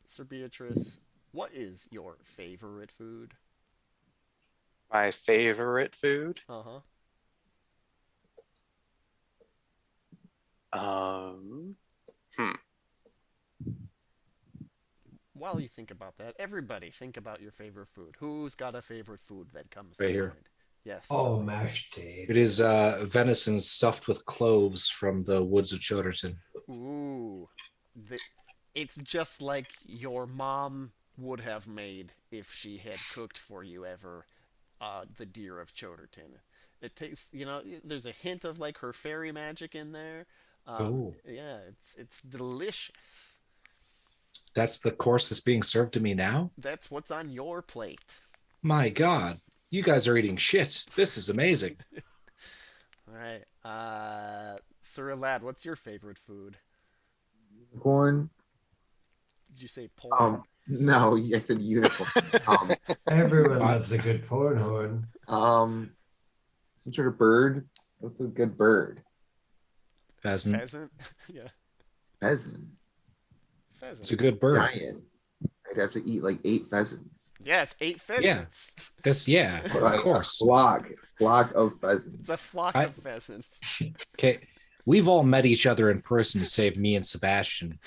Sir Beatrice, what is your favorite food? My favorite food? Uh-huh. Um, hmm. While you think about that, everybody think about your favorite food. Who's got a favorite food that comes Right to here. mind? Yes. Oh, Sir. mashed potatoes. It is venison stuffed with cloves from the woods of Choderton. Ooh. The, it's just like your mom would have made if she had cooked for you ever the deer of Choderton. It tastes, there's a hint of like her fairy magic in there. Oh. Yeah, it's delicious. That's the course that's being served to me now? That's what's on your plate. My God. You guys are eating shit. This is amazing. All right. Sir Lad, what's your favorite food? Corn. Did you say porn? No, I said unicorn. um, Everyone What? loves a good porn horn. some sort of bird. What's a good bird? Pheasant. Pheasant? Yeah, Pheasant. pheasant. It's a good bird. Giant. I'd have to eat like 8 pheasants. Yeah, it's 8 pheasants. Yeah, of course. Flock of pheasants. It's a flock I- of pheasants. Okay. We've all met each other in person, save me and Sebastian.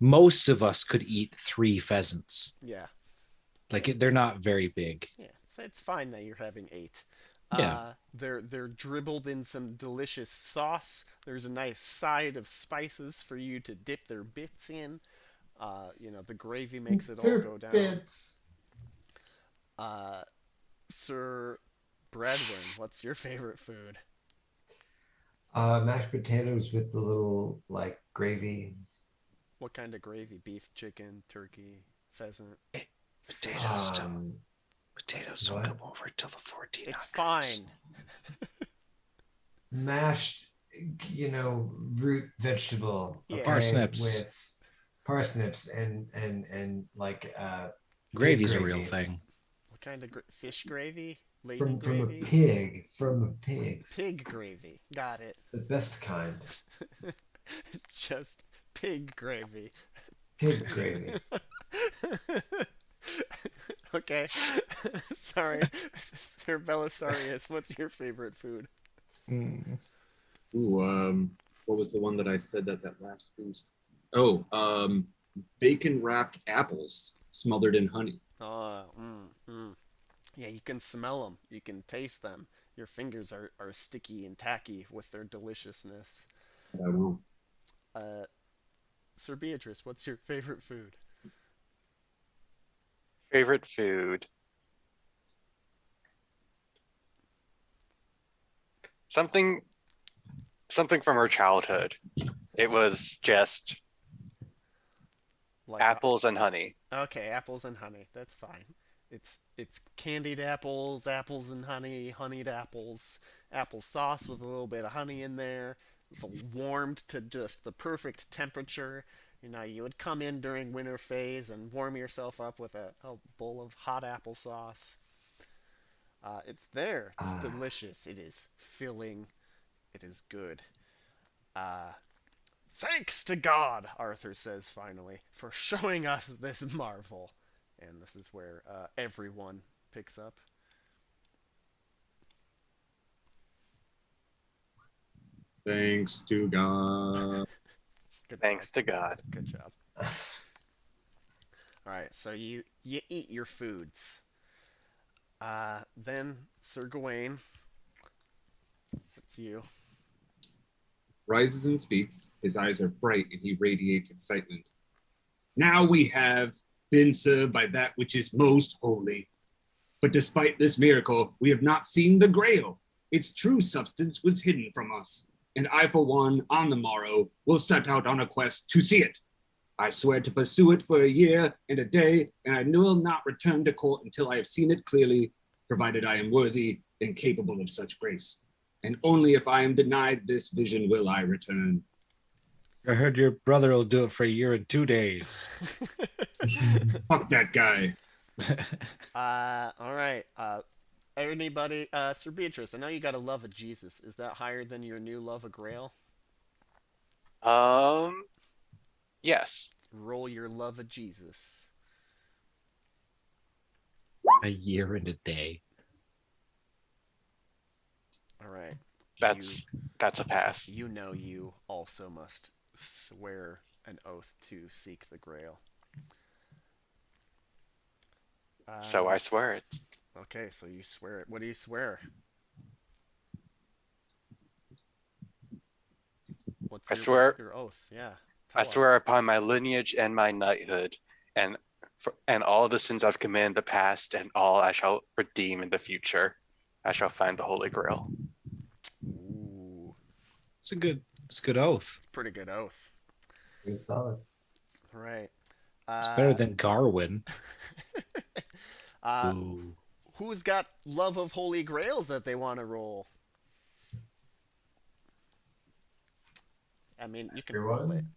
Most of us could eat 3 pheasants. Yeah, Like they're not very big. yeah. So it's fine that you're having 8. Yeah. They're dribbled in some delicious sauce. There's a nice side of spices for you to dip their bits in. The gravy makes it all go down. Bits. Sir Bradwin, what's your favorite food? Mashed potatoes with the little like gravy. What kind of gravy? Beef, chicken, turkey, pheasant? Potatoes don't Um, potatoes what? come over till the 1400s. It's fine. mashed, root vegetable. Yeah. Parsnips. With parsnips and like Gravy's a gravy. real thing. What kind of fish gravy? Lady from a gravy? pig. From a pig. Pig gravy. Got it. The best kind. Just pig gravy. Pig gravy. Okay. Sorry. Sir Belisarius, what's your favorite food? Mm. Ooh, what was the one that I said at that last feast? Oh, bacon wrapped apples smothered in honey. Yeah, you can smell them. You can taste them. Your fingers are sticky and tacky with their deliciousness. I won't. Uh, Sir Beatrice, what's your favorite food? Favorite food. Something something from her childhood. It was just Like, apples and honey. okay, apples and honey. That's fine. It's candied apples, apples and honey, honeyed apples, apple sauce with a little bit of honey in there, warmed to just the perfect temperature. You know, you would come in during winter phase and warm yourself up with a bowl of hot applesauce. It's there. It's Ah, delicious. It is filling. It is good. Uh, Thanks to God, Arthur says finally, for showing us this marvel. And this is where everyone picks up. Thanks to God. Good job. Thanks to God. Good job. All right, so you eat your foods. Then Sir Gawain, it's you. Rises and speaks. His eyes are bright and he radiates excitement. Now we have been served by that which is most holy. But despite this miracle, we have not seen the Grail. Its true substance was hidden from us. And I, for one, on the morrow, will set out on a quest to see it. I swear to pursue it for a year and a day, and I will not return to court until I have seen it clearly, provided I am worthy and capable of such grace. And only if I am denied this vision will I return. I heard your brother will do it for a year and 2 days. Fuck that guy. All right. Anybody, Sir Beatrice, I know you got a love of Jesus. Is that higher than your new love of Grail? Um, yes. Roll your love of Jesus. A year and a day. All right. That's a pass. You know you also must swear an oath to seek the Grail. So I swear it. Okay, so you swear it. What do you swear? What's I swear your oath? Yeah. I Tell us. swear upon my lineage and my knighthood, and and all the sins I've committed in the past, and all I shall redeem in the future. I shall find the Holy Grail. Ooh, It's a good oath. it's a pretty good oath. pretty solid. All right. It's better than Garwin. uh, Ooh. who's got love of holy grails that they want to roll? I mean, you can roll it. Everyone,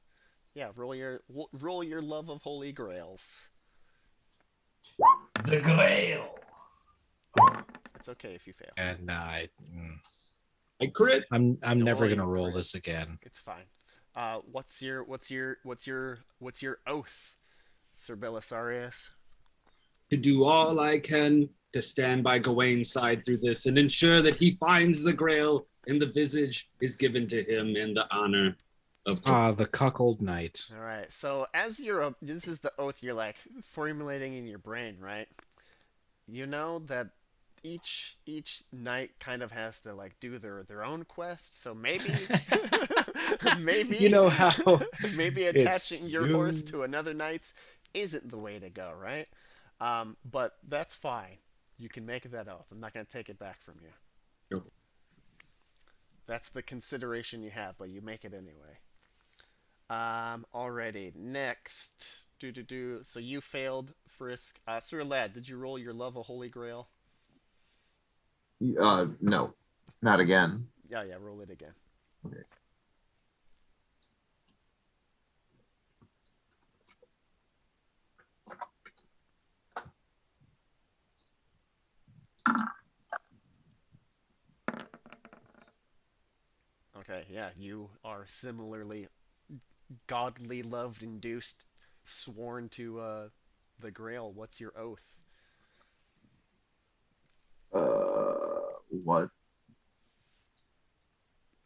Yeah, roll your love of holy grails. the Grail. It's okay if you fail. And I crit. I'm Oh, never you gonna roll crit. this again. It's fine. What's your oath, Sir Belisarius? To do all I can to stand by Gawain's side through this and ensure that he finds the Grail and the visage is given to him in the honor of The cuckold knight. All right. So this is the oath you're like formulating in your brain, right? You know that each knight kind of has to like do their own quest. So maybe maybe You know how maybe it's attaching your horse to another knight's isn't the way to go, right? But that's fine. You can make that oath. I'm not going to take it back from you. Nope. That's the consideration you have, but you make it anyway. Already. Next. Do. So you failed, Frisk. Sir Lad, did you roll your love of Holy Grail? No, not again. Yeah, roll it again. Okay. Okay, yeah, you are similarly godly love induced, sworn to the Grail. What's your oath? What?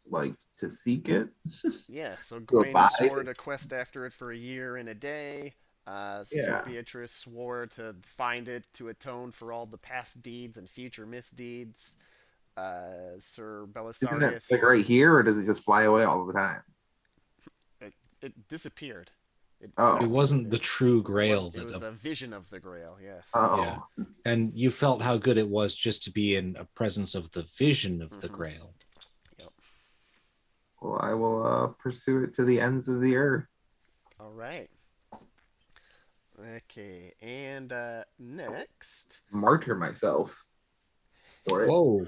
Like to seek it? Yeah, so To Gawain abide? swore to quest after it for a year and a day. Sir Yeah. Beatrice swore to find it to atone for all the past deeds and future misdeeds. Sir Isn't it like Belisarius, right here, or does it just fly away all the time? it disappeared. It Oh. wasn't the true Grail It that. was a vision of the Grail. Yes. Yeah, Oh. and you felt how good it was just to be in a presence of the vision of the Mhm. Grail. Yep. Well, I will pursue it to the ends of the earth. All right. Okay, and next. Martyr myself for it. Whoa,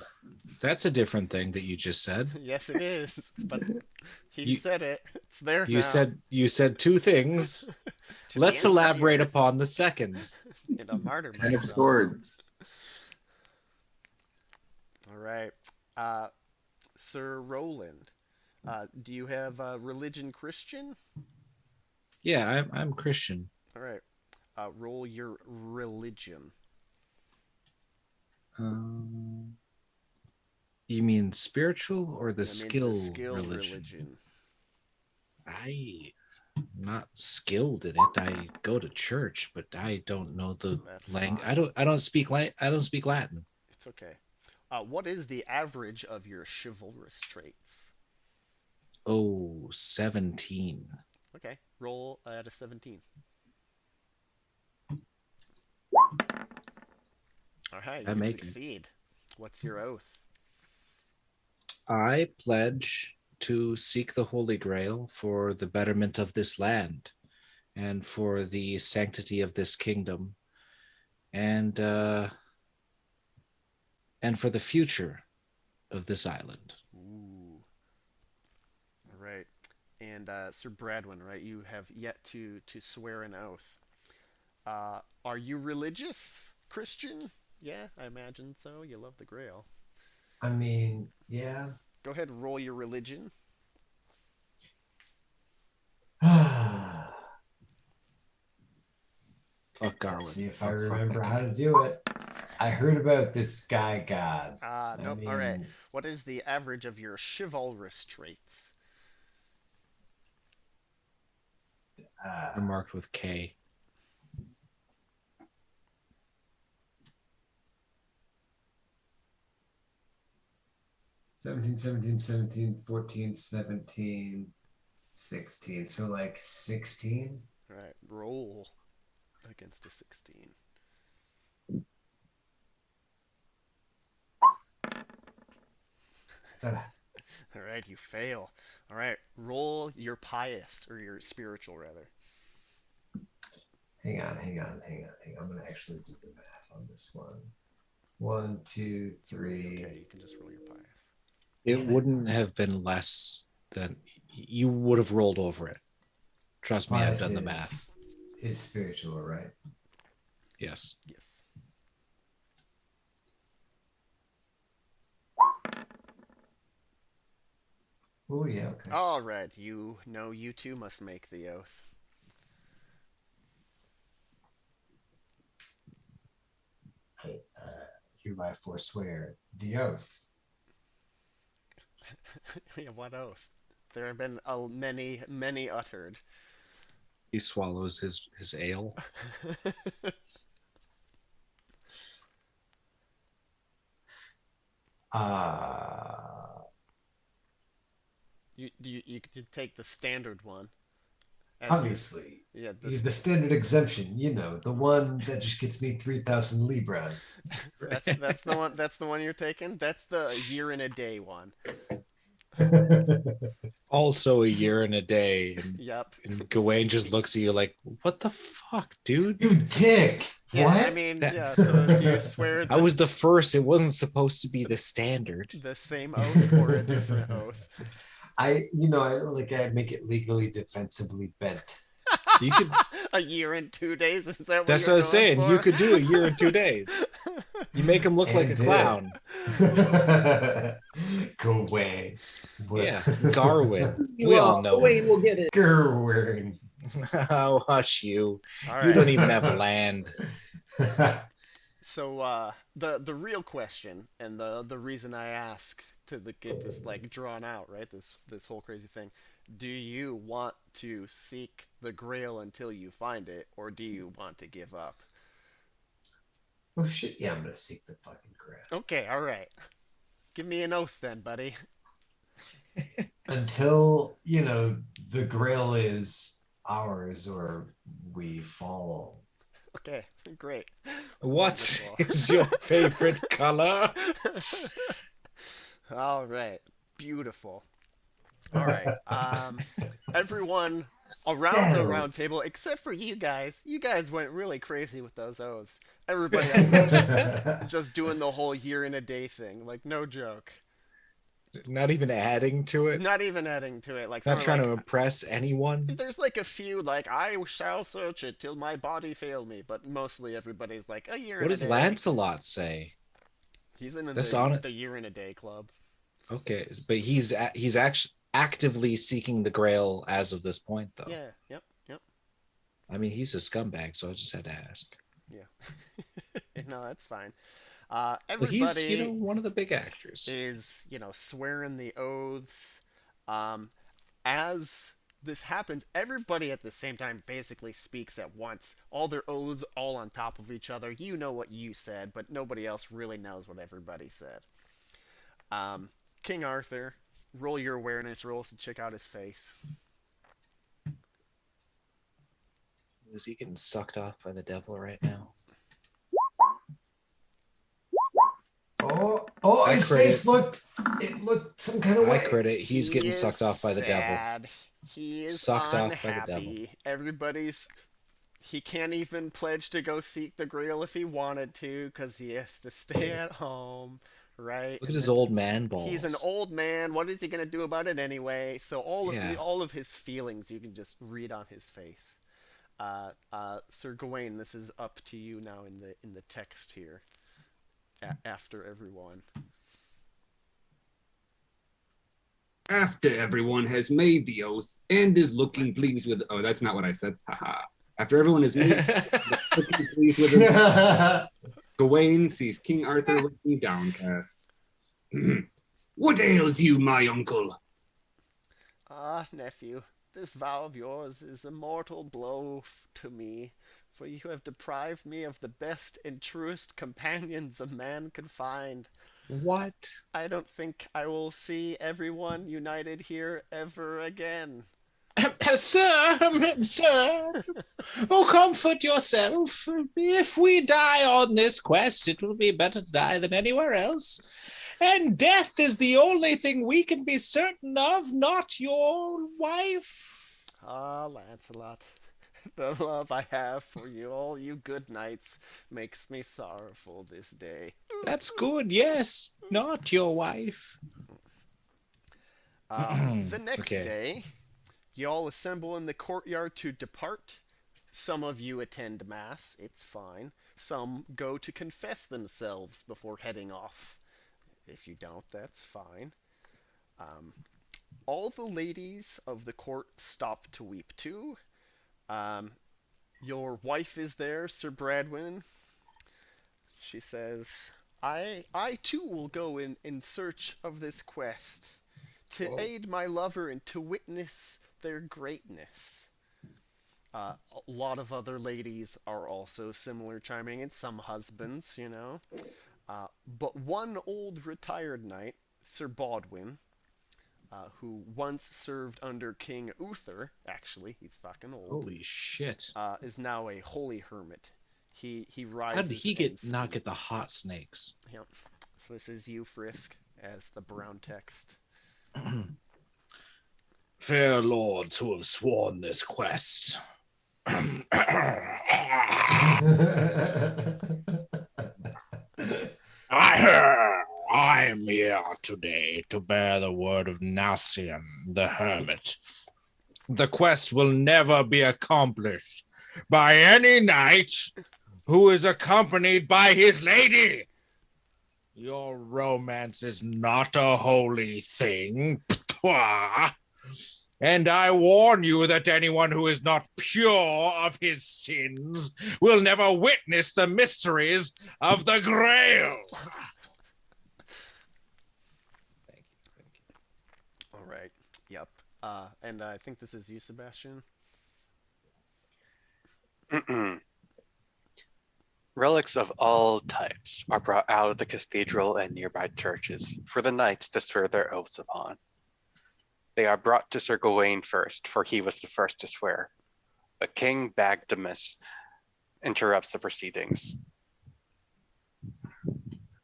that's a different thing that you just said. Yes, it is. But he You- said it. It's there You now. said two things. To the Let's ends of the elaborate earth. upon the second. And a martyr Ten of myself. Swords. All right. Sir Roland, do you have religion Christian? Yeah, I'm Christian. All right. Roll your religion. You mean spiritual or the I mean skill the skill religion? I'm not skilled in it. I go to church, but I don't know the That's language. fine. I don't speak Latin. It's okay. What is the average of your chivalrous traits? Oh, 17. Okay. Roll at a 17. All right. I You make it. succeed. What's your oath? I pledge to seek the Holy Grail for the betterment of this land and for the sanctity of this kingdom and for the future of this island. Ooh. All right. And Sir Bradwin, right? You have yet to swear an oath. Are you religious Christian? Yeah, I imagine so. You love the Grail. I mean, yeah. Go ahead and roll your religion. Fuck Garwin. Let's see if Fuck, I fuck, remember fuck. how to do it. I heard about this guy god. Nope. All right. What is the average of your chivalrous traits? They're marked with K. Seventeen, 17, 17, 14, 17, 16. So like 16? All right. Roll against a 16. All right. You fail. All right. Roll your pious or your spiritual rather. Hang on. I'm gonna actually do the math on this one. 1, 2, 3. Okay. You can just roll your pious. It wouldn't have been less than you would have rolled over it. Trust me, I've done the math. Is spiritual, right? Yes. Yes. Oh yeah, okay. All right. You know you too must make the oath. I hereby forswear the oath. Yeah, what oath? There have been many uttered. He swallows his ale. You could take the standard one. Obviously. Yeah, The standard exemption, the one that just gets me 3,000 Libra. that's the one. That's the one you're taking. That's the year and a day one. Also a year and a day. Yep. And Gawain just looks at you like, what the fuck, dude? You dick! Yeah, What? I mean, yeah. So do you swear I was the first. It wasn't supposed to be the standard. the same oath or a different oath? I make it legally defensibly bent. You could. A year and 2 days. Is that what That's you're what I was going saying. for? You could do a year and 2 days. You make him look like a And clown. Gawain. Yeah, Garwin. We all know. Wayne will get it. Gawain. I'll hush you. All You right. don't even have land. So the real question and the reason I asked to get this like drawn out, right? This whole crazy thing. Do you want to seek the Grail until you find it, or do you want to give up? Oh shit! Yeah, I'm gonna seek the fucking Grail Okay, all right. Give me an oath then, buddy. until the Grail is ours or we fall. Okay, great. What Wonderful. is your favorite color? All right. Beautiful. All right. Everyone around the round Spells. table, except for you guys. You guys went really crazy with those oaths. Everybody else is just doing the whole year in a day thing. Like, no joke. Not even adding to it. Not even adding to it. Like, some Not are trying like, to impress anyone. there's like a few, like, I shall search it till my body fail me. But mostly everybody's like, a year What in a does day. Lancelot say? He's in That's on it. the year in a day club. Okay, but he's actually actively seeking the Grail as of this point, though. Yeah, yep, yep. I mean, he's a scumbag, so I just had to ask. Yeah. No, that's fine. Well, Everybody he's one of the big actors. is, swearing the oaths. Um, as this happens, everybody at the same time basically speaks at once. All their oaths all on top of each other. You know what you said, but nobody else really knows what everybody said. Um, King Arthur, roll your awareness rolls to check out his face. Is he getting sucked off by the devil right now? Oh, I his crit face looked some kind of I way. crit it. He's getting is sucked off by the devil. sad. He is Sucked off unhappy. by the devil. He can't even pledge to go seek the Grail if he wanted to, because he has to stay at home, right? Look at And his then old man balls. he's an old man. What is he gonna do about it anyway? So Yeah. all of his feelings you can just read on his face. Sir Gawain, this is up to you now in the text here. After everyone. After everyone has made the oath and is looking pleased with. Oh, that's not what I said. Haha. After everyone has made looking pleased with him, Gawain sees King Arthur looking downcast. What ails you, my uncle? Ah, nephew, this vow of yours is a mortal blow to me, for you have deprived me of the best and truest companions a man could find. What? I don't think I will see everyone united here ever again. Sir, oh, comfort yourself. If we die on this quest, it will be better to die than anywhere else. And death is the only thing we can be certain of, not your wife. Ah, Lancelot, the love I have for you, all you good knights, makes me sorrowful this day. That's good, yes, not your wife. The next Okay. day, you all assemble in the courtyard to depart. Some of you attend Mass, it's fine. Some go to confess themselves before heading off. If you don't, that's fine. All the ladies of the court stop to weep too. Um, your wife is there, Sir Bradwin. She says, I too will go in search of this quest, to aid my lover and to witness their greatness. A lot of other ladies are also similar chiming in, some husbands. But one old retired knight, Sir Bodwin, who once served under King Uther, actually, he's fucking old, Holy shit. is now a holy hermit. He rises. How did he not and get the hot snakes? Yep. So this is you, Frisk, as the brown text. Fair lords who have sworn this quest. I am here today to bear the word of Nasian, the hermit. The quest will never be accomplished by any knight who is accompanied by his lady. Your romance is not a holy thing. Ptwah. And I warn you that anyone who is not pure of his sins will never witness the mysteries of the Grail. Thank you. Thank you. All right. Yep. And I think this is you, Sebastian. Relics of all types are brought out of the cathedral and nearby churches for the knights to swear their oaths upon. They are brought to Sir Gawain first, for he was the first to swear. But King Bagdamus interrupts the proceedings.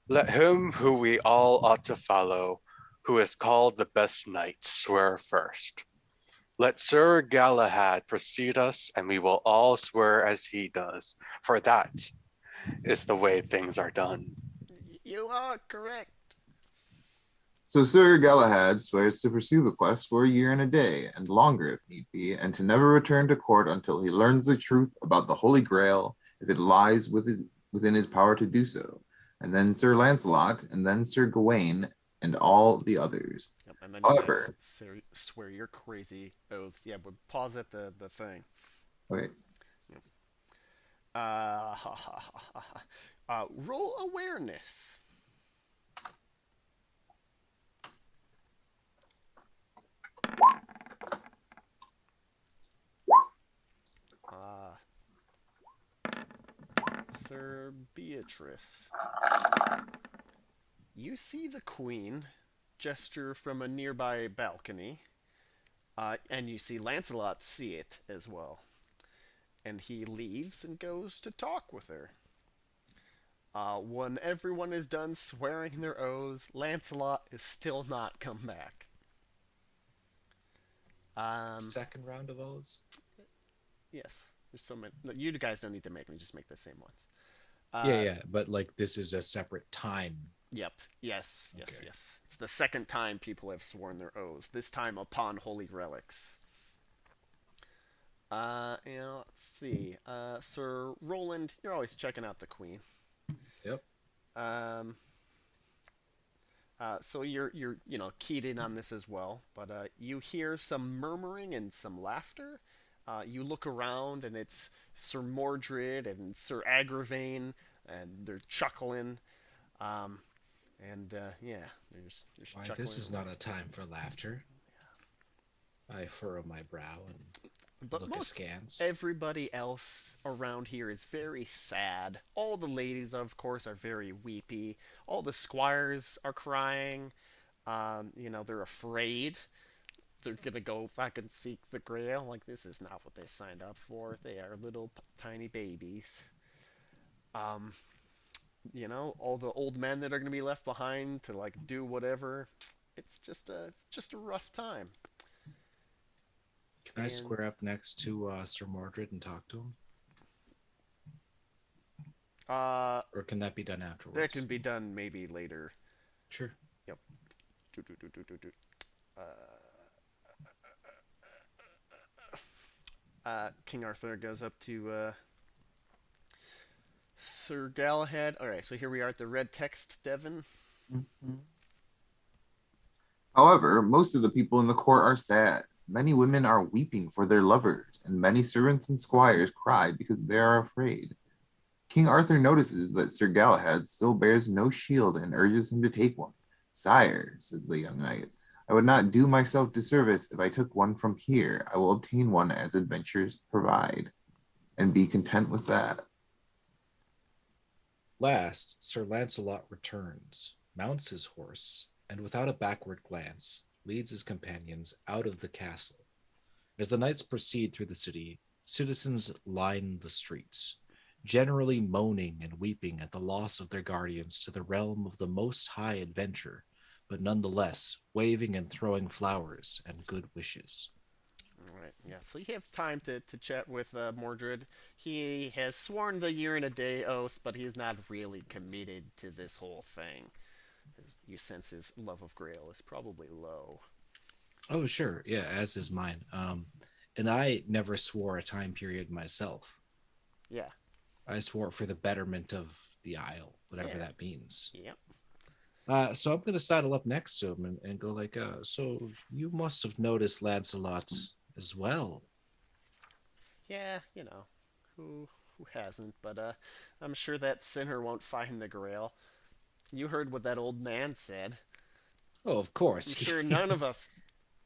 Let him who we all ought to follow, who is called the best knight, swear first. Let Sir Galahad precede us, and we will all swear as he does, for that is the way things are done. You are correct. So Sir Galahad swears to pursue the quest for a year and a day, and longer if need be, and to never return to court until he learns the truth about the Holy Grail, if it lies within his power to do so. And then Sir Lancelot, and then Sir Gawain, and all the others. Yep, and then However, you guys swear your crazy oaths. Yeah, but pause at the thing. okay, Roll awareness. Sir Beatrice. You see the queen gesture from a nearby balcony, and you see Lancelot see it as well. And he leaves and goes to talk with her. When everyone is done swearing their oaths, Lancelot is still not come back. Second round of oaths? Yes, there's so many. No, you guys don't need to make me, just make the same ones. Yeah, but like this is a separate time. Yep. Yes. Okay. Yes. It's the second time people have sworn their oaths. This time upon holy relics. Let's see. Sir Roland, you're always checking out the queen. Yep. So you're keyed in on this as well, but you hear some murmuring and some laughter. You look around and it's Sir Mordred and Sir Agravain, and they're chuckling. Yeah, they're just Why, chuckling. this is not a time for laughter. I furrow my brow and But look askance. everybody else around here is very sad. All the ladies, of course, are very weepy. All the squires are crying. They're afraid. They're gonna go back and seek the Grail. Like, this is not what they signed up for. They are little tiny babies. Um, all the old men that are gonna be left behind to like do whatever. It's just a rough time. Can I square up next to Sir Mordred and talk to him? Or can that be done afterwards? That can be done maybe later. Sure. Yep. King Arthur goes up to Sir Galahad. Alright, so here we are at the red text, Devon. however, most of the people in the court are sad. Many women are weeping for their lovers, and many servants and squires cry because they are afraid. King Arthur notices that Sir Galahad still bears no shield and urges him to take one. Sire, says the young knight, I would not do myself disservice if I took one from here. I will obtain one as adventures provide, and be content with that. Last, Sir Lancelot returns, mounts his horse, and without a backward glance, leads his companions out of the castle. As the knights proceed through the city, citizens line the streets, generally moaning and weeping at the loss of their guardians to the realm of the Most High Adventure, but nonetheless waving and throwing flowers and good wishes. Alright, yeah, so you have time to chat with Mordred. He has sworn the year and a day oath, but he's not really committed to this whole thing. You sense his love of Grail is probably low. Oh, sure. Yeah, as is mine. And I never swore a time period myself. Yeah. I swore for the betterment of the Isle, whatever that means. Yep. So I'm going to sidle up next to him and go like, so you must have noticed Lancelot as well. Yeah, who hasn't? But I'm sure that sinner won't find the Grail. You heard what that old man said. Oh, of I'm course. sure none of us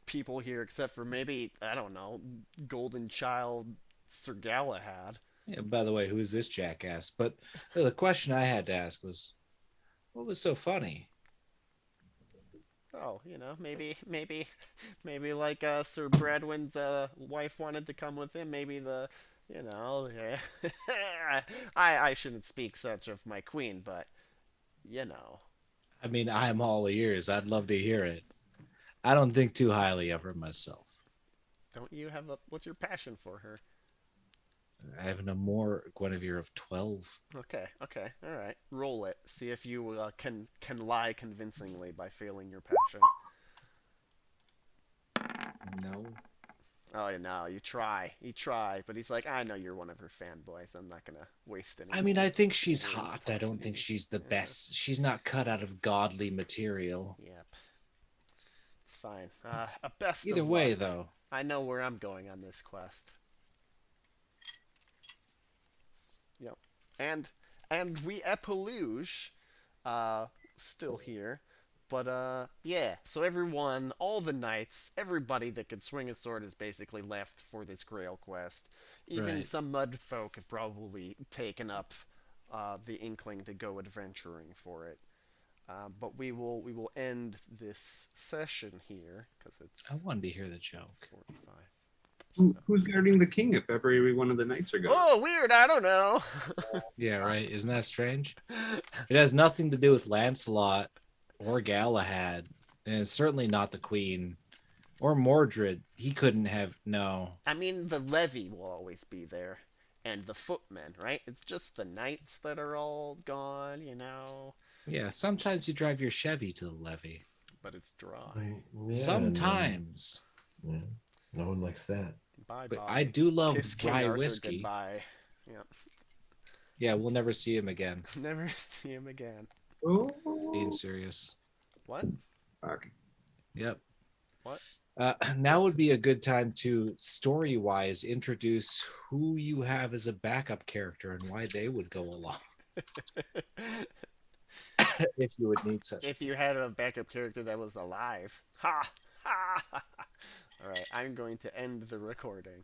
people here, except for maybe, I don't know, Golden Child Sir Galahad. Yeah, by the way, who is this jackass? But the question I had to ask was, what was so funny? Oh, maybe like Sir Bradwin's wife wanted to come with him. Maybe yeah. I shouldn't speak such of my queen, but you know, I mean, I'm all ears. I'd love to hear it. I don't think too highly of her myself. don't you have a what's your passion for her? I have an amour Guinevere of 12. Okay, all right. Roll it. See if you can lie convincingly by failing your passion. No. Oh no, you try, but he's like, I know you're one of her fanboys. I'm not gonna waste any I mean, more I think she's words hot. I don't talking to think you. she's the Yeah, best. She's not cut out of godly material. yep, it's fine. A best Either of luck. way, though. I know where I'm going on this quest. Yep, and we Epiluge, uh, still here. But yeah. So everyone, all the knights, everybody that could swing a sword is basically left for this Grail quest. Even Right. some mud folk have probably taken up the inkling to go adventuring for it. But we will end this session here because it's I wanted to hear the joke. 45. Who's guarding the king if every one of the knights are gone? Oh, weird. I don't know. Yeah, right. Isn't that strange? It has nothing to do with Lancelot or Galahad, and it's certainly not the Queen or Mordred. He couldn't have. No. I mean, the levy will always be there, and the footmen, right? It's just the knights that are all gone. Yeah, sometimes you drive your Chevy to the levee. But it's dry. Yeah, Sometimes. yeah, no one likes that. Bye But I bye. do love Kiss King rye Arthur whiskey. goodbye. Yeah. Yeah, we'll never see him again. Never see him again. Being Oh, serious. What? fuck. Yep. What? Now would be a good time to story-wise introduce who you have as a backup character and why they would go along if you would need such. If you had a backup character that was alive. Ha! Ha! Ha! Alright, I'm going to end the recording.